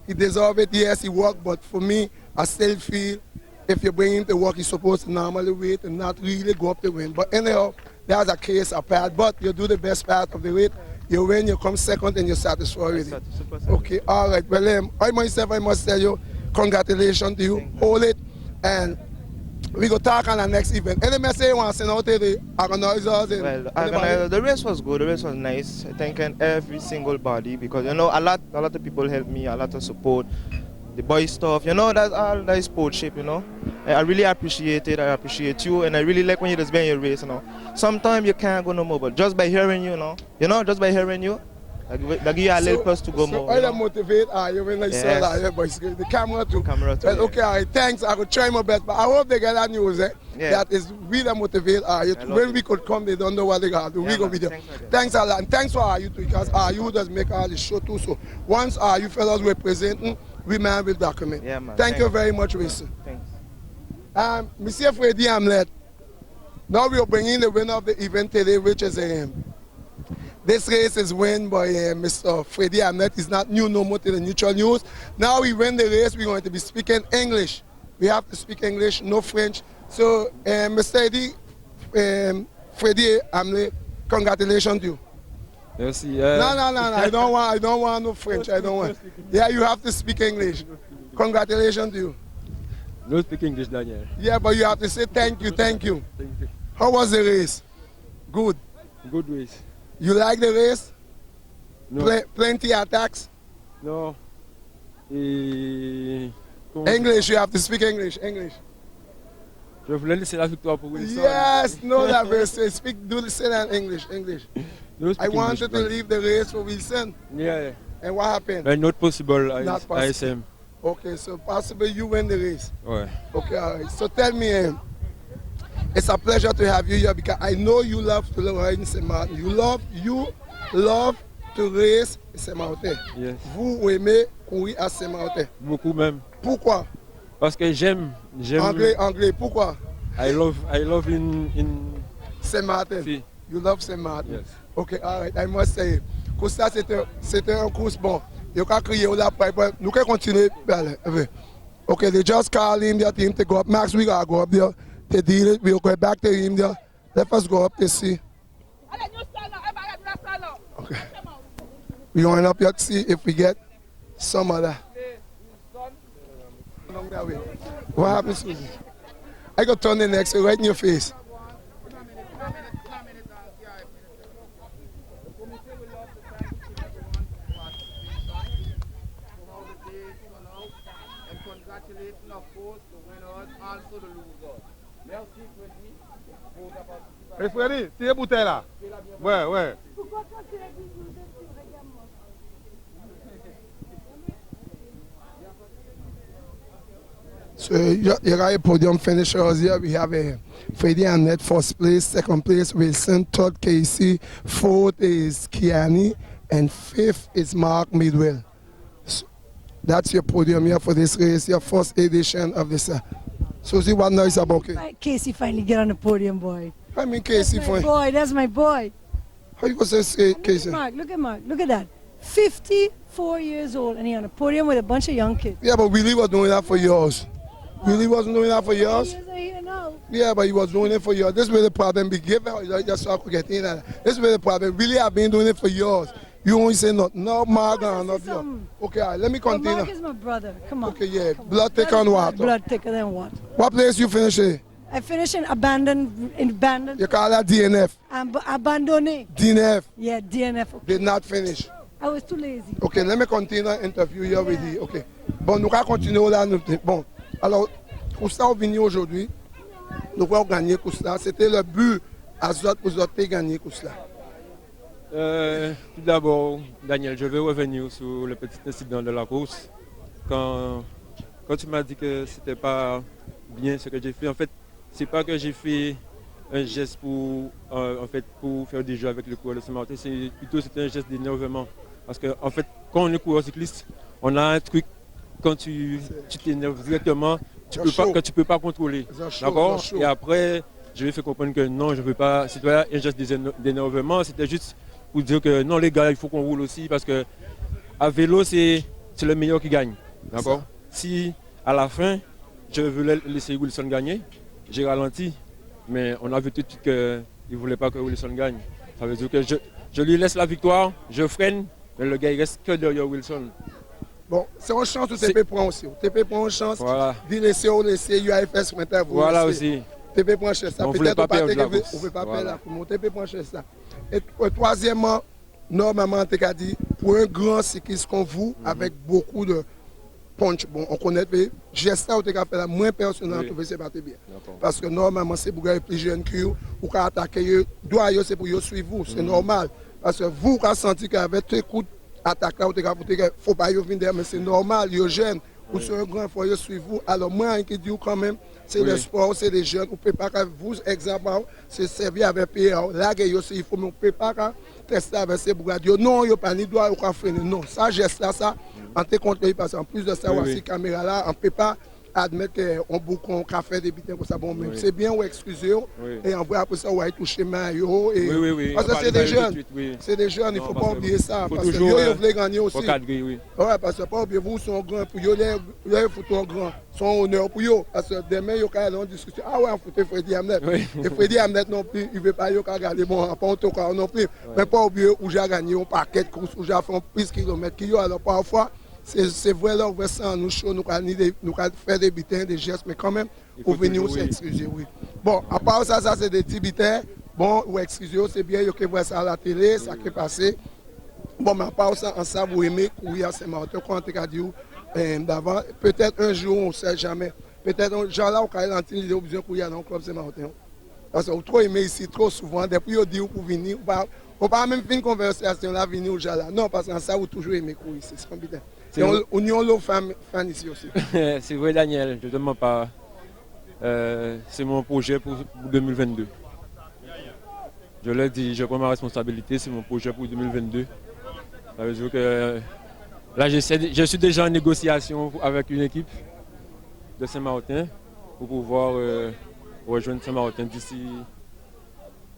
he deserves it. Yes, he worked, but for me, I still feel if you bring him to work, he's supposed to normally wait and not really go up to win. But anyhow, that's a case apart. But you do the best part of the weight. You win, you come second, and you're satisfied with it. Okay, all right. Well, I myself, I must tell you, congratulations to you. Hold it, and we go talk on the next event. Any message you want to send out to the organizers? Well, the race was good. The race was nice. I thank every single body because, you know, a lot of people helped me, a lot of support. The boy stuff, you know, that's all that is sportship, you know. I really appreciate it, I appreciate you, and I really like when you just be in your race, you know. Sometimes you can't go no more, but just by hearing you, just by hearing you, That give you a little push to go more. I motivate you when I saw that bicycle. The camera too. Well, okay, all right, thanks. I will try my best, but I hope they get that news. That is really motivate you. When we could come, they don't know what they got to do. We go with them. Thanks a lot, and thanks for you too, because you does make all the show too. So once you fellas representing, we man will document. Yeah, man. Thank you very much, Wilson. Thanks. Monsieur Freddy Hamlet. Now we are bringing the winner of the event today, which is this race is won by Mr. Freddy Hamlet. He's not new no more to the neutral news. Now we win the race, we're going to be speaking English. We have to speak English, no French. So, Mr. Eddie, Freddy Hamlet, congratulations to you. Merci. No, I don't want no French. I don't want. Yeah, you have to speak English. Congratulations to you. No speak English, Daniel. Yeah, but you have to say thank you. Thank you. How was the race? Good. Good race. You like the race? No. Plenty attacks? No. English, you have to speak English. Je voulais laisser la victoire pour Wilson. Yes, no, that verse. Say that in English. I wanted to leave the race for Wilson. Yeah. And what happened? But not possible. Not possible. ISM. Okay, so possibly you win the race. Ouais. Okay, all right. So tell me, it's a pleasure to have you here because I know you love to ride in Saint Martin. You love to race in Saint Martin. Yes. Vous aimez courir à Saint Martin. Beaucoup même. Pourquoi? Parce que j'aime. Anglais. Pourquoi? I love in Saint Martin. Si. You love Saint Martin. Yes. Okay, all right. I must say, Costa c'était un course bon. You can crier au la pipe, but nous can continuer. Okay, they just call him their team to go up. Max, we gotta go up there to deal it. We'll go back to him there. Let us go up to see. Okay. We're going up here to see if we get some of that. What happens, Susie? I got turn the next right in your face. Hey Freddy, tiens bouteille là. Ouais. So you got a podium finishers here. We have Freddy Hamlet, first place, second place Wilson, third Casey, fourth is Kiani, and fifth is Mark Midwell. So that's your podium here for this race, your first edition of this. So see what noise about it? Casey finally get on the podium, boy. I mean Casey boy, that's my boy. How you gonna say Casey? Look at Mark, look at that. 54 years old and he on a podium with a bunch of young kids. Yeah, but Willie was doing that for yours. Willie wasn't doing that for yours? Years are here now. Yeah, but he was doing it for yours. This is where the problem be given. Just so I could get in there. This is where the problem. Willie have been doing it for yours. You only say nothing. No, Margaret, not yours. Okay, all right, let me continue. Mark is my brother. Come on. Okay, yeah. Blood thicker than water. Blood thicker than water. What place you finish in? I finished in abandoned. You call that DNF? Abandonné. DNF? Yeah, DNF. Okay. Did not finish. I was too lazy. Okay, let me continue the interview here with you. Okay. Bon, nous allons continuer là. Bon, alors, Costa est venu aujourd'hui. Nous allons gagner Costa. C'était le but à Zot pour Zot gagner Costa. Tout d'abord, Daniel, je vais revenir sur le petit incident de la course. Quand tu m'as dit que c'était pas bien ce que j'ai fait, en fait, c'est pas que j'ai fait un geste pour faire des jeux avec le coureur de Saint-Martin, c'est un geste d'énervement. Parce que en fait, quand on est coureur cycliste, on a un truc, quand tu t'énerves directement, tu peux pas contrôler. D'accord? Et après, je lui ai fait comprendre que non, je ne veux pas, c'était pas un geste d'énervement, c'était juste pour dire que non les gars, il faut qu'on roule aussi parce que à vélo, c'est le meilleur qui gagne. D'accord? Si à la fin, je voulais laisser Wilson gagner, j'ai ralenti, mais on a vu tout de suite qu'il ne voulait pas que Wilson gagne. Ça veut dire que je lui laisse la victoire, je freine, mais le gars il reste que derrière Wilson. Bon, c'est une chance que TP prend aussi. TP prend une chance de laisser UAFS maintenant. Voilà aussi. TP prend cher ça. On ne voulait pas perdre la course. On ne veut pas perdre la course. TP prend cher ça. Et troisièmement, normalement, on t'a dit, pour un grand cycliste comme vous, avec beaucoup de punch, bon, on connaît le geste où tu as fait la moins personnelle, tu se battre bien. Parce que normalement, c'est pour les plus jeunes que vous, ou quand attaquer, c'est pour suivre vous, c'est normal. Parce que vous, quand vous sentez qu'avec tous les coups d'attaque là, vous ne faut pas venir, mais c'est normal, vous êtes jeune, vous êtes un grand, il faut suivre vous. Alors moi, je dis quand même, c'est le sport, c'est des jeunes, vous ne pouvez pas, vous, exemple, c'est servir avec pays, là, il faut, mais vous ne pouvez pas tester avec ces bourgades. Non, il n'y a pas ni droit, il n'y a pas freiner. Non, ça, geste là, ça, on te contrôle, parce qu'en plus de ça, ces caméras là, on ne peut pas admettre qu'on boucle un café des bitins comme ça. Bon, même c'est bien, ou excusez et on voit après ça, on va toucher MAI. Parce que c'est des jeunes. C'est des jeunes, il ne faut pas oublier ça. Parce que vous voulez gagner aussi. Oui, parce que pas oublier, vous sont grands pour eux, les foutons grands, sont honneur pour eux. Parce que demain, il y a une discussion. Ah ouais, on foutait Freddy Hamlet. Et Freddy Hamlet non plus, il ne veut pas regarder, bon, pas en tout cas non plus. Mais pas oublier où j'ai gagné un paquet de courses, où j'ai fait un plus de kilomètres. Alors parfois, c'est vrai là, on nous chaud, nous allons faire des bitins, des gestes, mais quand même, pour venir aussi excuser, oui. Bon, à part ça, c'est des petits bitins. Bon, ou excusez, c'est bien, vous voyez ça à la télé, ça qui est passé. Bon, mais à part ça, en ça, vous aimez courir à Saint-Martin, quand on a dit d'avant, peut-être un jour, on ne sait jamais. Peut-être un jour là, on a l'antenne, il a besoin de courir dans le club Saint-Martin. Parce que vous trop aimé ici, trop souvent, depuis vous dites pour venir, on ne peut pas même faire une conversation là, venir au jour là. Non, parce que ça, vous toujours aimé courir ici, c'est compliqué. On y a l'eau fan ici aussi. C'est vrai, Daniel, je ne te mens pas. C'est mon projet pour 2022. Je l'ai dit, je prends ma responsabilité, c'est mon projet pour 2022. Ça veut dire que là, je suis déjà en négociation avec une équipe de Saint-Martin pour pouvoir rejoindre Saint-Martin d'ici,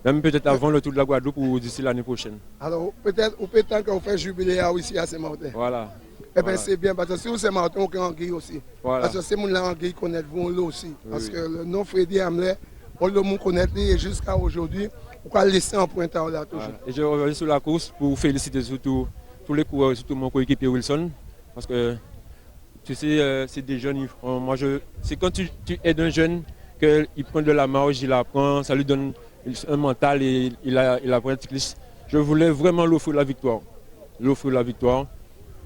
même peut-être avant le Tour de la Guadeloupe ou d'ici l'année prochaine. Alors, peut-être que vous faites jubilé ici à Saint-Martin. Voilà. Eh bien, c'est bien, parce que si vous êtes Martin, on est Anguille aussi. Voilà. Parce que c'est mon Anguille connaît vous aussi. Parce que le nom Freddy Hamlet, on le connaît et jusqu'à aujourd'hui, on va laisser en pointant là toujours. Voilà. Et je reviens sur la course pour féliciter surtout tous les coureurs, surtout mon coéquipier Wilson. Parce que tu sais, c'est des jeunes. C'est quand tu aides un jeune qu'il prend de la marge, il apprend, ça lui donne un mental et il apprend un cycliste. Je voulais vraiment l'offrir la victoire.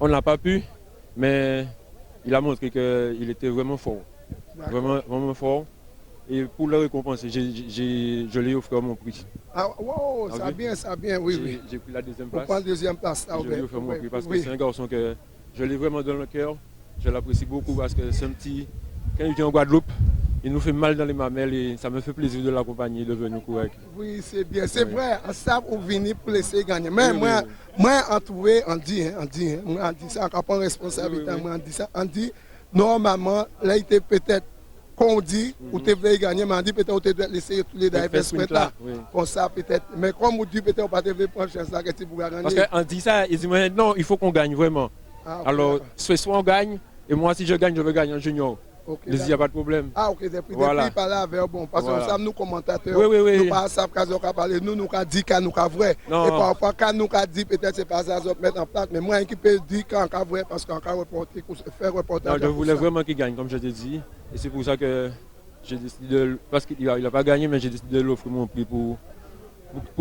On n'a pas pu, mais il a montré qu'il était vraiment fort. Vraiment fort. Et pour le récompenser, je lui ai offert mon prix. Ah, wow, ça bien, oui. J'ai pris la deuxième place. Pour prendre la deuxième place. Je lui ai offert mon prix parce que c'est un garçon que je l'ai vraiment dans le cœur. Je l'apprécie beaucoup parce que c'est un petit. Quand il vient en Guadeloupe, il nous fait mal dans les mamelles et ça me fait plaisir de l'accompagner, de venir courir. Oui, c'est bien. C'est vrai, ça, on vient pour laisser gagner. Mais moi, en trouvé, on dit ça, on prend responsabilité, on dit, normalement, là, il était peut-être, qu'on dit, ou tu veux gagner, mais on dit peut-être, on te doit laisser tous les derniers sprint là. Comme ça, peut-être. Mais comme on dit, peut-être, on ne peut pas prendre chance là, que tu pourras gagner. Parce qu'on dit ça, il dit, non, il faut qu'on gagne vraiment. Alors, soit on gagne, et moi, si je gagne, je veux gagner en junior. Il n'y a pas de problème. Ah, ok, depuis il parle avec bon. Parce que nous sommes nous commentateurs. Oui. Nous ne savons pas qu'on a parlé. Nous avons dit qu'on a vrai. Et parfois, quand nous avons dit, peut-être c'est pas ça qu'on met en place. Mais moi, qui peux dire qu'on a vrai parce qu'on a fait reportage. Je voulais vraiment qu'il gagne, comme je t'ai dit. Et c'est pour ça que j'ai décidé de. Parce qu'il n'a pas gagné, mais j'ai décidé de l'offrir mon prix pour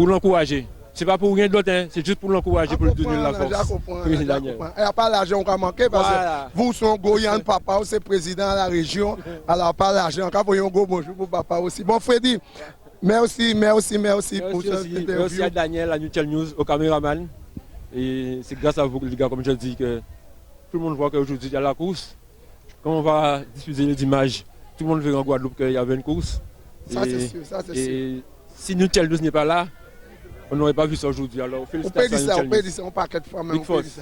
l'encourager. C'est pas pour rien d'autre, hein. C'est juste pour l'encourager, pour lui donner la force. Il n'y a pas l'argent qu'on a manqué parce que vous, son Goyan, papa, c'est président de la région. Alors, pas l'argent. Quand vous avez un gros bonjour pour papa aussi. Bon, Freddy, merci pour cette interview. Merci à Daniel, à Mutual News, au caméraman. Et c'est grâce à vous, les gars, comme je dis, que tout le monde voit qu'aujourd'hui, il y a la course. Quand on va diffuser les images, tout le monde verra en Guadeloupe qu'il y avait une course. Ça, c'est sûr. Et si Mutual News n'est pas là, on n'aurait pas vu ça aujourd'hui. Alors, félicitations. On peut dire ça, on paquet de fois, mais on peut dire ça.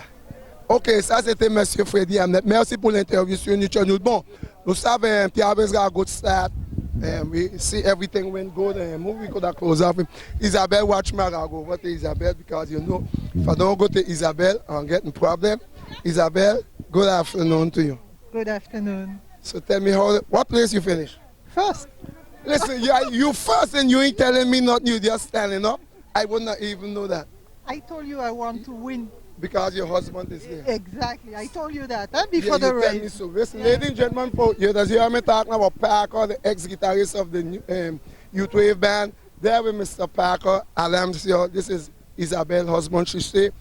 Ok, ça c'était M. Freddy Hamlet. Merci pour l'interview sur Mutual News. Bon, nous savons qu'il y avait a good start. We see everything went good and we could have closed off. Isabel, watch me, I'll go over to Isabel because you know, if I don't go to Isabel, I'm getting problem. Isabel, good afternoon to you. Good afternoon. So tell me what place you finish? First. Listen, you first and you ain't telling me nothing, you just standing up. I would not even know that. I told you I want to win. Because your husband is there. Exactly. I told you that before the race. Tell me so. Listen, ladies and gentlemen, you hear me talking about Parker, the ex-guitarist of the Youth Wave Band. There with Mr. Parker. This is Isabel's husband. She say,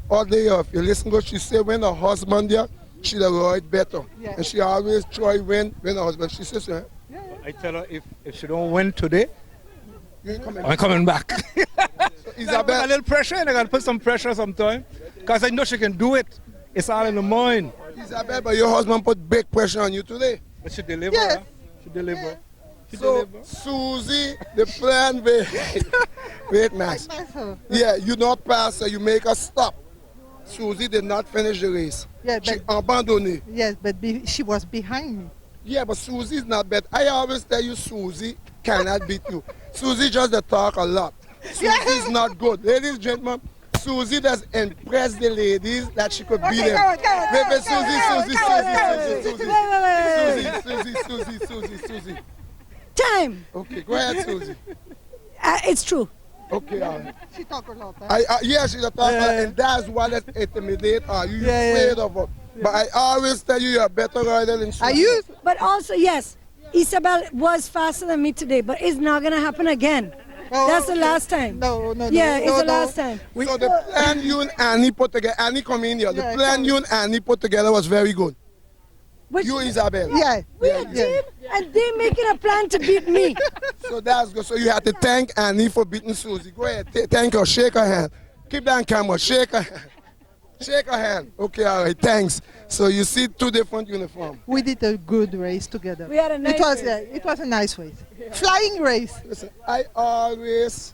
all day, if you listen to her, she say when her husband there, she'll ride better. Yeah. And she always try win when her husband. She says, yeah. I tell her if she don't win today, I'm coming back. Isabel, a little pressure and I got to put some pressure sometimes because I know she can do it. It's all in the mind. Isabel, but your husband put big pressure on you today. But she deliver, Yes. huh? She deliver. She So, deliver. Susie, the plan, wait, Max. Yeah, you not pass her, you make her stop. Susie did not finish the race. Yeah, She abandoned. Yes, but she was behind me. Yeah, but Susie's not bad. I always tell you Susie cannot beat you. Susie just talk a lot. Susie's not good. Ladies and gentlemen, Susie does impress the ladies that she could beat them. Wait, Susie. Time. Okay, go ahead, Susie. It's true. Okay, all right. She talk a lot. Huh? Yeah, she's a talker, and that's what intimidates her. You're afraid of her. But I always tell you, you're a better rider than Susie. But also, yes, Isabel was faster than me today, but it's not going to happen again. That's the last time. No. Yeah, it's the last time. So the plan you and Annie put together, Annie come in here, the plan you and Annie put together was very good. You, Isabel. Yeah. We a team, and they making a plan to beat me. So that's good. So you have to thank Annie for beating Susie. Go ahead, thank her, shake her hand. Keep that on camera, shake her hand. Shake her hand. Okay, all right, thanks. So you see two different uniforms. We did a good race together. We had a nice race. It was a nice race. Flying race. Listen, I always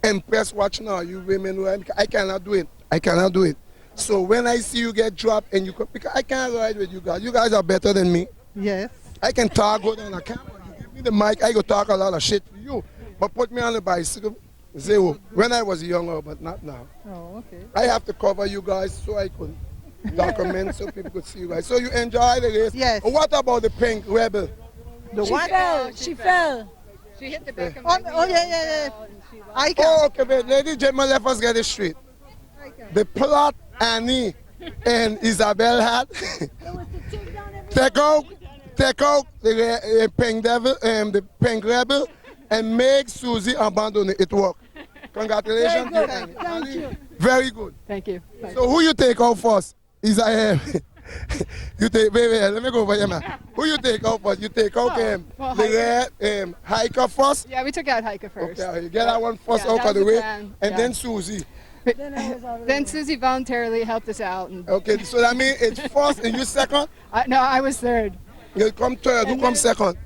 impressed watching all you women. I cannot do it. I cannot do it. So when I see you get dropped and you come, because I can't ride with you guys. You guys are better than me. Yes. I can talk good on a camera. You give me the mic, I go talk a lot of shit for you. But put me on the bicycle, zero. When I was younger, but not now. Oh, okay. I have to cover you guys so I could document so people could see you guys. So you enjoy the race? Yes. What about the pink rebel? She fell. She hit the back of yeah. Okay, but ladies and gentlemen, let us get it straight. The plot Annie and Isabel had, take out the pink devil and the pink rebel and make Susie abandon it. It worked. Congratulations. Very good. Thank you. Very good. Thank you. So who you take out first? Isabel. You take, wait, let me go over here, man. Who you take out first? You take out the red hiker first? Yeah, we took out hiker first. Okay, you get that one first Yeah, out that of the was way, the plan. and Yeah. then Susie. Then Susie voluntarily helped us out. And Okay, so that means it's first and you second? no, I was third. You come third, who comes second?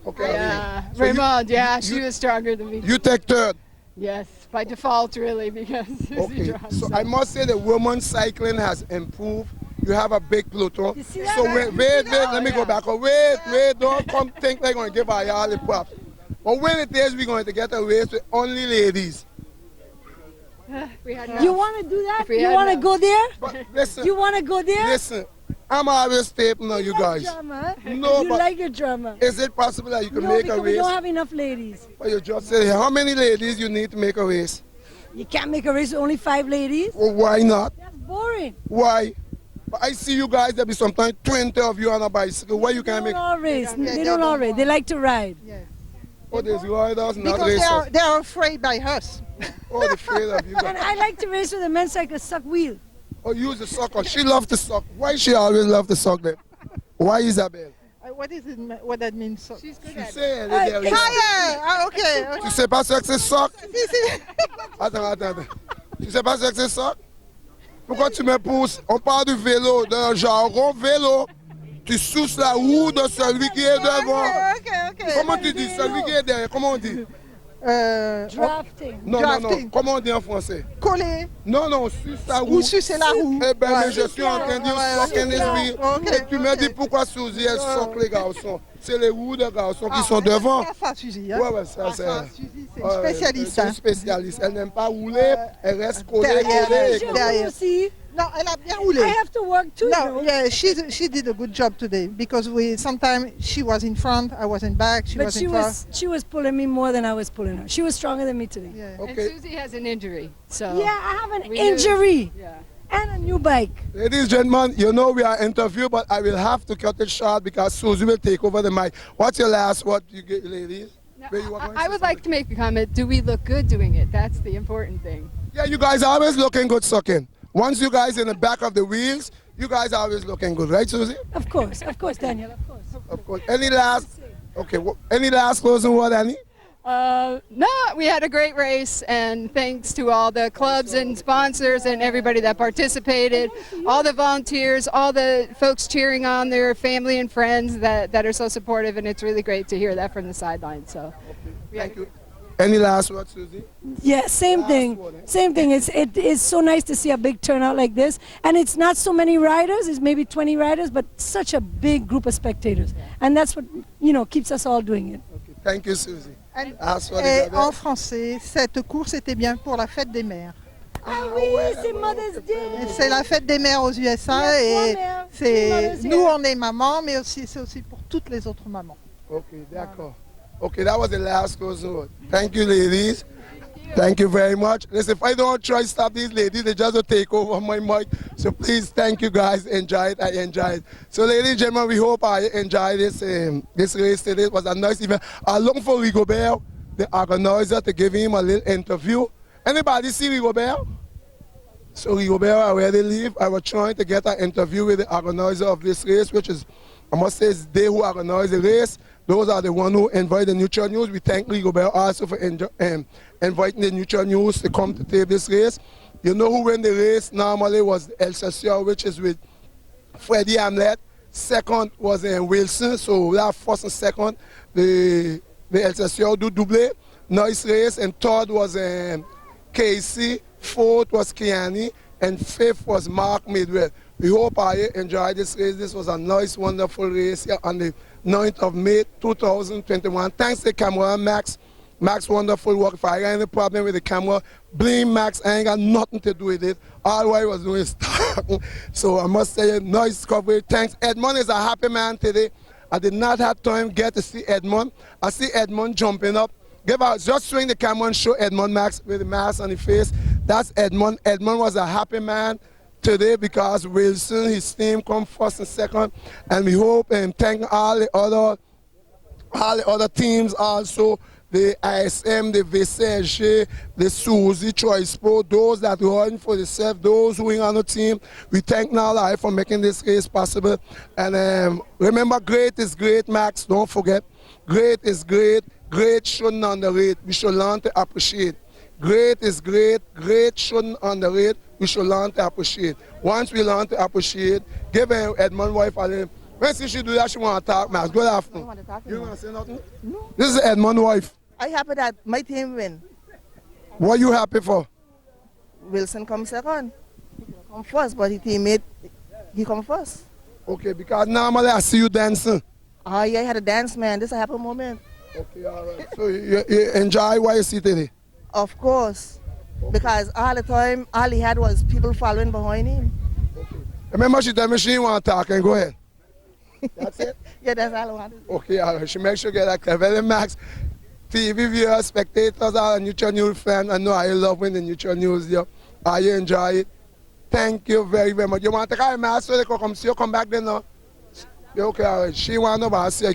Okay. Yeah, So you- Raymond, she was stronger than me. You take third. Yes, by default, really, because Susie Okay, dropped. so I must say the women's cycling has improved. You have a big peloton. see that? So wait, let me go back. Wait, don't come think they're going to give our all the props. But when it is, we're going to get a race with only ladies. We had You want to do that? If we You had want to enough. go there? But listen, You want to go there? listen, I'm always taping on you guys. Drama, huh? No, you but like your drama. is it possible that you can No, make because a we race? don't have enough ladies. But you just said how many ladies you need to make a race? You can't make a race with only 5 ladies. Well, why not? That's boring. Why? But I see you guys, there be sometimes 20 of you on a bicycle. Why you can't make? They don't all race. They don't all race. They like to ride. Oh, there's riders, not Because racers. they are afraid by us. Oh, they're afraid of you guys. And I like to race with the men's cycle suck wheel. Oh, use the sucker. She loves to suck. Why she always love to suck them? Why Isabel? What is it? What that means? So. She's good Tu at it. sais, elle est derrière. Fire! Ah, okay. Tu sais pas ce que c'est suck? Attends. Tu sais pas ce que c'est suck? Pourquoi tu me pousses? On parle du vélo, d'un jargon vélo. Tu suces la roue de celui qui est devant. Okay. Comment tu dis? Celui qui est derrière, comment on dit? Drafting. Non. Comment on dit en français? Coller. Non, suce la roue. Ou sucer la roue. Eh ben, Ouais. mais je suis en train de dire suck and wheel. Et tu me dis pourquoi Suzy, elle soque les garçons. C'est les roues de garçons qui sont devant. Ça, Suzy. Hein? Ouais, ça, c'est... Suzy, c'est une spécialiste. C'est une spécialiste. Elle n'aime pas rouler, elle reste collée. Derrière. aussi. No, elle a bien roulé. I have to work too. No, yeah, she did a good job today because sometimes she was in front, I was in back, she was in front. She was pulling me more than I was pulling her. She was stronger than me today. Yeah. And Susie has an injury, so. Yeah, I have an we injury knew- Yeah. and a new bike. Ladies and gentlemen, you know we are interviewed, but I will have to cut it short because Suzy will take over the mic. What's your last word, you get, ladies? Where you are going? I would like to make a comment. Do we look good doing it? That's the important thing. Yeah, you guys are always looking good sucking. Once you guys in the back of the wheels, you guys are always looking good, right, Suzy? Of course, Daniel, of course. Of course. Any last closing word, Annie? No, we had a great race, and thanks to all the clubs and sponsors and everybody that participated, all the volunteers, all the folks cheering on their family and friends that are so supportive, and it's really great to hear that from the sidelines. So, Thank you. Any last words, Susie? Yeah, same thing. Same thing. It is so nice to see a big turnout like this, and it's not so many riders. It's maybe 20 riders, but such a big group of spectators, and that's what keeps us all doing it. Okay. Thank you, Susie. Et en français, cette course était bien pour la fête des mères. Ah oui, c'est Mother's Day. C'est la fête des mères aux USA et nous on est maman, mais aussi c'est aussi pour toutes les autres mamans. Okay, d'accord. Okay, that was the last question. Thank you, ladies. Thank you very much. Listen, if I don't try to stop these ladies, they just will take over my mic. So please, thank you guys. Enjoy it. I enjoyed it. So ladies and gentlemen, we hope I enjoyed this race today. It was a nice event. I'm looking for Rigobert, the organizer, to give him a little interview. Anybody see Rigobert? So Rigobert already leave. I was trying to get an interview with the organizer of this race, which is, I must say, it's they who organize the race. Those are the ones who invite the Neutral News. We thank Rigobert also for inviting the Neutral News to come to take this race. You know who won the race normally was El Session, which is with Freddie Hamlet. Second was Wilson, so that first and second, the El Session do double. Nice race. And third was Casey. Fourth was Kiani. And fifth was Mark Midwell. We hope I enjoyed this race. This was a nice, wonderful race here on the 9th of May 2021. Thanks to camera Max. Max, wonderful work. If I got any problem with the camera, blame Max. I ain't got nothing to do with it. All I was doing is talking. So I must say, nice coverage. Thanks. Edmond is a happy man today. I did not have time to get to see Edmond. I see Edmond jumping up. Just swing the camera and show Edmond Max with the mask on the face. That's Edmond. Edmond was a happy man today because Wilson, his team, come first and second, and we hope and thank all the other teams also, the ISM, the VCG, the Suzy, Choice Sport, those that run for themselves, those who are on the team. We thank Nala for making this race possible. And remember, great is great, Max. Don't forget, great is great. Great shouldn't underrate. We should learn to appreciate. Great is great. Great shouldn't underrate. We should learn to appreciate. Once we learn to appreciate, give Edmond wife a name. When she do that, she want to talk, Max. Good afternoon. You want to say nothing? No. This is Edmond's wife. I'm happy that my team win. What are you happy for? Wilson come second. He come first, but his teammate, he come first. Okay, because normally I see you dancing. Oh yeah, I had a dance, man. This is a happy moment. Okay, all right. So you enjoy what you see today? Of course. Because all the time, all he had was people following behind him. Okay. Remember she told me she didn't want to talk, and go ahead. That's it? Yeah, that's all I wanted. Okay, all right. She makes sure you get that clear. Well, Max, TV viewers, spectators, all Neutral News fans, I know I love when the Neutral News here. I enjoy it. Thank you very, very much. You want to take a mask so they can come see you come back then now? Okay, all right. She want to know, see,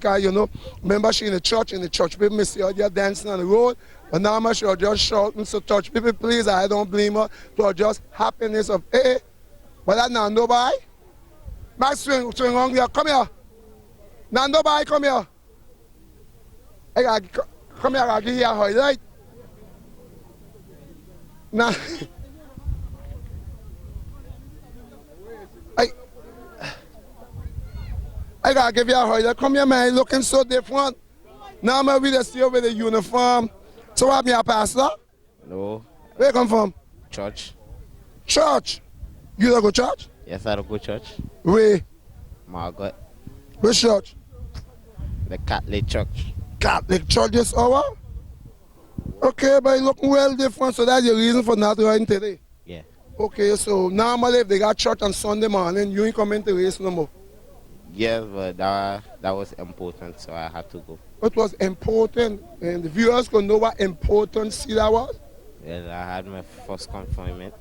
remember she in the church people may see her there dancing on the road, but now she was just shouting, so church people, please, I don't blame her, to just happiness of, hey, but that Nando boy, Max swing on here, come here. Nando boy, come here. Hey, come here, I'll give you a highlight. Now, I gotta give you a highlight. Come here, man, looking so different. Now I'm with us here with the uniform. So what me a pastor? No. Where you come from? Church. Church? You don't go church? Yes, I don't go church. Where? Margaret. Which church? The Catholic Church. Catholic Church this hour? Okay, but you looking well different, so that's your reason for not riding today? Yeah. Okay, so normally if they got church on Sunday morning, you ain't coming to race no more? Yes, but that was important, so I had to go. It was important, and the viewers could know what important see that was? Yes, I had my first confinement.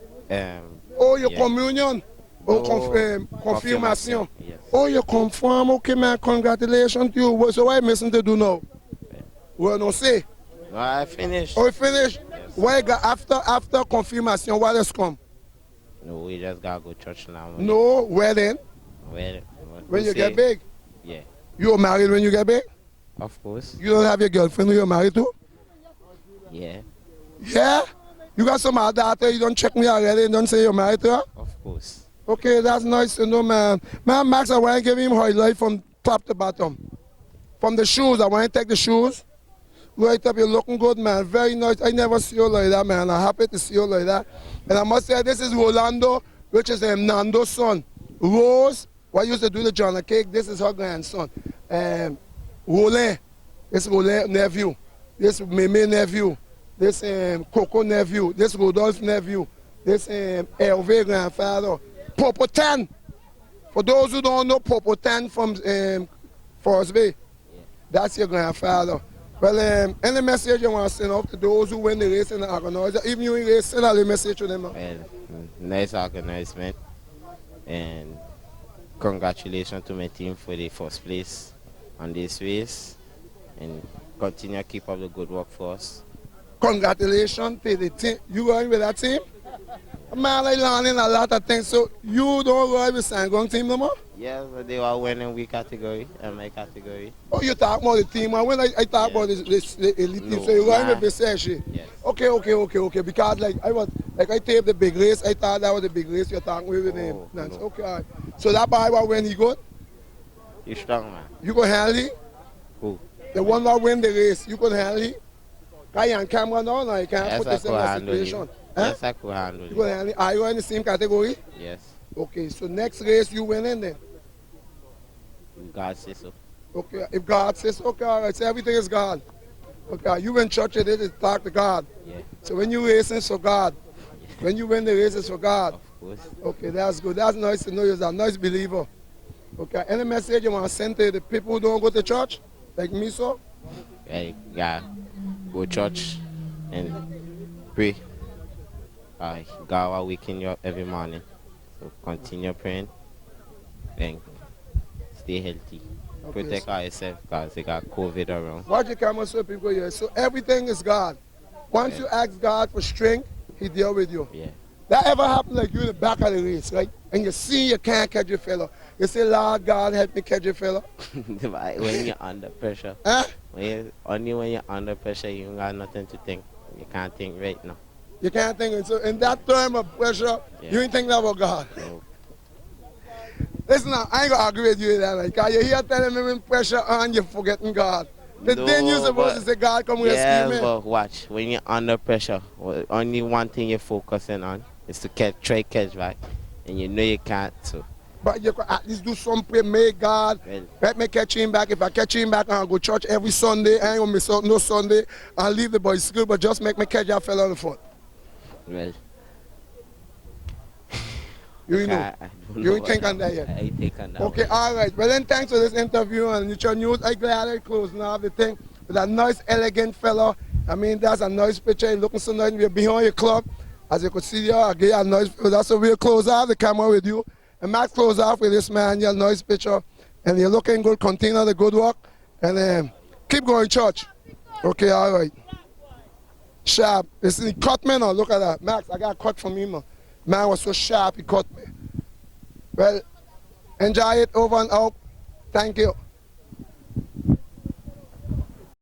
Oh, your communion? Oh, confirmation? Yes. Oh, you confirm? Okay, man, congratulations to you. So what are you missing to do now? Well, no say. No, I finished. Oh, you finished? Yes. Why after confirmation, what else come? No, we just gotta go to church now. No, where then? When you get big? Yeah. You are married when you get big? Of course. You don't have your girlfriend who you're married to? Yeah, Yeah? You got some other daughter, you don't check me already and don't say you're married to her? of course. Okay, that's nice to know, man. Man, Max, I want to give him highlight from top to bottom. From the shoes, I want to take the shoes. Right up, you're looking good, man. Very nice. I never see you like that, man. I'm happy to see you like that. And I must say, this is Rolando, which is Nando's son. Rose, what used to do the John cake, this is her grandson. Roland, this is Roland nephew. This is Meme nephew. This Coco nephew. This Rodolphe nephew. This Hervé grandfather. Popotan. For those who don't know, Popotan from Forest Bay. That's your grandfather. Well, any message you want to send off to those who win the race in the organizer? Even you in race, send out a message to them. Well, nice organizement, and congratulations to my team for the first place on this race, and continue to keep up the good work for us. Congratulations to the team. You going with that team? Man, I learning a lot of things. So you don't ride with Sangong team no more? Yes, but they are winning we category and my category. Oh, you talk about the team. And when I talk about the elite team, so you going with Viseshi? Yes. Okay. Because I taped the big race. I thought that was the big race you're talking with him. No. Okay, all right. So that boy will win, he good? He's strong, man. You go handle him? Who? The one that win the race, you can handle him? Because you're on camera now, you can't put this in the situation. Yes, I could handle you. Handle. Are you in the same category? Yes. Okay, so next race you winning then? If God says so. Okay, if God says, okay, all right, so everything is God. Okay, you in church, it is talk to God. Yeah. So when you racing, it's for God. When you win the race, it's for God. Of course. Okay, that's good. That's nice to know you're a nice believer. Okay, any message you want to send to the people who don't go to church, like me, so? Yeah, go to church and pray. God will waking you up every morning. So continue praying and stay healthy. Okay, Protect ourselves because they got COVID around. Watch your camera so people hear. So everything is God. Once you ask God for strength, He deal with you. Yeah. That ever happened like you in the back of the race, right? And you see you can't catch your fellow. You say, Lord God, help me catch your fellow. When you're under pressure. Huh? Only when you're under pressure, you don't got nothing to think. You can't think right now. You can't think. So in that time of pressure, you ain't thinking about God. No. Listen now, I ain't going to argue with you that. Because you're here telling me when pressure on, you're forgetting God. Then you're supposed to say, God, come rescue me. Yeah, but watch. When you're under pressure, only one thing you're focusing on is to try catch back. And you know you can't, so. But you can at least do some prayer. May God let me catch him back. If I catch him back, I'll go to church every Sunday. I ain't going to miss out no Sunday. I'll leave the boys' school, but just make me catch that fella on the foot. Well, you know. You ain't think on that yet? I think on that. Okay, all right. Well, then thanks for this interview on Neutral News. I'm glad I closed now the thing with a nice, elegant fella. I mean, that's a nice picture. Looking so nice. We're behind your club. As you can see here, I get a nice. That's so we'll close off the camera with you. And Matt close off with this man. You're a nice picture. And you're looking good. Continue the good work. And keep going, church. Okay, all right. Sharp. Listen, he cut me now. Look at that. Max, I got a cut from him. Man was so sharp, he cut me. Well, enjoy it over and out. Thank you.